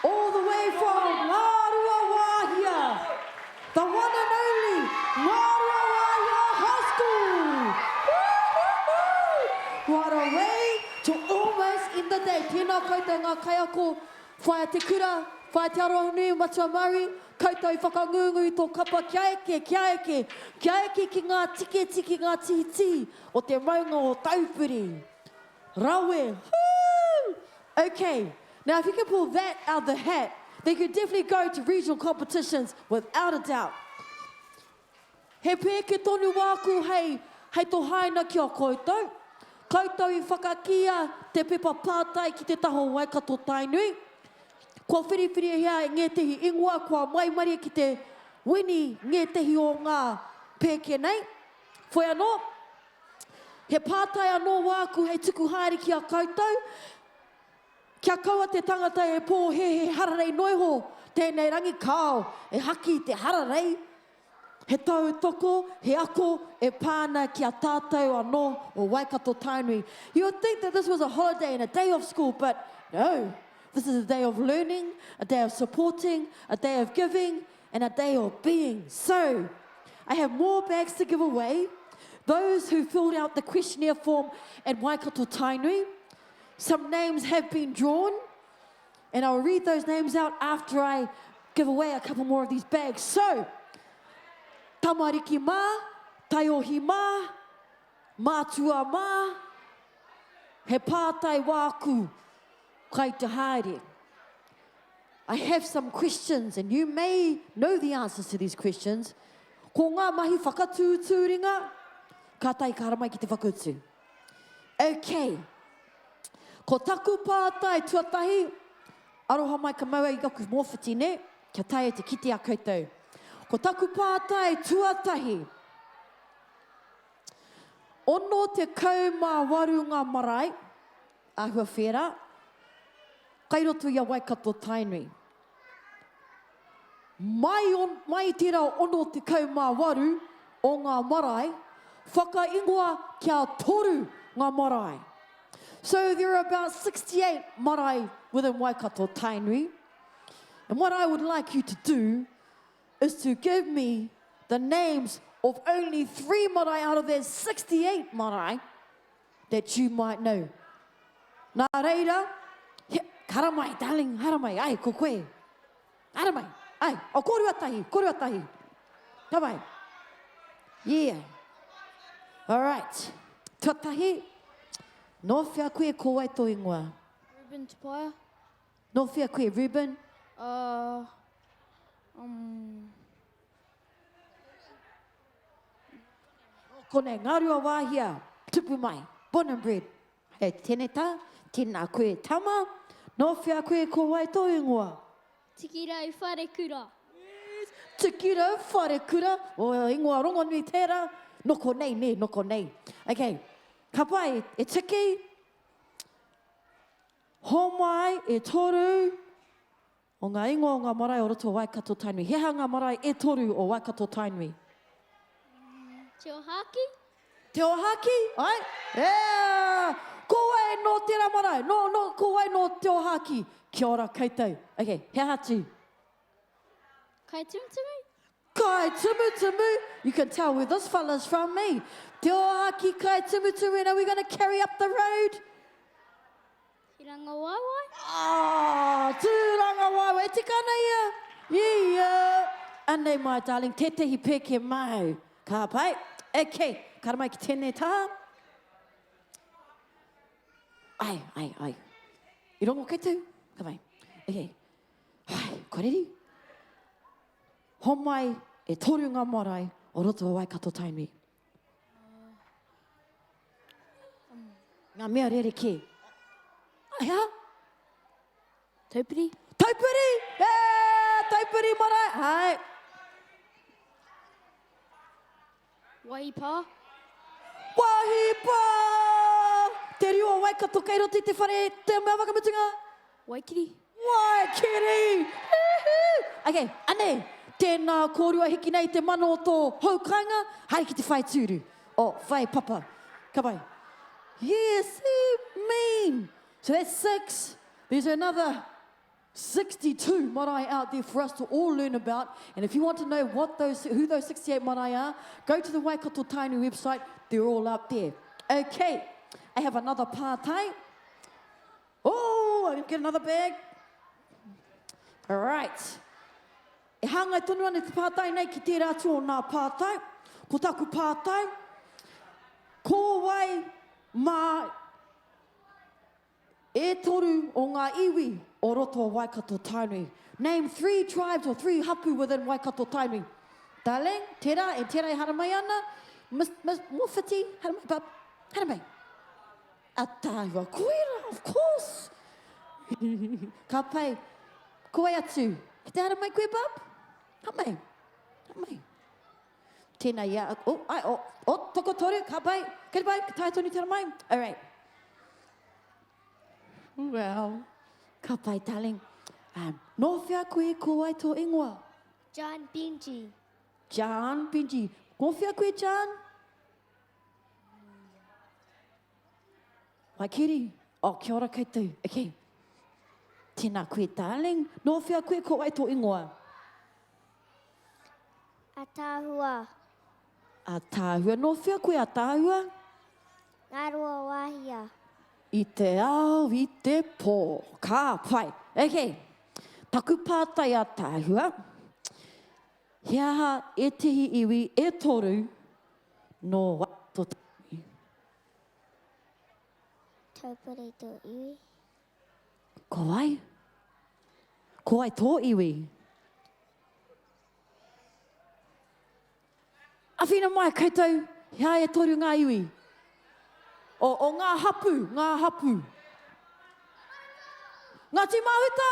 [SPEAKER 1] All the way from Marua Wahia, the one and only Marua Wahia High School. Woo-hoo-hoo! What a way to almost end the day. Tēnā koutou ngā kaiako, whaia te kura, whaia te aroha nui matua Māori, koutou i whakangungu i tō kapa kia eke ki ngā tiki ngā tihi o te maunga o taupuri. Rawe. Woo! Okay. Now, if you can pull that out of the hat, then you could definitely go to regional competitions without a doubt. He pē ke tonu wāku hei tō haina ki a koutou. Koutou i whakakia te pepa pātai ki te taho Waikato Tainui. Kua whiriwhiri hea e ngētehi ingoa, kua maimari ki te wini ngētehi o ngā pēke nei. Whoi anō, he pātai anō wāku hei tuku haere ki a koutou. Kia kaua te tangata e pō he hararei noiho, tēnei rangi kāo, e haki te hararei. He tau toko, he ako, e pāna ki a tātou anō o Waikato Tainui. You would think that this was a holiday and a day of school, but no. This is a day of learning, a day of supporting, a day of giving, and a day of being. So, I have more bags to give away. Those who filled out the questionnaire form at Waikato Tainui, some names have been drawn, and I'll read those names out after I give away a couple more of these bags. So, Tamariki mā, Taiohi mā, Mātua mā, he pātai wāku, kai te haere. I have some questions, and you may know the answers to these questions. Ko ngā mahi whakatūtūringa, ka tai ka haramai ki te whakautu. Okay. Ko taku pātai tuatahi, aroha mai ka maua i gaku mōwhiti ne, kia tai e te kiti a koutou. Ko taku pātai tuatahi, ono te kaumā ngā marae, āhua whera, kairoto i a Waikato Tainui. Mai tērā ono te kaumā o ngā marae, whakaingoa kia toru ngā marae. So there are about 68 marae within Waikato Tainui. And what I would like you to do is to give me the names of only 3 marae out of their 68 marae that you might know. Nā reira, haramai, darling, haramai, ai, ko koe. Haramai, ai, o korua tahi. Haramai. Yeah. All right. Tuatahi. No whia koe ko wai tō ingoa.
[SPEAKER 8] Ruben Tupaia.
[SPEAKER 1] No whia koe, Ruben. Kone ngārua wāhia, tupu mai, born and bred. Hei tēnei tā, tēnā koe tama. No whia koe ko wai tō ingoa.
[SPEAKER 9] Tikirau whare kura.
[SPEAKER 1] Tikirau whare kura. O ingoa rongo nui tērā. Noko nei. Okay. Kapa e tiki, homai e toru, o ngā ingoa o ngā marae o roto o Waikato Tainui. Heha ngā marae e toru o Waikato Tainui.
[SPEAKER 9] Te ohaki?
[SPEAKER 1] Te ohaki? Ai? Yeah! Ko wai no tērā marae. No, ko wai no te ohaki. Kia ora koutou. Okay, he hatu.
[SPEAKER 9] Kai tumutumu?
[SPEAKER 1] Kai tumutumu. You can tell where this fella's from me. Te ohaki kai tumutumu. And are we going to carry up the road?
[SPEAKER 9] Tiranga waiwai?
[SPEAKER 1] Tūranga waiwai. E tika ana ia. Yeah. Anei mai, darling. Tetehi pēke mau. Ka pai. Okay. Karamai ki tēnei tā. Ai. I rongo koutou. Ka mai. Okay. Ai, koreri. Homai e toru ngā marae o roto o Waikato Tainui. Ngā mea rere ke. Ai ha?
[SPEAKER 8] Taupiri.
[SPEAKER 1] Taupiri marae. Ai.
[SPEAKER 8] Waipa.
[SPEAKER 1] Wahipa! Te rio o Waikato kei roti te whare te mea wakamutunga.
[SPEAKER 8] Waikiri.
[SPEAKER 1] Waikiri! Okay, ane, tēnā kōrua hiki nei te mano o tō haukanga, haere ki te whai tūru. O, whai papa. Ka pai. Yes, mean. So that's 6. There's another 62 marae out there for us to all learn about. And if you want to know who those 68 marae are, go to the Waikato Tainu website. They're all up there. Okay, I have another pātai. Oh, I didn't get another bag. All right. E hangai tonu ane te pātai nei ki te rātu o nā pātai. Ko taku pātai. Ko wai mā e toru o ngā iwi o roto o Waikato Tainui. Name 3 tribes or 3 hapu within Waikato Tainui. Darling, tera e tera e haramai ana. Miss Mofiti, haramai, bub, haramai. Ataiwa, koera, of course. Ka pai, koe atu. Ki te haramai koe, bub? Haramai, haramai. Tēnā ia, toko toru, ka pai, kere pai, ka tai tonu te haramai. All right. Well, ka pai, darling. No whia koe ko ai tō ingoa?
[SPEAKER 9] John Benji.
[SPEAKER 1] John Benji. No whia koe, John? Waikiri. Oh, kia ora koutou. Okay. Tēnā koe, darling. No whia koe ko ai tō ingoa?
[SPEAKER 9] Atahua.
[SPEAKER 1] Atahua. No whia koe atahua?
[SPEAKER 9] Ngarua wahia.
[SPEAKER 1] I te ao, i te pō. Ka pai. Okay. Taku pātai a tāhua. Hea e tehi iwi e toru no Waikato Tainui.
[SPEAKER 9] Taupere tō iwi.
[SPEAKER 1] Ko ai? Ko ai tō iwi? Awhina mai koutou, hea e toru ngā iwi. O ngā hapu, ngā hapu. Ngāti Mahuta?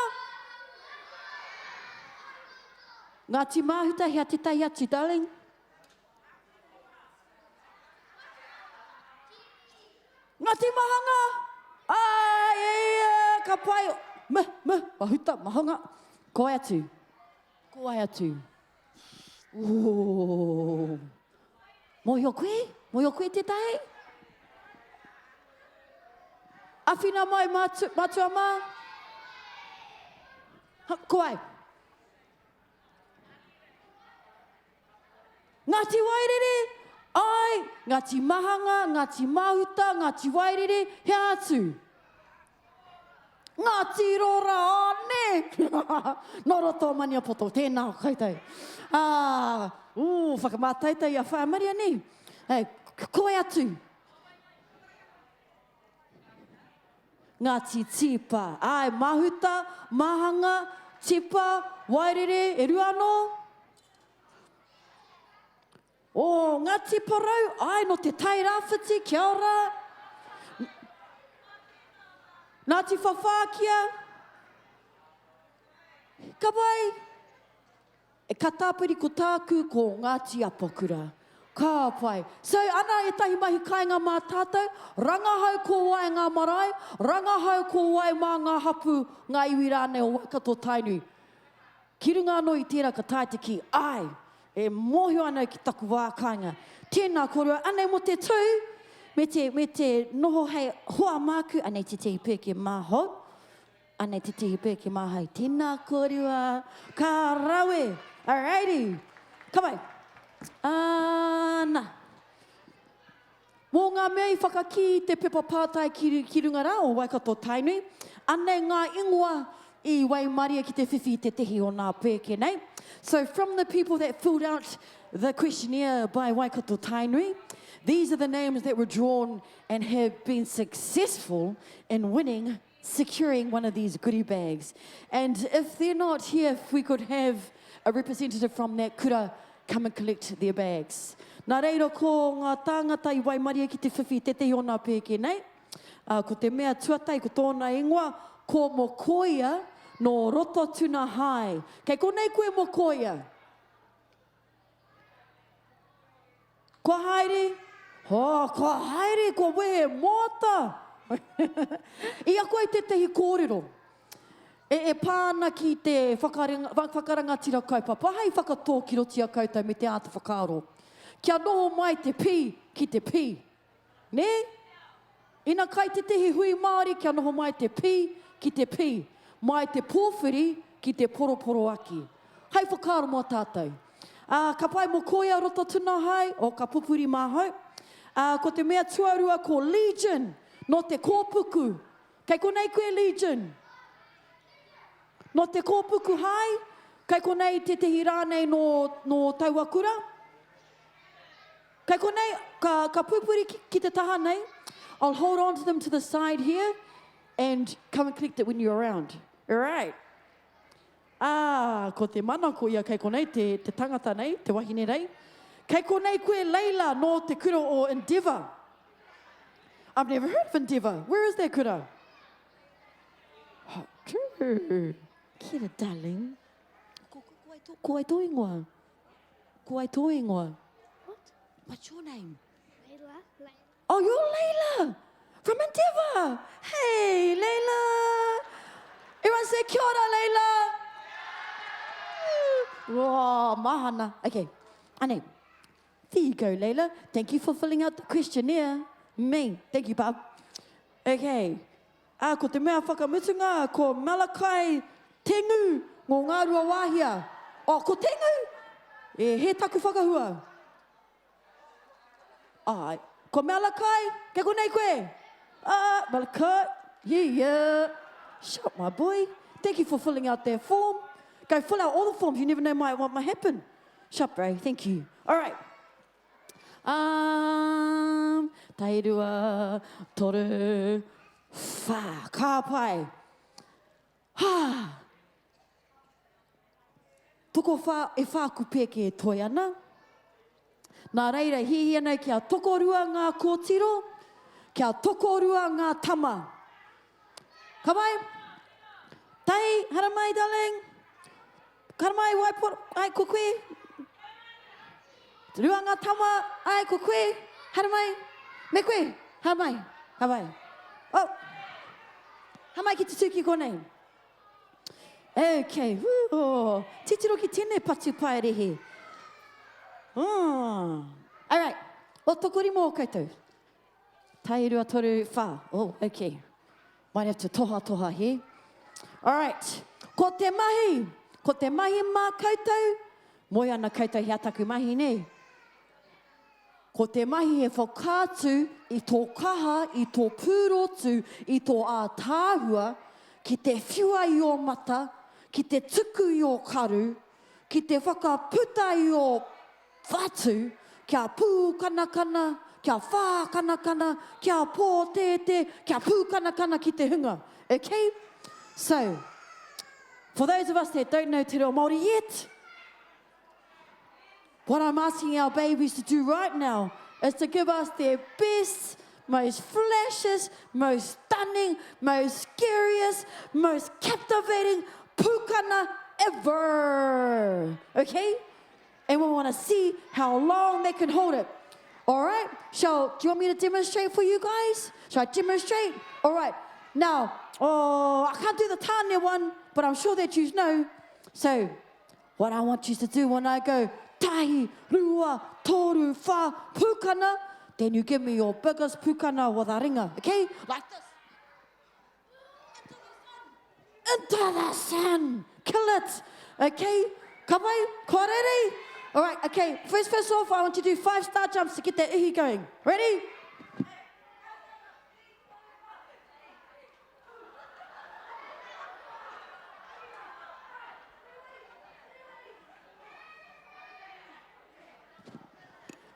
[SPEAKER 1] Ngāti Mahuta, hea te tai atu, darling. Ngāti Mahanga? Ka pai. Mahuta, Mahanga. Ko ai atu. Ko ai atu. Ooh. Moio koe? Moio koe te tai? Awhina mai mātu ama? Ko ai? Ngāti Wairere? Ai, Ngāti Mahanga, Ngāti Mahuta, Ngāti Wairere, hea atu. Ngāti Rora, ne! No roto mania poto, tēnā koutou. Whakamātaita i a whaamaria ni. Hey, koe atu. Ngāti Tipa. Ai, Mahuta, Mahanga, Tipa, Wairere, e rua anō? Ngāti Parau. Ai, no te tai rāwhiti, kia ora. Ngāti Whawhākia. Ka pai. E katāpiri ko tāku ko Ngāti Apakura. Ka pai. So, ana e tahi mahi kāinga mā tātou, rangahau ko wai ngā marae, rangahau ko wai mā ngā hapu, ngā iwi rānei o Waikato Tainui. Ki runga anō i tērā ka taitiki, ai, e mōhio ana ki taku wā kāinga. Tēnā korua, anei mo te tū, me te noho hei hoa māku, anei te tehi pēke māhau, anei te tehi pēke māhau. Tēnā korua, ka rawe, alrighty, ka mai. Nā. Mō ngā mea i whakaki te pepa pātai ki runga rā o Waikato Tainui, anei ngā ingoa I wai maria ki te whiwhi te tehi o nā pēke nei. So from the people that filled out the questionnaire by Waikato Tainui, these are the names that were drawn and have been successful in winning, securing one of these goodie bags. And if they're not here, if we could have a representative from that kura come and collect their bags. Nā reira ko ngā tāngata I wai maria ki te whiwhi te tehi o nā pēke nei. Ko te mea tuatai ko tōna ingoa, ko mokoia no roto tuna hai. Kei konei koe mokoia. Ko haere? Ko haere, ko wehe mōta. Ia koe te tehi kōrero. E pāna ki te whakarangatira kaupapa. Hei whakatō ki roti a koutou me te āta whakaaro. Kia noho mai te pi ki te pi. Ne? Ina kai te tehi hui Māori kia noho mai te pi ki te pi. Mai te pōwhiri ki te poroporo aki. Hei whakaaro mō tātou. Ka pai mo koia roto tuna hai, o ka pupuri māhau. Ko te mea tuarua ko Legion, no te kōpuku. Kei konei koe Legion. No te kōpuku hai, kei konei te tehi rānei no tauakura. Kei konei, ka pupuri ki te taha nei. I'll hold on to them to the side here and come and collect it when you're around. All right. Ko te mana ko ia kei konei te tangata nei, te wahine rei. Kei konei koe Leila no te kura o Endeavour. I've never heard of Endeavour. Where is their kura? Kia ora, darling. Ko ai tō ingoa. Ko ai tō ingoa. What? What's your name?
[SPEAKER 9] Leila.
[SPEAKER 1] Oh, you're Leila from Endeavour. Hey, Leila. Everyone say kia ora, Leila. Oh, mahana. Okay, ane. There you go, Leila. Thank you for filling out the questionnaire. Me. Thank you, Bob. Okay. Ko te mea whakamutunga, ko Malakai Tengu ngō ngā rua wāhia. Oh, ko Tengu? He taku whakahua. Ai. Ko Malakai, ke konei koe? Malakai, yeah. Shut up, my boy. Thank you for filling out that form. Go fill out all the forms. You never know what might happen. Shut up, bro. Thank you. All right. Tairua, toru, wha, ka pai. Toko wha e whāku pēke e toi ana. Nā reira, hihi ana kia tokorua ngā kōtiro, kia tokorua ngā tama. Ka mai? Tai, hara mai, darling. Hara mai, waiporo, ai ko koe. Rua ngā tama, ai ko koe. Hara mai, me koe. Hara mai, hara mai. Oh, hara mai ki te tuki konei. Okay, oh, titiro ki tēnei patu pai rehe. All right, o tokori mō koutou. Tairua toru wha. Oh, okay. Might have to toha here. All right, ko te mahi mā koutou. Moi ana koutou hea taku mahi ne. Ko te mahi he whakātu i tō kaha, i tō pūrotu, i tō ātāhua, ki te whiua i o mata, ki te tuku i o karu, ki te whakaputa i o whatu, kia pū kanakana, kia whā kanakana, kia pō tēte, kia pū kanakana ki te hunga. Okay? So, for those of us that don't know te reo Māori yet, what I'm asking our babies to do right now is to give us their best, most flashes, most stunning, most scariest, most captivating pūkana ever. Okay? And we want to see how long they can hold it. All right? Do you want me to demonstrate for you guys? Shall I demonstrate? All right. Now, I can't do the tāne one, but I'm sure that you know. So, what I want you to do when I go, tahi, rua, toru, wha, pūkana, then you give me your biggest pūkana with a ringa, okay? Like this. Into the sun. Kill it, okay? Ka mai, kōrere. All right, okay, first off, I want you to do 5-star jumps to get that ihi going. Ready?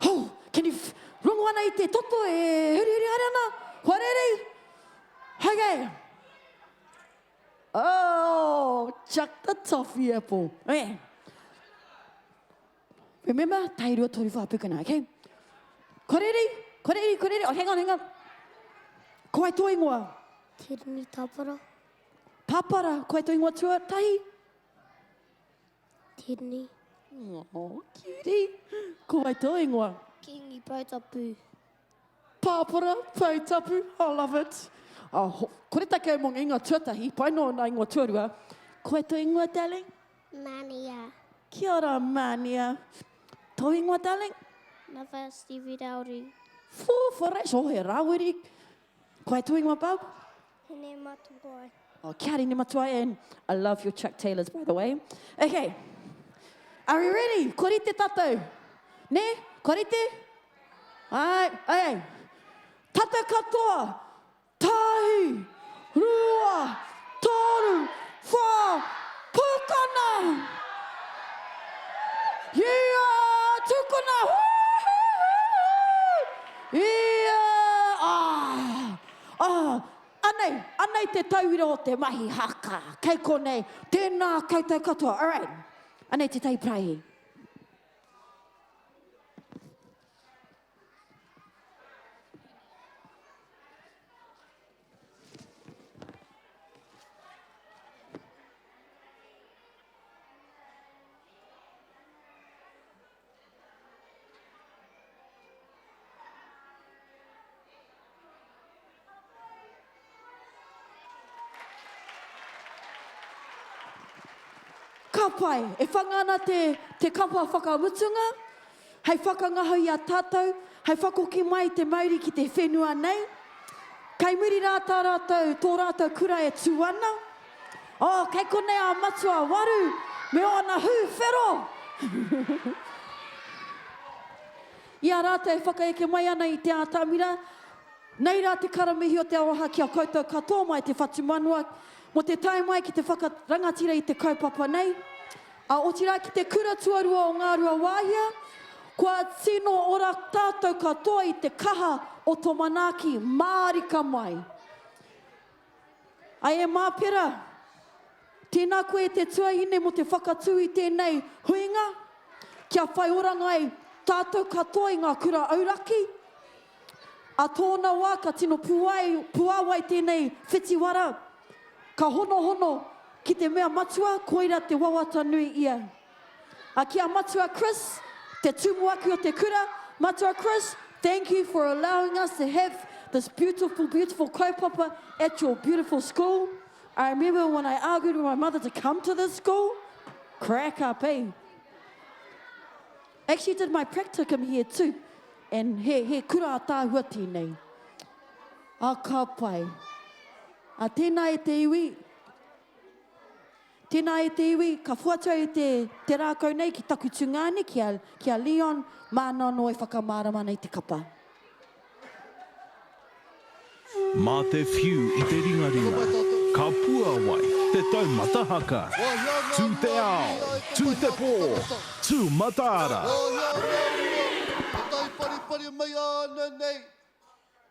[SPEAKER 1] Oh, can you rungo ana I te toto e huri arana? Kōrere. Okay. Oh, chuck the toffee apple. Okay. Remember, tairua toru wha pūkana, okay? Kōrere. Oh, hang on. Ko ai tō ingoa?
[SPEAKER 9] Tirni tāpara.
[SPEAKER 1] Pāpara, ko ai tō ingoa tua tahi?
[SPEAKER 9] Tirni.
[SPEAKER 1] Oh, cutie. Ko ai tō ingoa?
[SPEAKER 9] Kingi pautapu.
[SPEAKER 1] Pāpara, pautapu. I love it. Kore take mong ingoa tuatahi, pai no nā ingoa tuarua. Ko ai tō ingoa, darling?
[SPEAKER 9] Mania.
[SPEAKER 1] Kia ora, Mania. Tō ingoa, darling?
[SPEAKER 9] Nawa Stevie Rauri.
[SPEAKER 1] Whore, so he rawiri. Koe tuing ma bab?
[SPEAKER 9] Hene matuai.
[SPEAKER 1] Oh, kia ri ni matuai, and I love your Chuck Taylors, by the way. Okay. Are we ready? Korite tātou. Ne? Korite? Ai, ai. Tata katoa. Tahi. Rua. Toru. Wha. Pukana. Ia. Tukuna. Ia. Anei te tauira o te mahi haka. Kei konei. Tēnā koutou katoa. All right. Anei te tai prahi. Ka pai, e whangana te kapa whakamutunga, hei whakangaho i a tātou, hei whakoki mai te mauri ki te whenua nei, kei muri rātā rātou, tō rātou kura e tūana, kei konei a matua waru, me o ana hu whero. Ia rātou e whakaeke mai ana i te ātamira, nei rā te karamihi o te aroha ki a koutou katoa mai te whatumanua, mo te tai mai ki te whakarangatira i te kaupapa nei. A otira ki te kura tuarua o ngā rua wāhia, kua tino ora tātou katoa i te kaha o tō manaki mārika mai. Ai e māpera, tēnā koe te tuahine mo te whakatū i tēnei huinga, kia whai oranga ai tātou katoa i ngā kura auraki, a tōna wā ka tino puawai tēnei whitiwara, ka hono ki te mea matua, koira te wawata nui ia. A kia matua Chris, te tumuaki o te kura, matua Chris, thank you for allowing us to have this beautiful, beautiful kaupapa at your beautiful school. I remember when I argued with my mother to come to this school, crack up, eh? Actually did my practicum here too, and he kura a tāhua tēnei. A ka pai. A tēnā e te iwi. Tēnā e te iwi, ka fuatau i te rākau nei ki taku tungane, kia Leon, mana no e whakamārama nei te kapa.
[SPEAKER 4] Mā te whiu i te ringaringa, ka pua wai, te taumata haka. Tū te ao, tū te pō, tū mataara.
[SPEAKER 6] Tai paripari mai ana nei.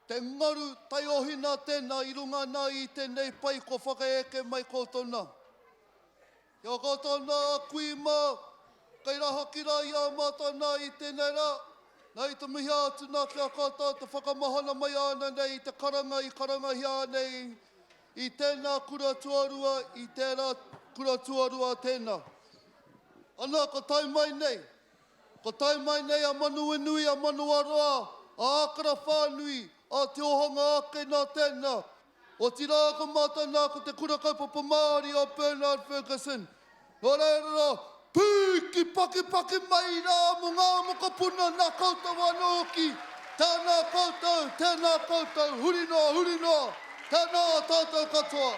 [SPEAKER 6] Te ngaru tai ohina tēnā i runga nā i tēnei pai ko whakaeke mai kōtona. Ia kōtona kui mā, kei raha ki rā i a mātana i tēnei rā. Nei te mihi atu nā kia kata, te whakamahana mai ana nei, te karanga i karangahi nei, i tēnā kura tuarua, i tērā kura tuarua tēnā. Ana, ko tai mai nei. Ko tai mai nei a manu enui, a manu aroa, a akara whānui, a te ohanga ake nā tēnā. O tira ko mātana ko te kura kaupapa Māori o Bernard Ferguson. Nō reira, pūki paki mai rā mo ngā mokapuna nā koutou anōki. Tēnā koutou, huri noa, tēnā tātou katoa.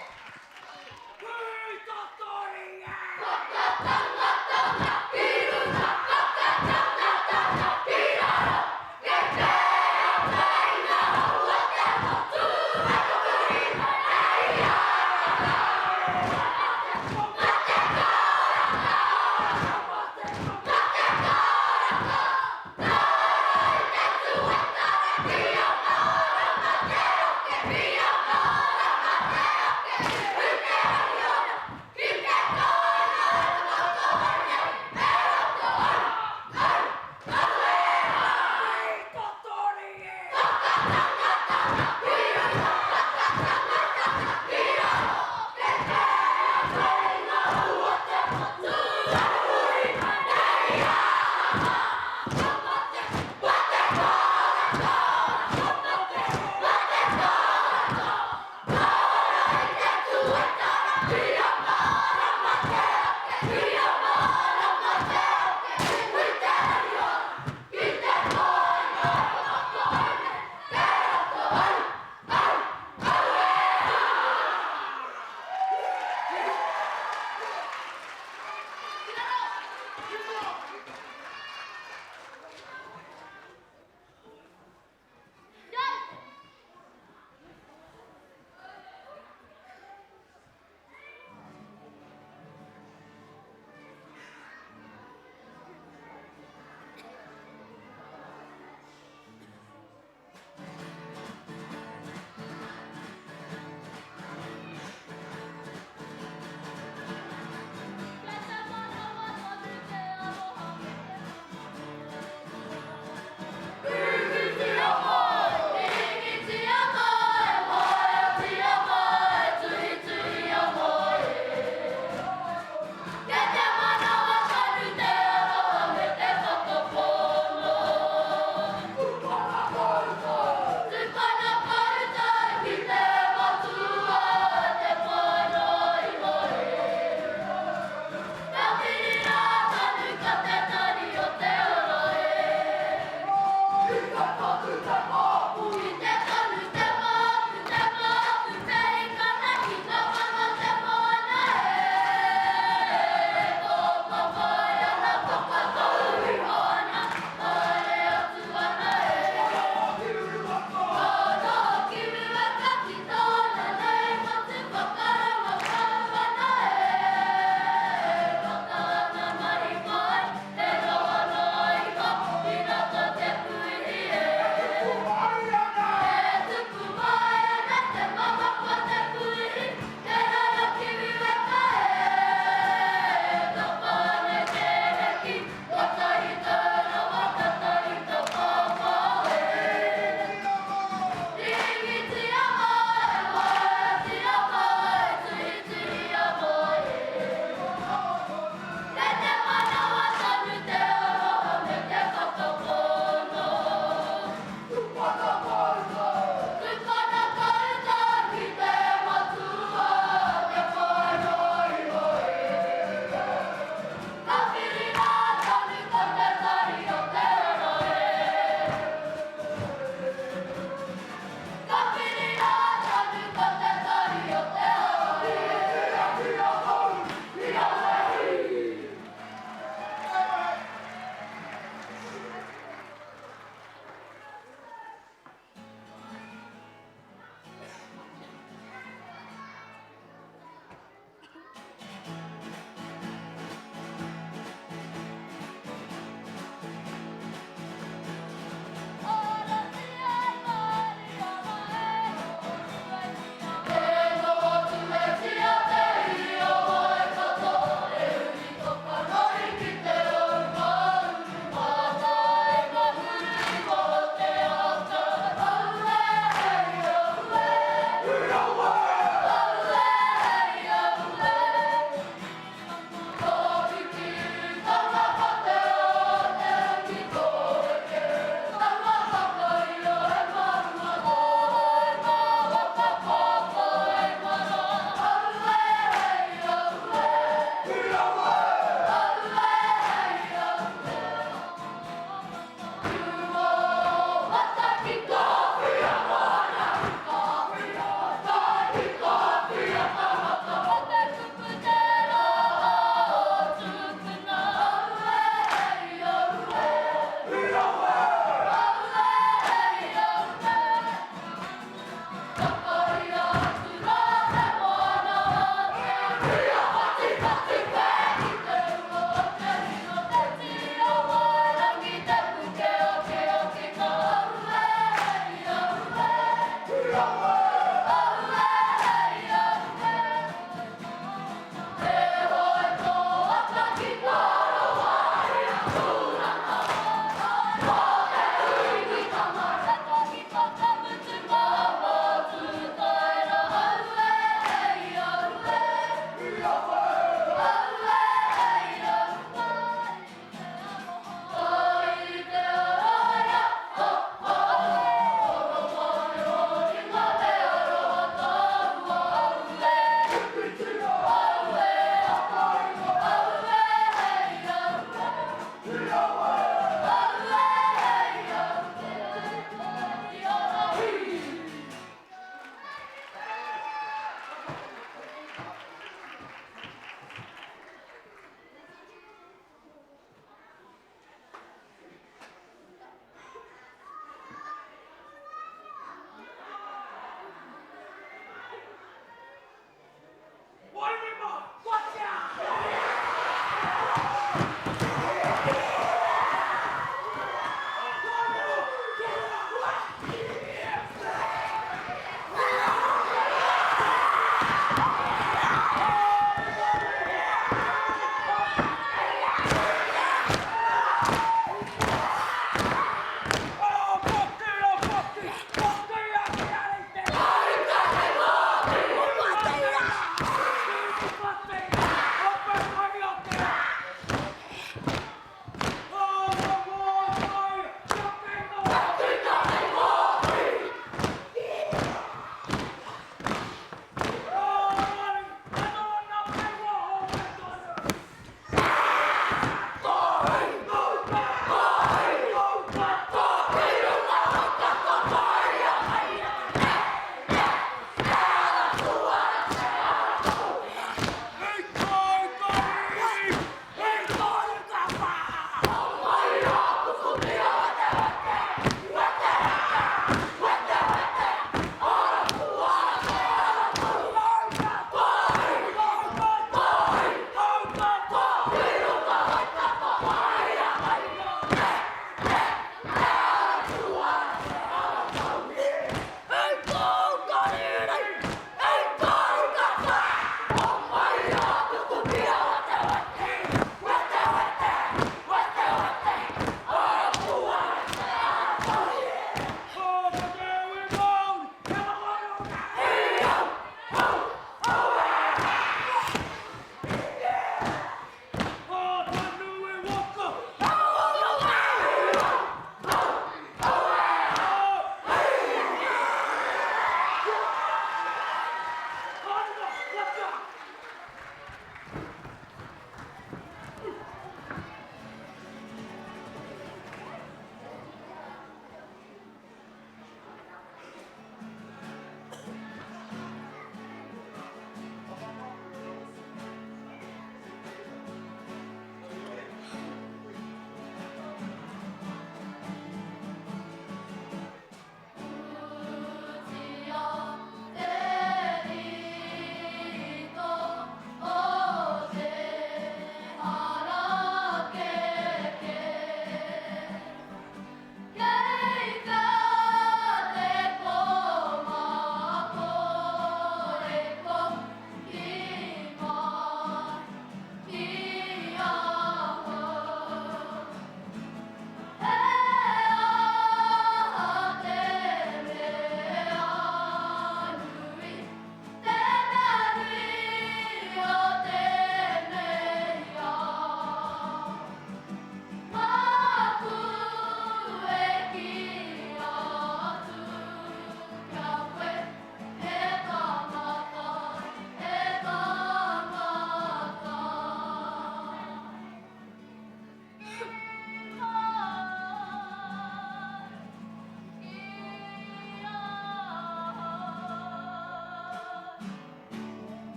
[SPEAKER 6] Go!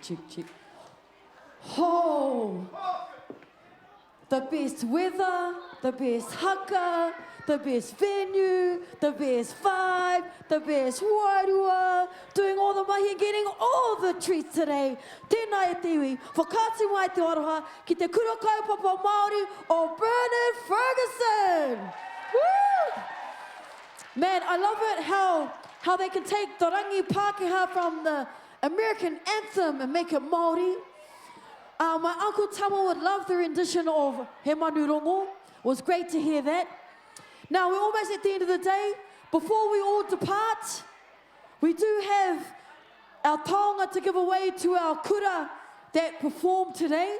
[SPEAKER 1] Check. Oh, the best weather, the best haka, the best venue, the best vibe, the best wairua, doing all the mahi and getting all the treats today. Tēnā e te iwi, whakāti mai te aroha ki te kura kaupapa Māori o Bernard Ferguson. Woo! Man, I love it how they can take the rangi Pākehā from the American anthem and make it Māori. My Uncle Tama would love the rendition of He Manu Rongo. It was great to hear that. Now, we're almost at the end of the day. Before we all depart, we do have our taonga to give away to our kura that performed today.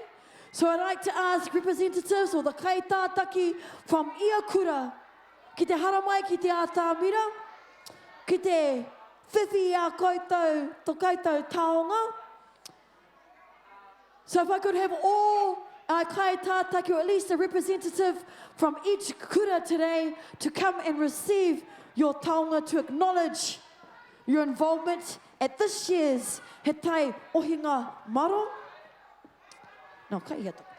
[SPEAKER 1] So I'd like to ask representatives or the kaitātaki from ia kura ki te haramai ki te ātāmira, ki te whiwhi a koutou, tō koutou taonga. So if I could have all our kaitātaki, or at least a representative from each kura today, to come and receive your taonga to acknowledge your involvement at this year's He Tai Ohinga Maro. Nā, kai ia tō.